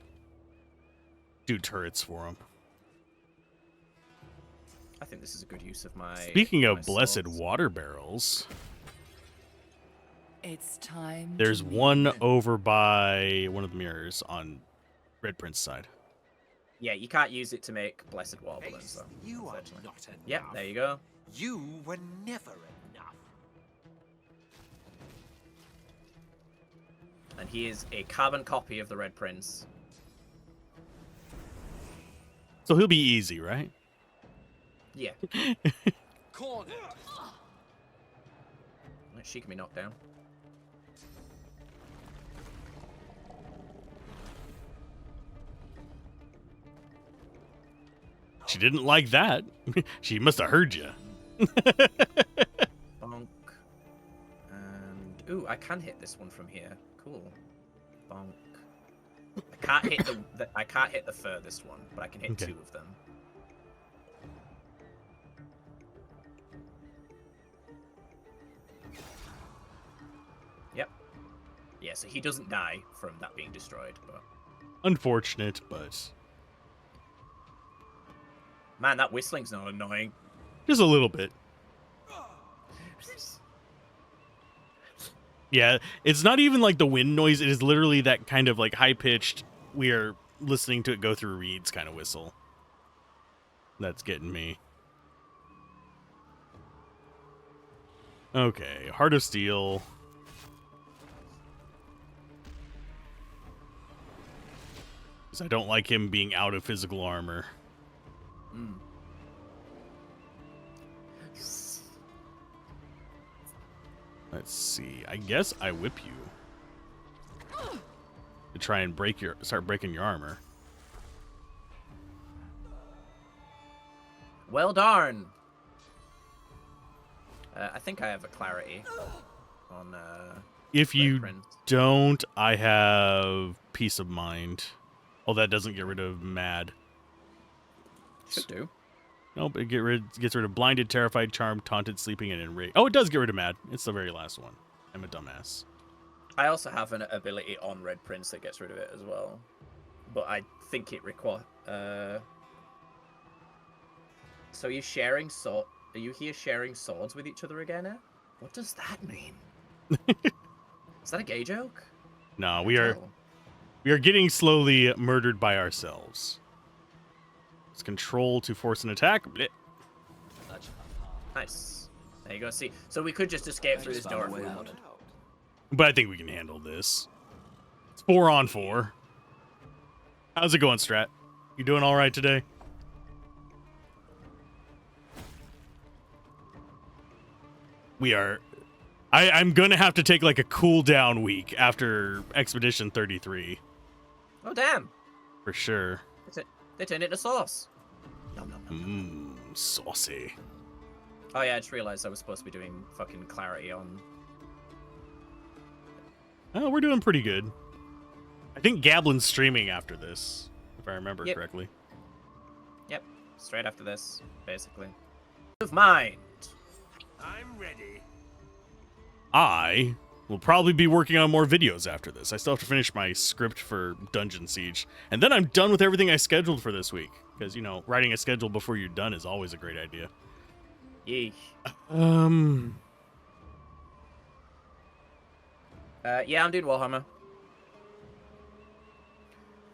do turrets for them. I think this is a good use of my... Speaking my of blessed swords. water barrels, It's time. there's to one meet. over by one of the mirrors on Red Prince's side. Yeah, you can't use it to make blessed warblings, though. You are unfortunately. not enough. Yep, there you go. You were never enough. And he is a carbon copy of the Red Prince. So he'll be easy, right? Yeah. Cornered. She can be knocked down. She didn't like that. She must have heard you. Bonk. And... Ooh, I can hit this one from here. Cool. Bonk. I can't hit I can't hit the furthest one, but I can hit Okay. 2 of them. Yep. Yeah, so he doesn't die from that being destroyed, but... Unfortunate, but... Man, that whistling's not annoying. Just a little bit. Yeah, it's not even like the wind noise. It is literally that kind of like high-pitched, we are listening to it go through reeds kind of whistle. That's getting me. Okay, Heart of Steel. Because I don't like him being out of physical armor. Let's see. I guess I whip you to try and start breaking your armor. Well darn. I think I have a clarity on if you Red Prince. don't, I have Peace of Mind. Oh, that doesn't get rid of Mad. Should do. Nope, it gets rid of Blinded, Terrified, Charmed, Taunted, Sleeping, and Enraged. Oh, it does get rid of Mad. It's the very last one. I'm a dumbass. I also have an ability on Red Prince that gets rid of it as well. But I think it requires... So you're sharing Are you here sharing swords with each other again, eh? What does that mean? Is that a gay joke? No, we are getting slowly murdered by ourselves. It's control to force an attack. Blech. Nice. There you go. See, so we could just escape through this door if we wanted. But I think we can handle this. It's 4 on 4. How's it going, Strat? You doing all right today? We are... I'm going to have to take like a cooldown week after Expedition 33. Oh, damn. For sure. They turned it into sauce. Saucy. Oh, yeah, I just realized I was supposed to be doing fucking clarity on... Oh, we're doing pretty good. I think Gablin's streaming after this, if I remember correctly. Yep, straight after this, basically. Of mind. I'm ready. I will probably be working on more videos after this. I still have to finish my script for Dungeon Siege. And then I'm done with everything I scheduled for this week. Because, you know, writing a schedule before you're done is always a great idea. Yeesh. Yeah, I'm doing Warhammer.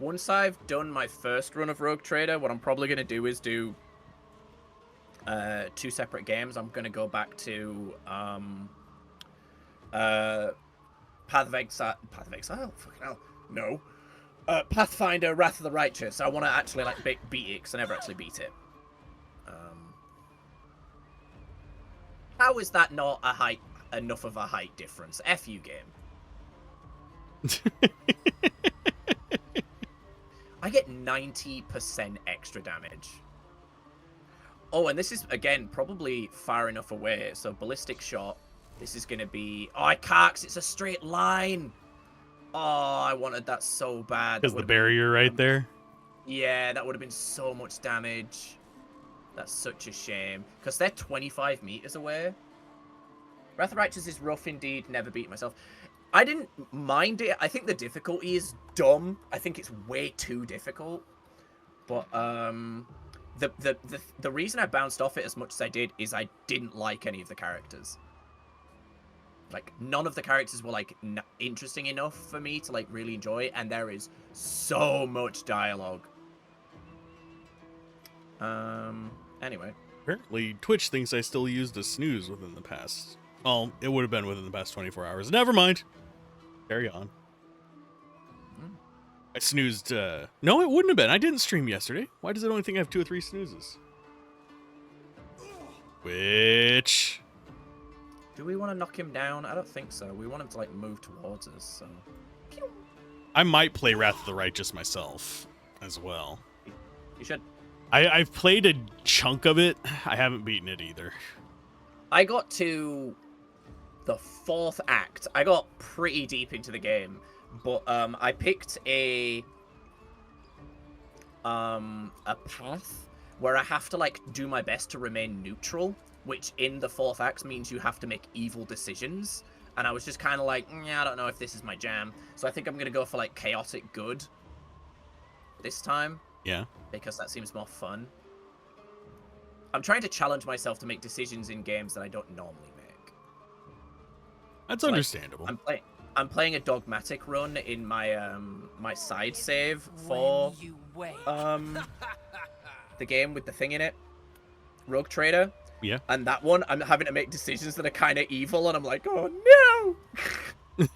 Once I've done my first run of Rogue Trader, what I'm probably going to do is do 2 separate games. I'm going to go back to Path of Exile. Fucking hell. No. Pathfinder, Wrath of the Righteous. I want to actually like beat it because I never actually beat it. How is that not enough of a height difference? F you, game. I get 90% extra damage. Oh, and this is, again, probably far enough away. So, ballistic shot. This is going to be... Oh, I can't, 'cause it's a straight line. Oh, I wanted that so bad. Because the barrier right there? Yeah, that would have been so much damage. That's such a shame. Because they're 25 meters away. Wrath of the Righteous is rough indeed. Never beat myself. I didn't mind it. I think the difficulty is dumb. I think it's way too difficult. But the reason I bounced off it as much as I did is I didn't like any of the characters. Like, none of the characters were, like, interesting enough for me to, like, really enjoy. And there is so much dialogue. Anyway. Apparently, Twitch thinks I still used a snooze within the past... Well, it would have been within the past 24 hours. Never mind. Carry on. I snoozed, No, it wouldn't have been. I didn't stream yesterday. Why does it only think I have 2 or 3 snoozes? Which... Do we want to knock him down? I don't think so. We want him to, like, move towards us, so... I might play Wrath of the Righteous myself, as well. You should. I've played a chunk of it. I haven't beaten it either. I got to the 4th act. I got pretty deep into the game, but I picked a path where I have to like do my best to remain neutral, which in the 4th act means you have to make evil decisions, and I was just kind of like, I don't know if this is my jam. So I think I'm gonna go for like chaotic good this time. Yeah. Because that seems more fun. I'm trying to challenge myself to make decisions in games that I don't normally make. That's understandable. I'm playing a dogmatic run in my my side save for the game with the thing in it, Rogue Trader. Yeah. And that one, I'm having to make decisions that are kind of evil, and I'm like, oh no.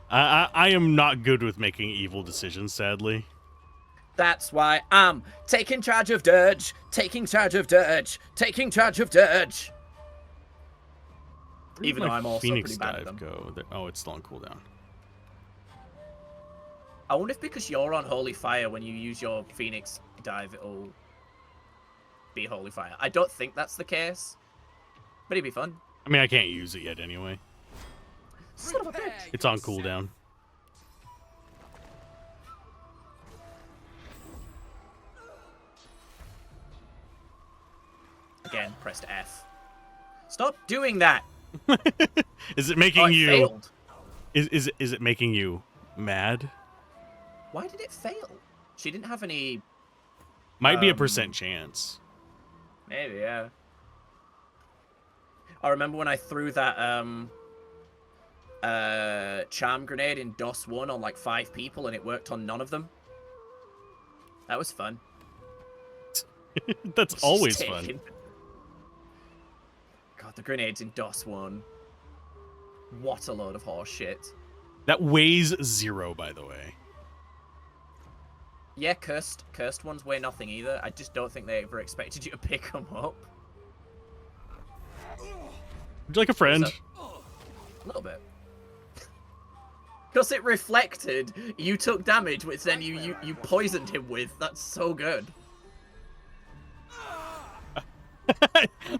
I am not good with making evil decisions, sadly. That's why I'm taking charge of Dirge, taking charge of Dirge, taking charge of Dirge. Even though I'm also Phoenix pretty bad dive at them. go? Oh, it's still on cooldown. I wonder if because you're on Holy Fire, when you use your Phoenix dive, it'll be Holy Fire. I don't think that's the case, but it'd be fun. I mean, I can't use it yet anyway. Son of a bitch. It's on cooldown. Again, pressed F. Stop doing that. Is it making you? Failed. Is it making you mad? Why did it fail? She didn't have any. Might be a percent chance. Maybe, yeah. I remember when I threw that charm grenade in DOS 1 on like 5 people and it worked on none of them. That was fun. That's always fun. God, the grenades in DOS 1. What a load of horse shit. That weighs 0, by the way. Yeah, cursed ones weigh nothing either. I just don't think they ever expected you to pick them up. Would you like a friend? A little bit. Because it reflected, you took damage, which then you poisoned him with. That's so good.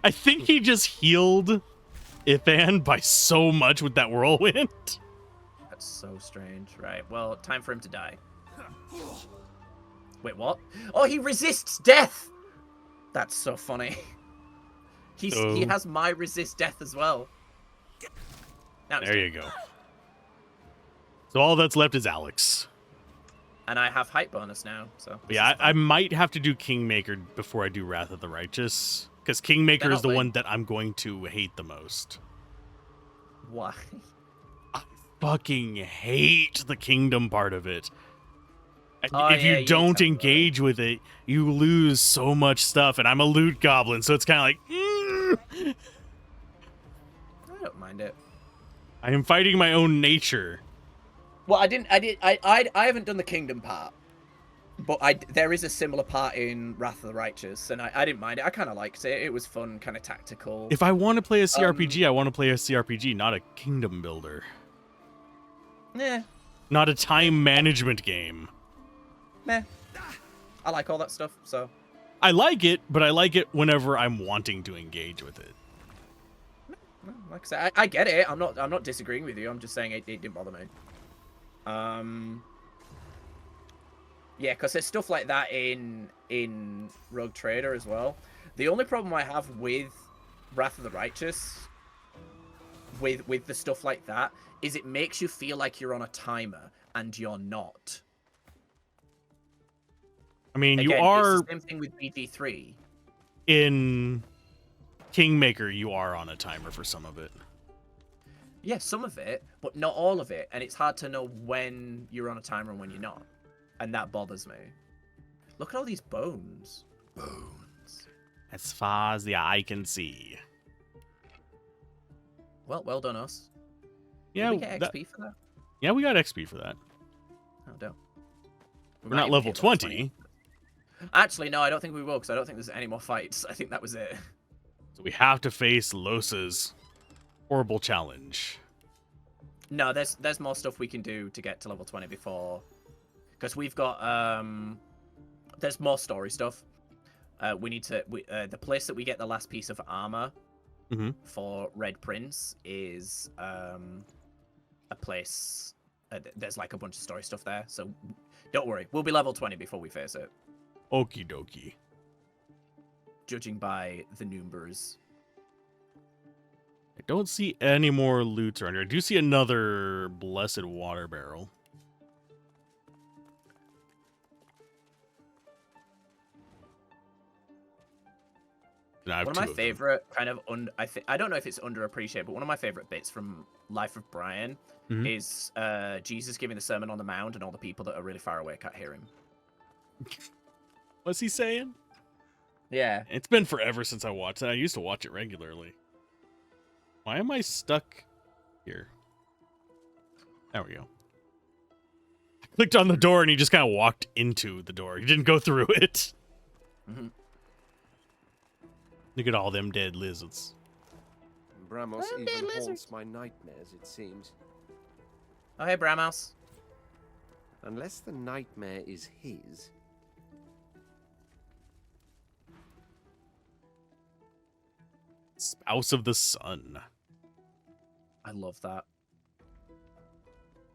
I think he just healed Ithan by so much with that whirlwind. That's so strange. Right, well, time for him to die. Wait, what? Oh, he resists death! That's so funny. He has my resist death as well. Now there you go. So all that's left is Alex. And I have height bonus now, so... Yeah, I might have to do Kingmaker before I do Wrath of the Righteous. Because Kingmaker is the one that I'm going to hate the most. Why? I fucking hate the kingdom part of it. Oh, if you don't engage with it, you lose so much stuff. And I'm a loot goblin, so it's kind of like... I don't mind it. I am fighting my own nature. Well, I haven't done the kingdom part. But there is a similar part in Wrath of the Righteous, and I didn't mind it. I kind of liked it. It was fun, kind of tactical. If I want to play a CRPG, I want to play a CRPG, not a kingdom builder. Yeah. Not a time management game. Meh. I like all that stuff, so. I like it, but I like it whenever I'm wanting to engage with it. Like I said, I get it. I'm not disagreeing with you. I'm just saying it didn't bother me. Yeah, because there's stuff like that in Rogue Trader as well. The only problem I have with Wrath of the Righteous, with the stuff like that, is it makes you feel like you're on a timer, and you're not. I mean, Again, you are... It's the same thing with BG3. In Kingmaker, you are on a timer for some of it. Yeah, some of it, but not all of it. And it's hard to know when you're on a timer and when you're not. And that bothers me. Look at all these bones. Bones. As far as the eye can see. Well done, us. Yeah, Did we get XP for that? Yeah, we got XP for that. Oh, dope. We're not level 20. Actually, no, I don't think we will, because I don't think there's any more fights. I think that was it. So we have to face Losa's horrible challenge. No, there's more stuff we can do to get to level 20 before... Because we've got... there's more story stuff. We need to... the place that we get the last piece of armor for Red Prince is a place... there's like a bunch of story stuff there, so don't worry. We'll be level 20 before we face it. Okie dokie. Judging by the numbers. I don't see any more loots around here. I do see another blessed water barrel. One of my favorite kind of I don't know if it's underappreciated, but one of my favorite bits from Life of Brian is Jesus giving the Sermon on the Mount, and all the people that are really far away can't hear him. What's he saying? Yeah, it's been forever since I watched it. I used to watch it regularly. Why am I stuck here? There we go. I clicked on the door and he just kind of walked into the door. He didn't go through it. Look at all them dead lizards. Bramos even haunts my nightmares, it seems. Oh, hey, Bramos. Unless the nightmare is his. Spouse of the Sun. I love that.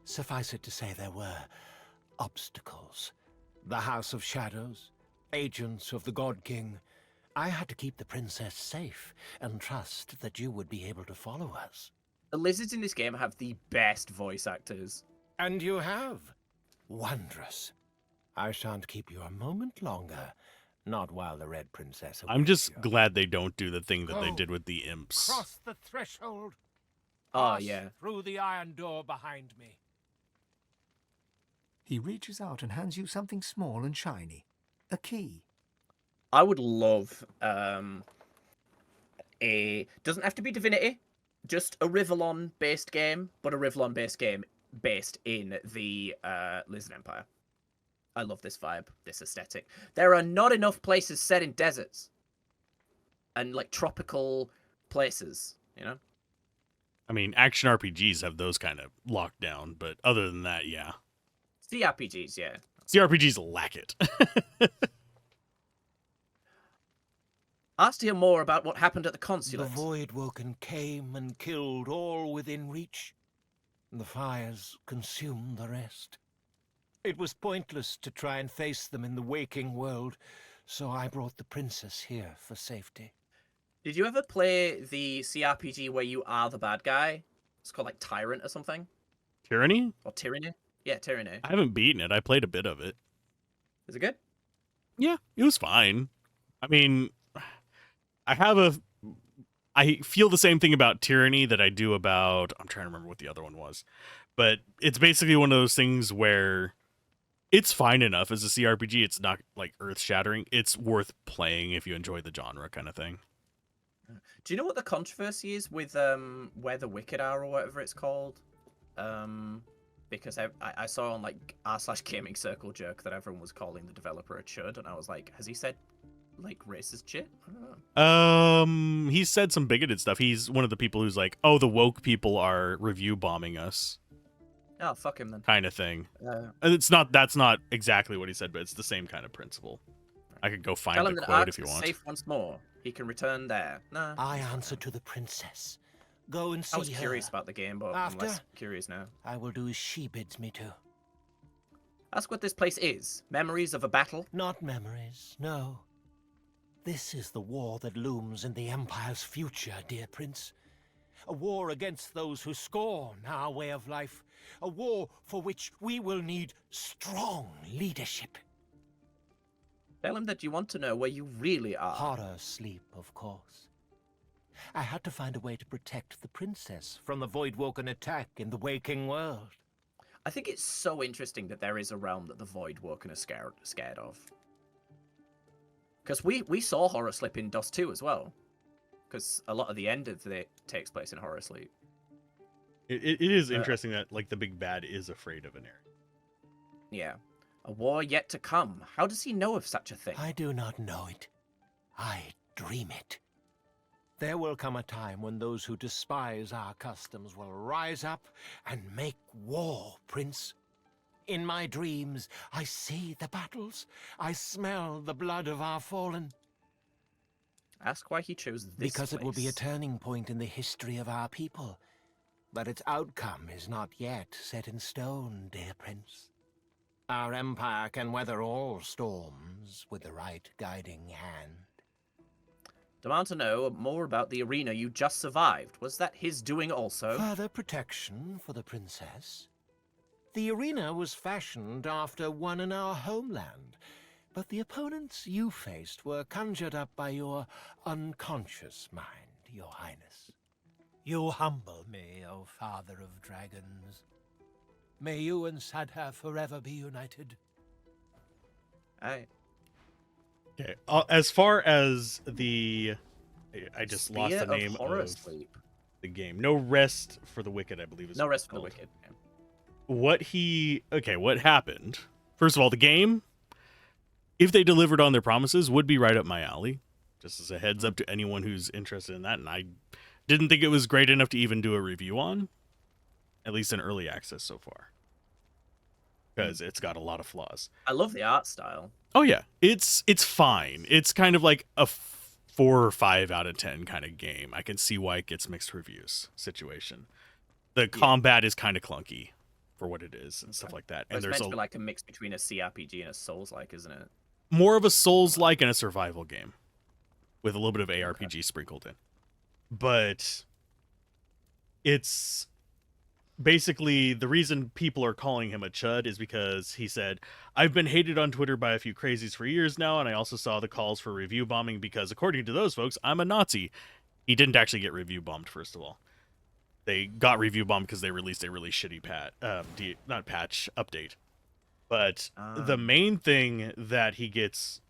Suffice it to say there were obstacles. The House of Shadows, agents of the God King. I had to keep the princess safe and trust that you would be able to follow us. The lizards in this game have the best voice actors. And you have. Wondrous. I shan't keep you a moment longer. Not while the Red Princess awaits. I'm just glad they don't do the thing that they did with the imps. Cross the threshold. Oh, yeah. Through the iron door behind me. He reaches out and hands you something small and shiny. A key. I would love doesn't have to be Divinity, just a Rivellon-based game, but a Rivellon-based game based in the Lizard Empire. I love this vibe, this aesthetic. There are not enough places set in deserts and like tropical places, you know? I mean, action RPGs have those kind of locked down, but other than that, yeah. CRPGs, yeah. CRPGs lack it. Asked to hear more about what happened at the consulate. The Voidwoken came and killed all within reach. The fires consumed the rest. It was pointless to try and face them in the waking world, so I brought the princess here for safety. Did you ever play the CRPG where you are the bad guy? It's called like Tyrant or something. Tyranny? Or Tyranny? Yeah, Tyranny. I haven't beaten it. I played a bit of it. Is it good? Yeah, it was fine. I mean, I feel the same thing about Tyranny that I do about, I'm trying to remember what the other one was. But it's basically one of those things where it's fine enough as a CRPG. It's not like earth-shattering. It's worth playing if you enjoy the genre kind of thing. Do you know what the controversy is with Where the Wicked Are or whatever it's called? Because I saw on like r/gaming circle jerk that everyone was calling the developer a chud, and I was like, has he said like racist shit? I don't know. He said some bigoted stuff. He's one of the people who's like, oh, the woke people are review bombing us. Oh, fuck him then. Kind of thing. That's not exactly what he said, but it's the same kind of principle. I could go find the quote if you want. Safe once more. He can return there. Nah. I answer to the princess. Go and see her. I was curious about the game, but I'm less curious now. I will do as she bids me to. Ask what this place is. Memories of a battle? Not memories, no. This is the war that looms in the Empire's future, dear Prince. A war against those who scorn our way of life. A war for which we will need strong leadership. Tell him that you want to know where you really are. Horror sleep, of course. I had to find a way to protect the princess from the Voidwoken attack in the waking world. I think it's so interesting that there is a realm that the Voidwoken are scared of. Because we saw Horror Sleep in DOS 2 as well. Because a lot of the end of it takes place in Horror Sleep. It is interesting that like the big bad is afraid of an area. Yeah. A war yet to come. How does he know of such a thing? I do not know it. I dream it. There will come a time when those who despise our customs will rise up and make war, Prince. In my dreams, I see the battles. I smell the blood of our fallen. Ask why he chose this Because place. It will be a turning point in the history of our people. But its outcome is not yet set in stone, dear Prince. Our empire can weather all storms with the right guiding hand. Demand to know more about the arena you just survived. Was that his doing also? Further protection for the princess. The arena was fashioned after one in our homeland, but the opponents you faced were conjured up by your unconscious mind, Your Highness. You humble me, O Father of Dragons. May you and Sadha forever be united. Aye. Okay. As far as the, I just Spear lost the of name Horror of Sleep. the game. No Rest for the Wicked, I believe is No Rest for the called. Wicked. Yeah. What happened? First of all, the game, if they delivered on their promises, would be right up my alley. Just as a heads up to anyone who's interested in that, and I didn't think it was great enough to even do a review on, at least in early access so far, because it's got a lot of flaws. I love the art style. Oh yeah, it's fine. It's kind of like a 4 or 5 out of 10 kind of game. I can see why it gets mixed reviews situation. The combat is kind of clunky for what it is and stuff like that. And It's there's meant to be like a mix between a CRPG and a Souls-like, isn't it? more of a Souls-like and a survival game with a little bit of ARPG sprinkled in. But it's basically the reason people are calling him a chud is because he said, I've been hated on Twitter by a few crazies for years now, and I also saw the calls for review bombing because, according to those folks, I'm a Nazi. He didn't actually get review bombed, first of all. They got review bombed because they released a really shitty update. But the main thing that he gets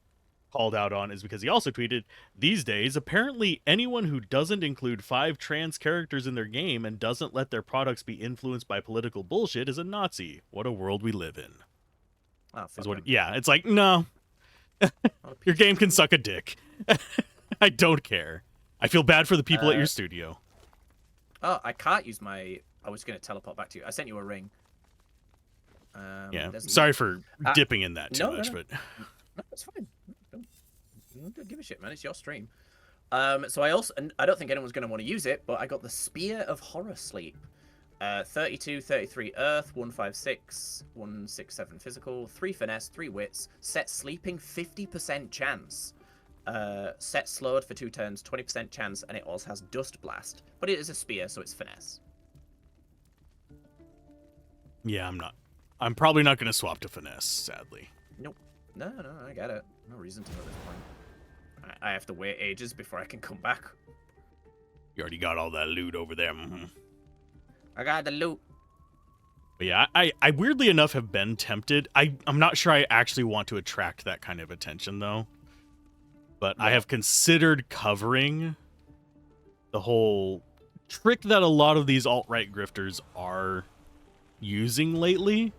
called out on is because he also tweeted, these days, apparently anyone who doesn't include 5 trans characters in their game and doesn't let their products be influenced by political bullshit is a Nazi. What a world we live in. Oh, it's like, no. Your game can suck a dick. I don't care. I feel bad for the people at your studio. Oh, I can't use my... I was going to teleport back to you. I sent you a ring. Yeah, sorry for dipping in that too much, but... No, it's fine. Don't give a shit, man. It's your stream. So I don't think anyone's going to want to use it, but I got the Spear of Horror Sleep. 32, 33 Earth, 156, 167 Physical, 3 Finesse, 3 Wits, set Sleeping 50% chance. Set Slowed for 2 turns, 20% chance, and it also has Dust Blast. But it is a Spear, so it's Finesse. Yeah, I'm probably not going to swap to Finesse, sadly. Nope. No, I get it. No reason to at this point. I have to wait ages before I can come back. You already got all that loot over there. Mm-hmm. I got the loot. But yeah, I weirdly enough have been tempted. I'm not sure I actually want to attract that kind of attention, though. But I have considered covering the whole trick that a lot of these alt-right grifters are using lately.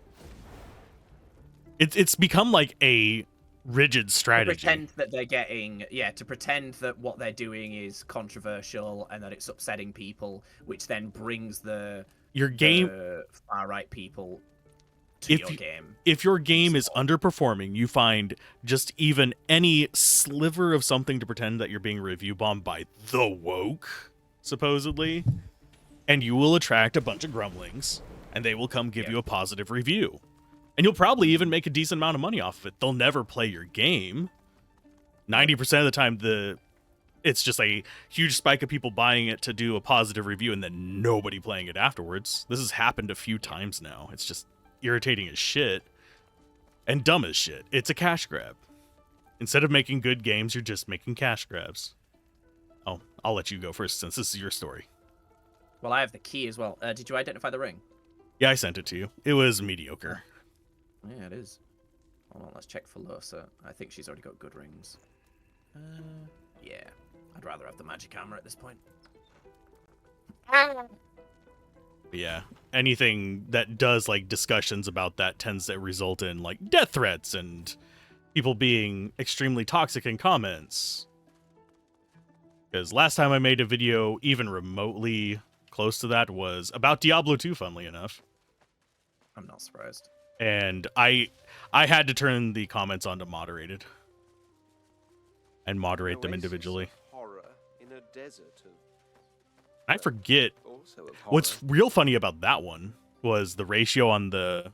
It's become like a rigid strategy. To pretend that they're getting, to pretend that what they're doing is controversial and that it's upsetting people, which then brings the far-right people to your game. If your game is underperforming, you find just even any sliver of something to pretend that you're being review bombed by the woke, supposedly, and you will attract a bunch of grumblings, and they will come give you a positive review. And you'll probably even make a decent amount of money off of it. They'll never play your game. 90% of the time, it's just a huge spike of people buying it to do a positive review and then nobody playing it afterwards. This has happened a few times now. It's just irritating as shit and dumb as shit. It's a cash grab. Instead of making good games, you're just making cash grabs. Oh, I'll let you go first since this is your story. Well, I have the key as well. Did you identify the ring? Yeah, I sent it to you. It was mediocre. Yeah, it is. Hold on, let's check for Losa. I think she's already got good rings. Yeah. I'd rather have the magic armor at this point. Yeah, anything that does like discussions about that tends to result in like death threats and people being extremely toxic in comments. Because last time I made a video even remotely close to that was about Diablo 2, funnily enough. I'm not surprised. And I had to turn the comments on to moderated and moderate them individually. Horror in a desert of... I forget what's real funny about that one was the ratio on the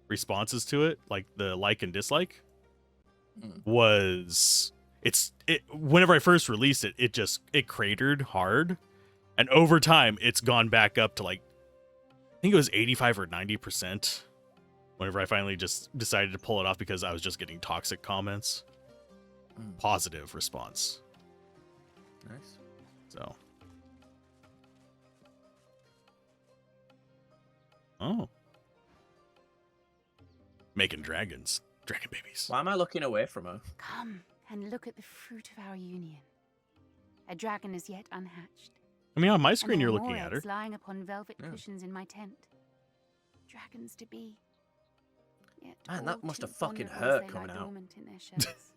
responses to it, like the like and dislike, was whenever I first released it, it cratered hard, and over time it's gone back up to like I think it was 85 or 90%. Whenever I finally just decided to pull it off because I was just getting toxic comments. Positive response. Nice. So. Oh. Making dragons. Dragon babies. Why am I looking away from her? Come and look at the fruit of our union. A dragon is yet unhatched. I mean, on my screen and you're there are looking more at her. eggs lying upon velvet cushions in my tent. Dragons to be. Yet Man, that all must too have fucking fond of hurt as they coming lie out. dormant in their shells.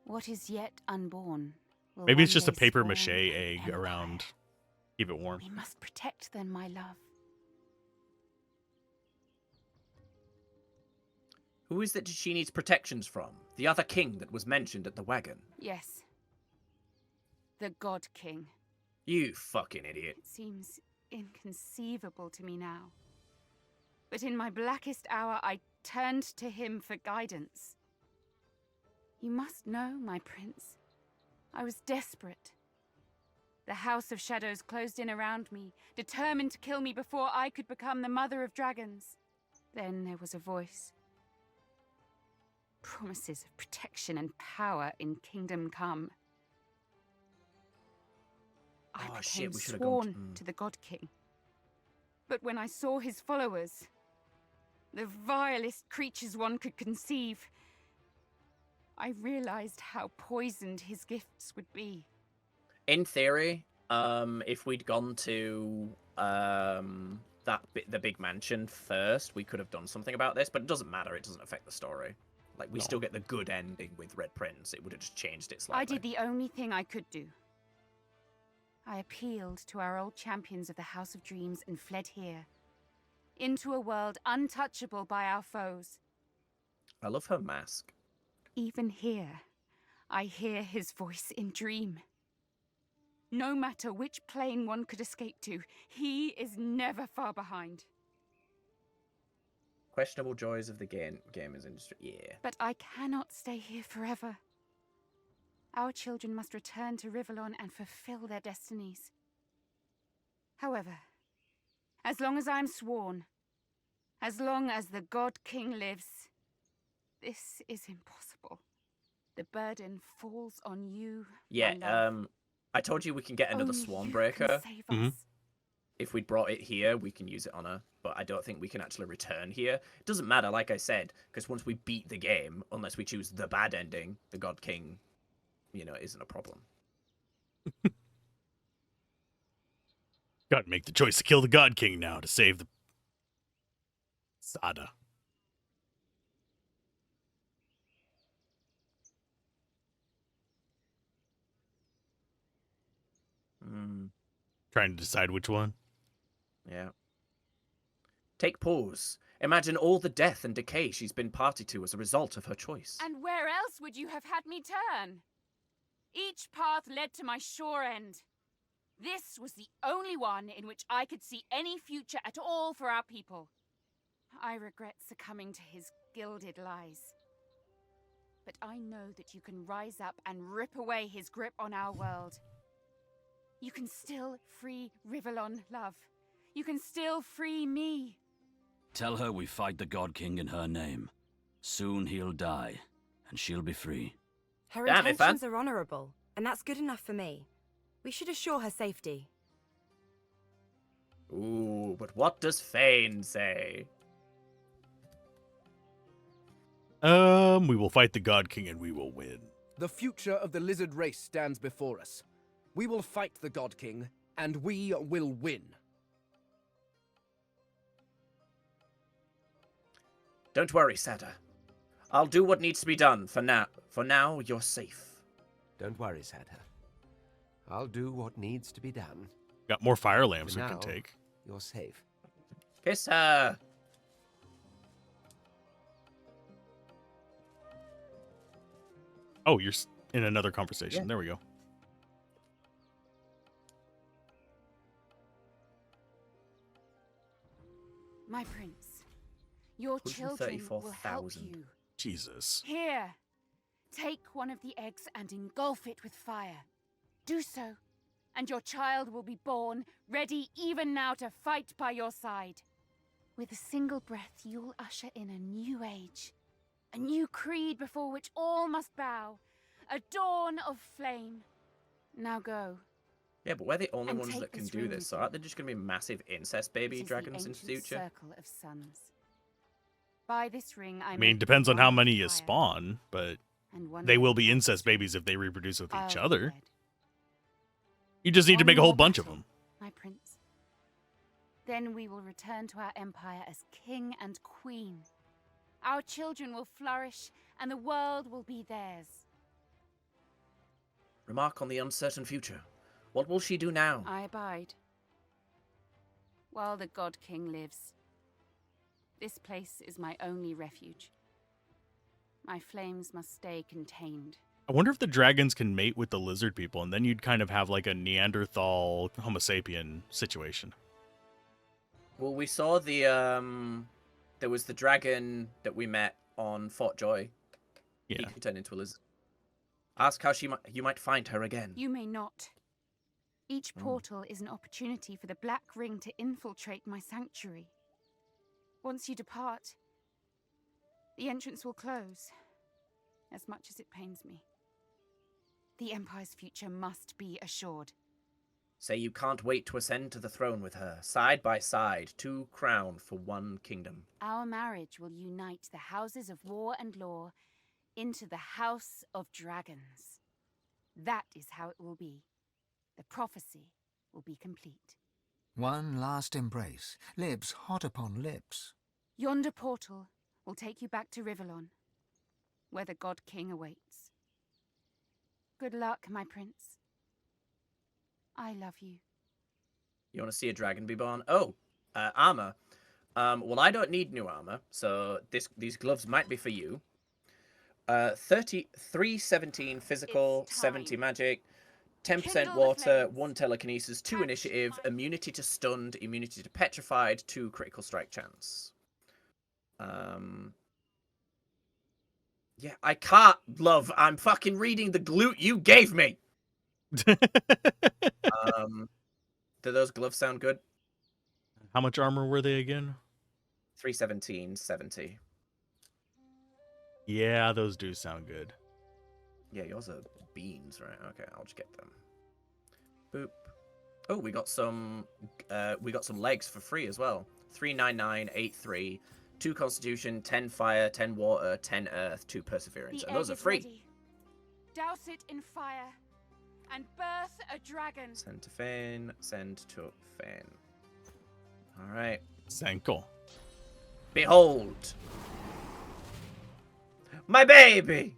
What is yet unborn will Maybe it's one just a day paper spawn mache an egg empire. around. Keep it warm. We must protect them, my love. Who is it that she needs protections from? The other king that was mentioned at the wagon. Yes. The God King. You fucking idiot. It seems inconceivable to me now. But in my blackest hour, I turned to him for guidance. You must know, my prince, I was desperate. The House of Shadows closed in around me, determined to kill me before I could become the mother of dragons. Then there was a voice. Promises of protection and power in Kingdom Come. I became shit, we should have sworn gone to the God King. But when I saw his followers, the vilest creatures one could conceive, I realized how poisoned his gifts would be. In theory, if we'd gone to the big mansion first, we could have done something about this, but it doesn't matter. It doesn't affect the story. Like, we still get the good ending with Red Prince. It would have just changed it slightly. I did the only thing I could do. I appealed to our old champions of the House of Dreams and fled here, into a world untouchable by our foes. I love her mask. Even here, I hear his voice in dream. No matter which plane one could escape to, he is never far behind. Questionable joys of the gamers industry. Yeah. But I cannot stay here forever. Our children must return to Rivellon and fulfill their destinies. However, as long as I'm sworn, as long as the God King lives, this is impossible. The burden falls on you. Yeah, I told you we can get another Only Swan you Breaker. can save us. If we'd brought it here, we can use it on her, but I don't think we can actually return here. It doesn't matter, like I said, because once we beat the game, unless we choose the bad ending, the God King, isn't a problem. Gotta make the choice to kill the God King now to save the Sada. Trying to decide which one. Yeah. Take pause. Imagine all the death and decay she's been party to as a result of her choice. And where else would you have had me turn? Each path led to my sure end. This was the only one in which I could see any future at all for our people. I regret succumbing to his gilded lies. But I know that you can rise up and rip away his grip on our world. You can still free Rivellon, love. You can still free me. Tell her we fight the God King in her name. Soon he'll die, and she'll be free. Her intentions are honorable, and that's good enough for me. We should assure her safety. Ooh, but what does Fane say? We will fight the God King and we will win. The future of the lizard race stands before us. We will fight the God King, and we will win. Don't worry, Sada. I'll do what needs to be done for now. For now, you're safe. Don't worry, Sada. I'll do what needs to be done. Got more fire lamps For we now, can take. You're safe. Kiss her. Oh, you're in another conversation. Yeah. There we go. My prince, your children will help you. Jesus. Here, Take one of the eggs and engulf it with fire. Do so, and your child will be born, ready even now to fight by your side. With a single breath, you'll usher in a new age, a new creed before which all must bow, a dawn of flame. Now go. Yeah, but we're the only And ones take that can this do ring this, with so you. aren't there just going to be massive incest baby It is dragons the in the ancient future? circle of suns. By this ring, I I mean, make depends on how one many you fire, spawn, but and one they will be fire. incest babies if they reproduce with each I'll other. wed. You just need to One make a whole more bunch of battle, them. my prince. Then we will return to our empire as king and queen. Our children will flourish, and the world will be theirs. Remark on the uncertain future. What will she do now? I abide. While the God King lives. This place is my only refuge. My flames must stay contained. I wonder if the dragons can mate with the lizard people, and then you'd kind of have like a Neanderthal Homo sapien situation. Well, we saw the, there was the dragon that we met on Fort Joy. Yeah. He could turn into a lizard. Ask how you might find her again. You may not. Each portal is an opportunity for the Black Ring to infiltrate my sanctuary. Once you depart, the entrance will close, as much as it pains me. The Empire's future must be assured. Say you can't wait to ascend to the throne with her, side by side, two crowned for one kingdom. Our marriage will unite the houses of war and law into the House of Dragons. That is how it will be. The prophecy will be complete. One last embrace, lips hot upon lips. Yonder portal will take you back to Rivellon, where the God King awaits. Good luck, my prince. I love you. You want to see a dragon be born? Oh, armor. Well, I don't need new armor, so these gloves might be for you. 317 physical, 70 magic, 10% water, 1 telekinesis, 2 initiative, immunity to stunned, immunity to petrified, 2 critical strike chance. Yeah, I can't, love. I'm fucking reading the glute you gave me. Do those gloves sound good? How much armor were they again? 317, 70. Yeah, those do sound good. Yeah, yours are beans, right? Okay, I'll just get them. Boop. Oh, we got some legs for free as well. 399, 83, 2 constitution, 10 fire, 10 water, 10 earth, 2 perseverance. And those are free. Ready. Douse it in fire and birth a dragon. Send to Fane, send to Fane. All right. Senko. Behold. My baby!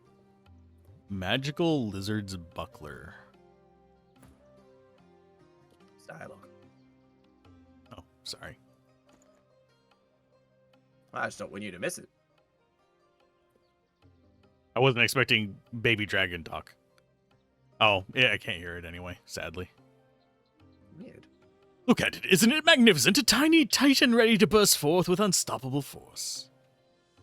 Magical Lizard's Buckler. It's dialogue. Oh, sorry. I just don't want you to miss it. I wasn't expecting baby dragon talk. Oh, yeah, I can't hear it anyway, sadly. Weird. Look at it, isn't it magnificent? A tiny titan ready to burst forth with unstoppable force.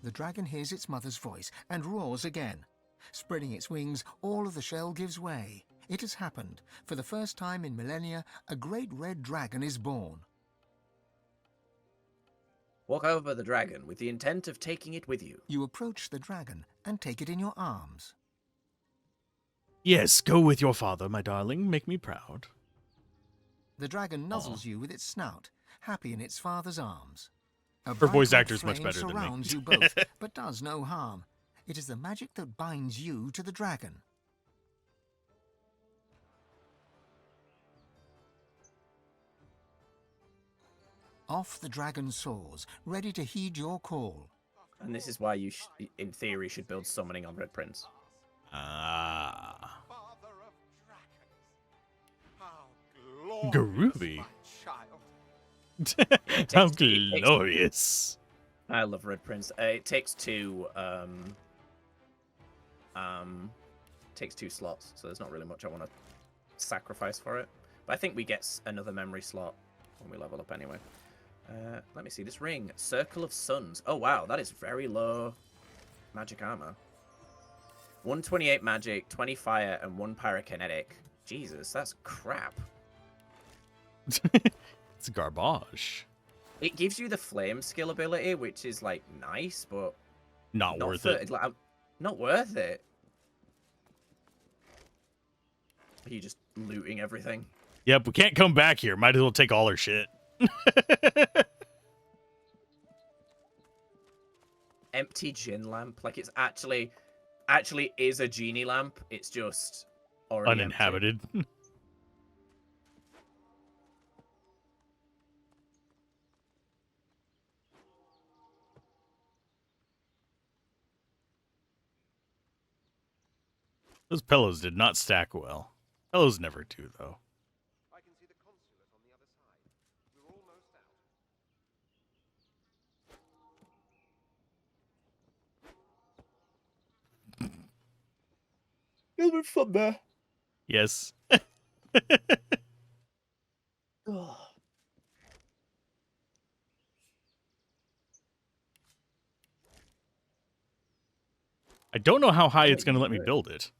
The dragon hears its mother's voice and roars again. Spreading its wings, all of the shell gives way. It has happened. For the first time in millennia, a great red dragon is born. Walk over the dragon with the intent of taking it with you. You approach the dragon and take it in your arms. Yes, go with your father, my darling. Make me proud. The dragon nuzzles you with its snout, happy in its father's arms. A Her voice bright red actor's much flame better than me. surrounds you both, but does no harm. It is the magic that binds you to the dragon. Off the dragon soars, ready to heed your call. And this is why you, in theory, should build summoning on Red Prince. Ah. Glorious, Groovy. my child. How glorious. I love Red Prince. It takes 2 slots, so there's not really much I want to sacrifice for it. But I think we get another memory slot when we level up anyway. Let me see this ring. Circle of Suns. Oh wow, that is very low magic armor. 128 magic, 20 fire, and 1 pyrokinetic. Jesus, that's crap. It's garbage. It gives you the flame skill ability, which is like nice, but not worth it. Like, not worth it. Are you just looting everything? Yep, we can't come back here. Might as well take all our shit. Empty gin lamp. Like, it's actually is a genie lamp. It's just already uninhabited. Those pillows did not stack well. Pillows never do, though. I can see the consulate on the other side. We're almost out. A little bit fun there. Yes. I don't know how high it's going to let me build it.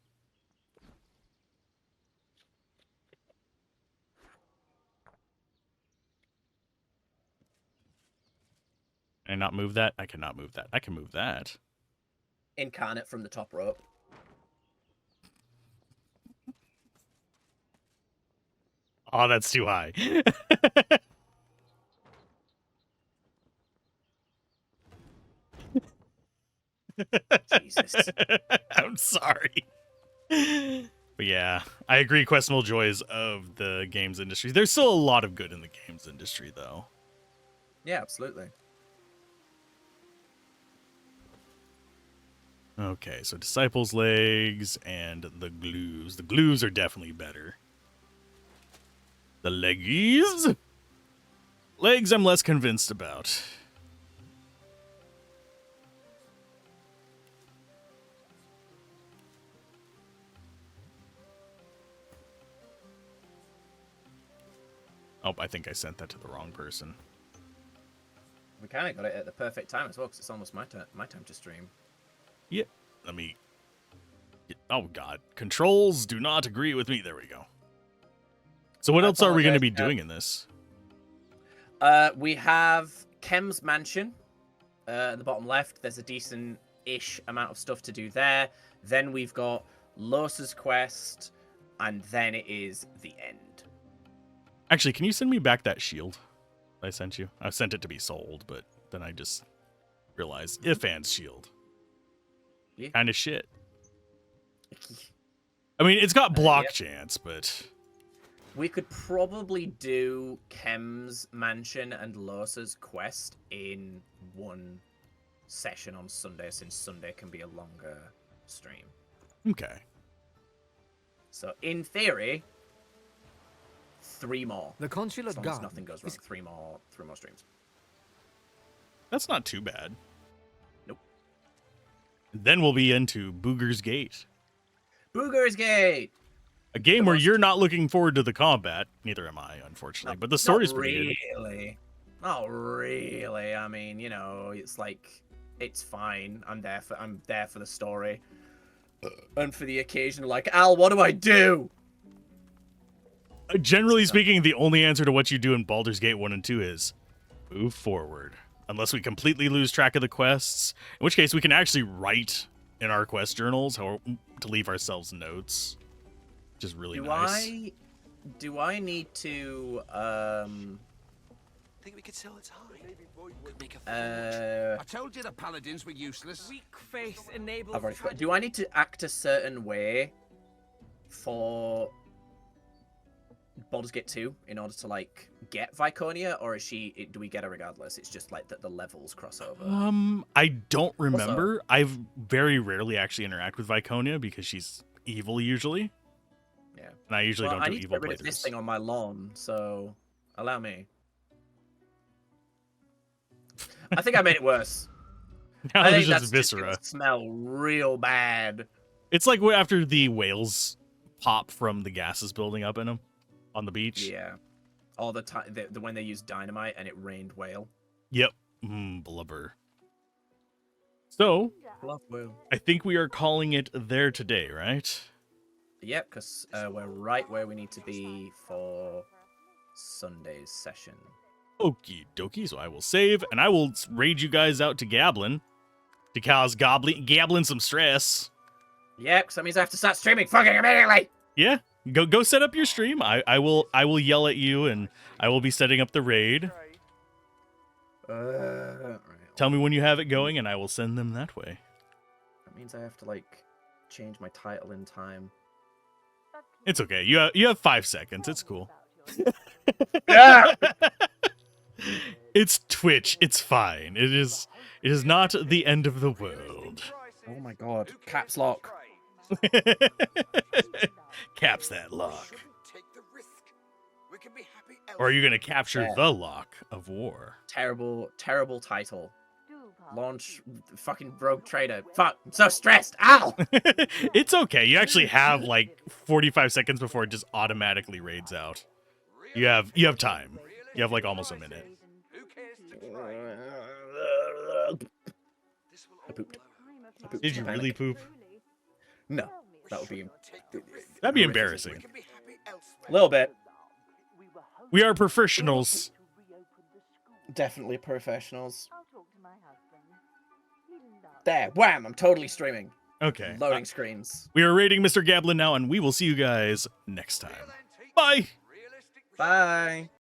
Can I not move that? I cannot move that. I can move that. Incarnate from the top rope. Oh, that's too high. Jesus. I'm sorry. But yeah, I agree. Questionable joys of the games industry. There's still a lot of good in the games industry, though. Yeah, absolutely. Okay, so Disciples' legs and the glues. The glues are definitely better. The leggies? Legs I'm less convinced about. Oh, I think I sent that to the wrong person. We kind of got it at the perfect time as well, because it's almost my time to stream. Yeah, let me... Oh, God. Controls do not agree with me. There we go. So what else are we going to be doing in this? We have Kem's Mansion. At the bottom left, there's a decent-ish amount of stuff to do there. Then we've got Los's Quest, and then it is the end. Actually, can you send me back that shield I sent you? I sent it to be sold, but then I just realized Ifan's shield. Yeah. Kind of shit. I mean, it's got block yeah. chance, but... We could probably do Kem's Mansion and Los's Quest in one session on Sunday, since Sunday can be a longer stream. Okay. So, in theory, 3 more. The consulate as long guard as nothing goes wrong. 3 more streams. That's not too bad. Nope. Then we'll be into Booger's Gate. Booger's Gate! A game where you're not looking forward to the combat. Neither am I, unfortunately. But the story's pretty good. Not really. I mean, you know, it's like, it's fine. I'm there for the story. And for the occasion, like, Al, what do I do? Generally speaking, the only answer to what you do in Baldur's Gate 1 and 2 is move forward. Unless we completely lose track of the quests. In which case, we can actually write in our quest journals how to leave ourselves notes. Which is really nice. Do I need to, I think we could sell its hide. Could make I told you the paladins were useless. Weak faith enables... do I need to act a certain way for Baldur's Gate 2 in order to, like, get Viconia, or do we get her regardless? It's just, like, that the levels cross over. I don't remember. I've very rarely actually interact with Viconia because she's evil usually. Yeah. And I usually don't do I need evil to get rid of this thing on my lawn, so allow me. I think I made it worse. Now I there's think just that's viscera. gonna smell real bad. It's like after the whales pop from the gases building up in them on the beach. Yeah. All the time, when they used dynamite and it rained whale. Yep. Blubber. So, Love Will. I think we are calling it there today, right? Yep, because we're right where we need to be for Sunday's session. Okie dokie, so I will save, and I will raid you guys out to Gablin to cause Gablin some stress. Yep, because that means I have to start streaming fucking immediately. Yeah, go set up your stream. I will yell at you, and I will be setting up the raid. Right. Tell me when you have it going, and I will send them that way. That means I have to like change my title in time. It's okay. You have 5 seconds. It's cool. Yeah. It's Twitch. It's fine. It is not the end of the world. Oh my god. Caps lock. Caps that lock. Or are you gonna capture the lock of war? Terrible title. Launch fucking rogue trader. Fuck, I'm so stressed. Ow! It's okay. You actually have like 45 seconds before it just automatically raids out. You have time. You have like almost a minute. I pooped. Did you really poop? No, that would be. That'd be embarrassing. A little bit. We are professionals. Definitely professionals. There, wham! I'm totally streaming. Okay. Loading screens. We are raiding Mr. Gablin now, and we will see you guys next time. Bye. Bye.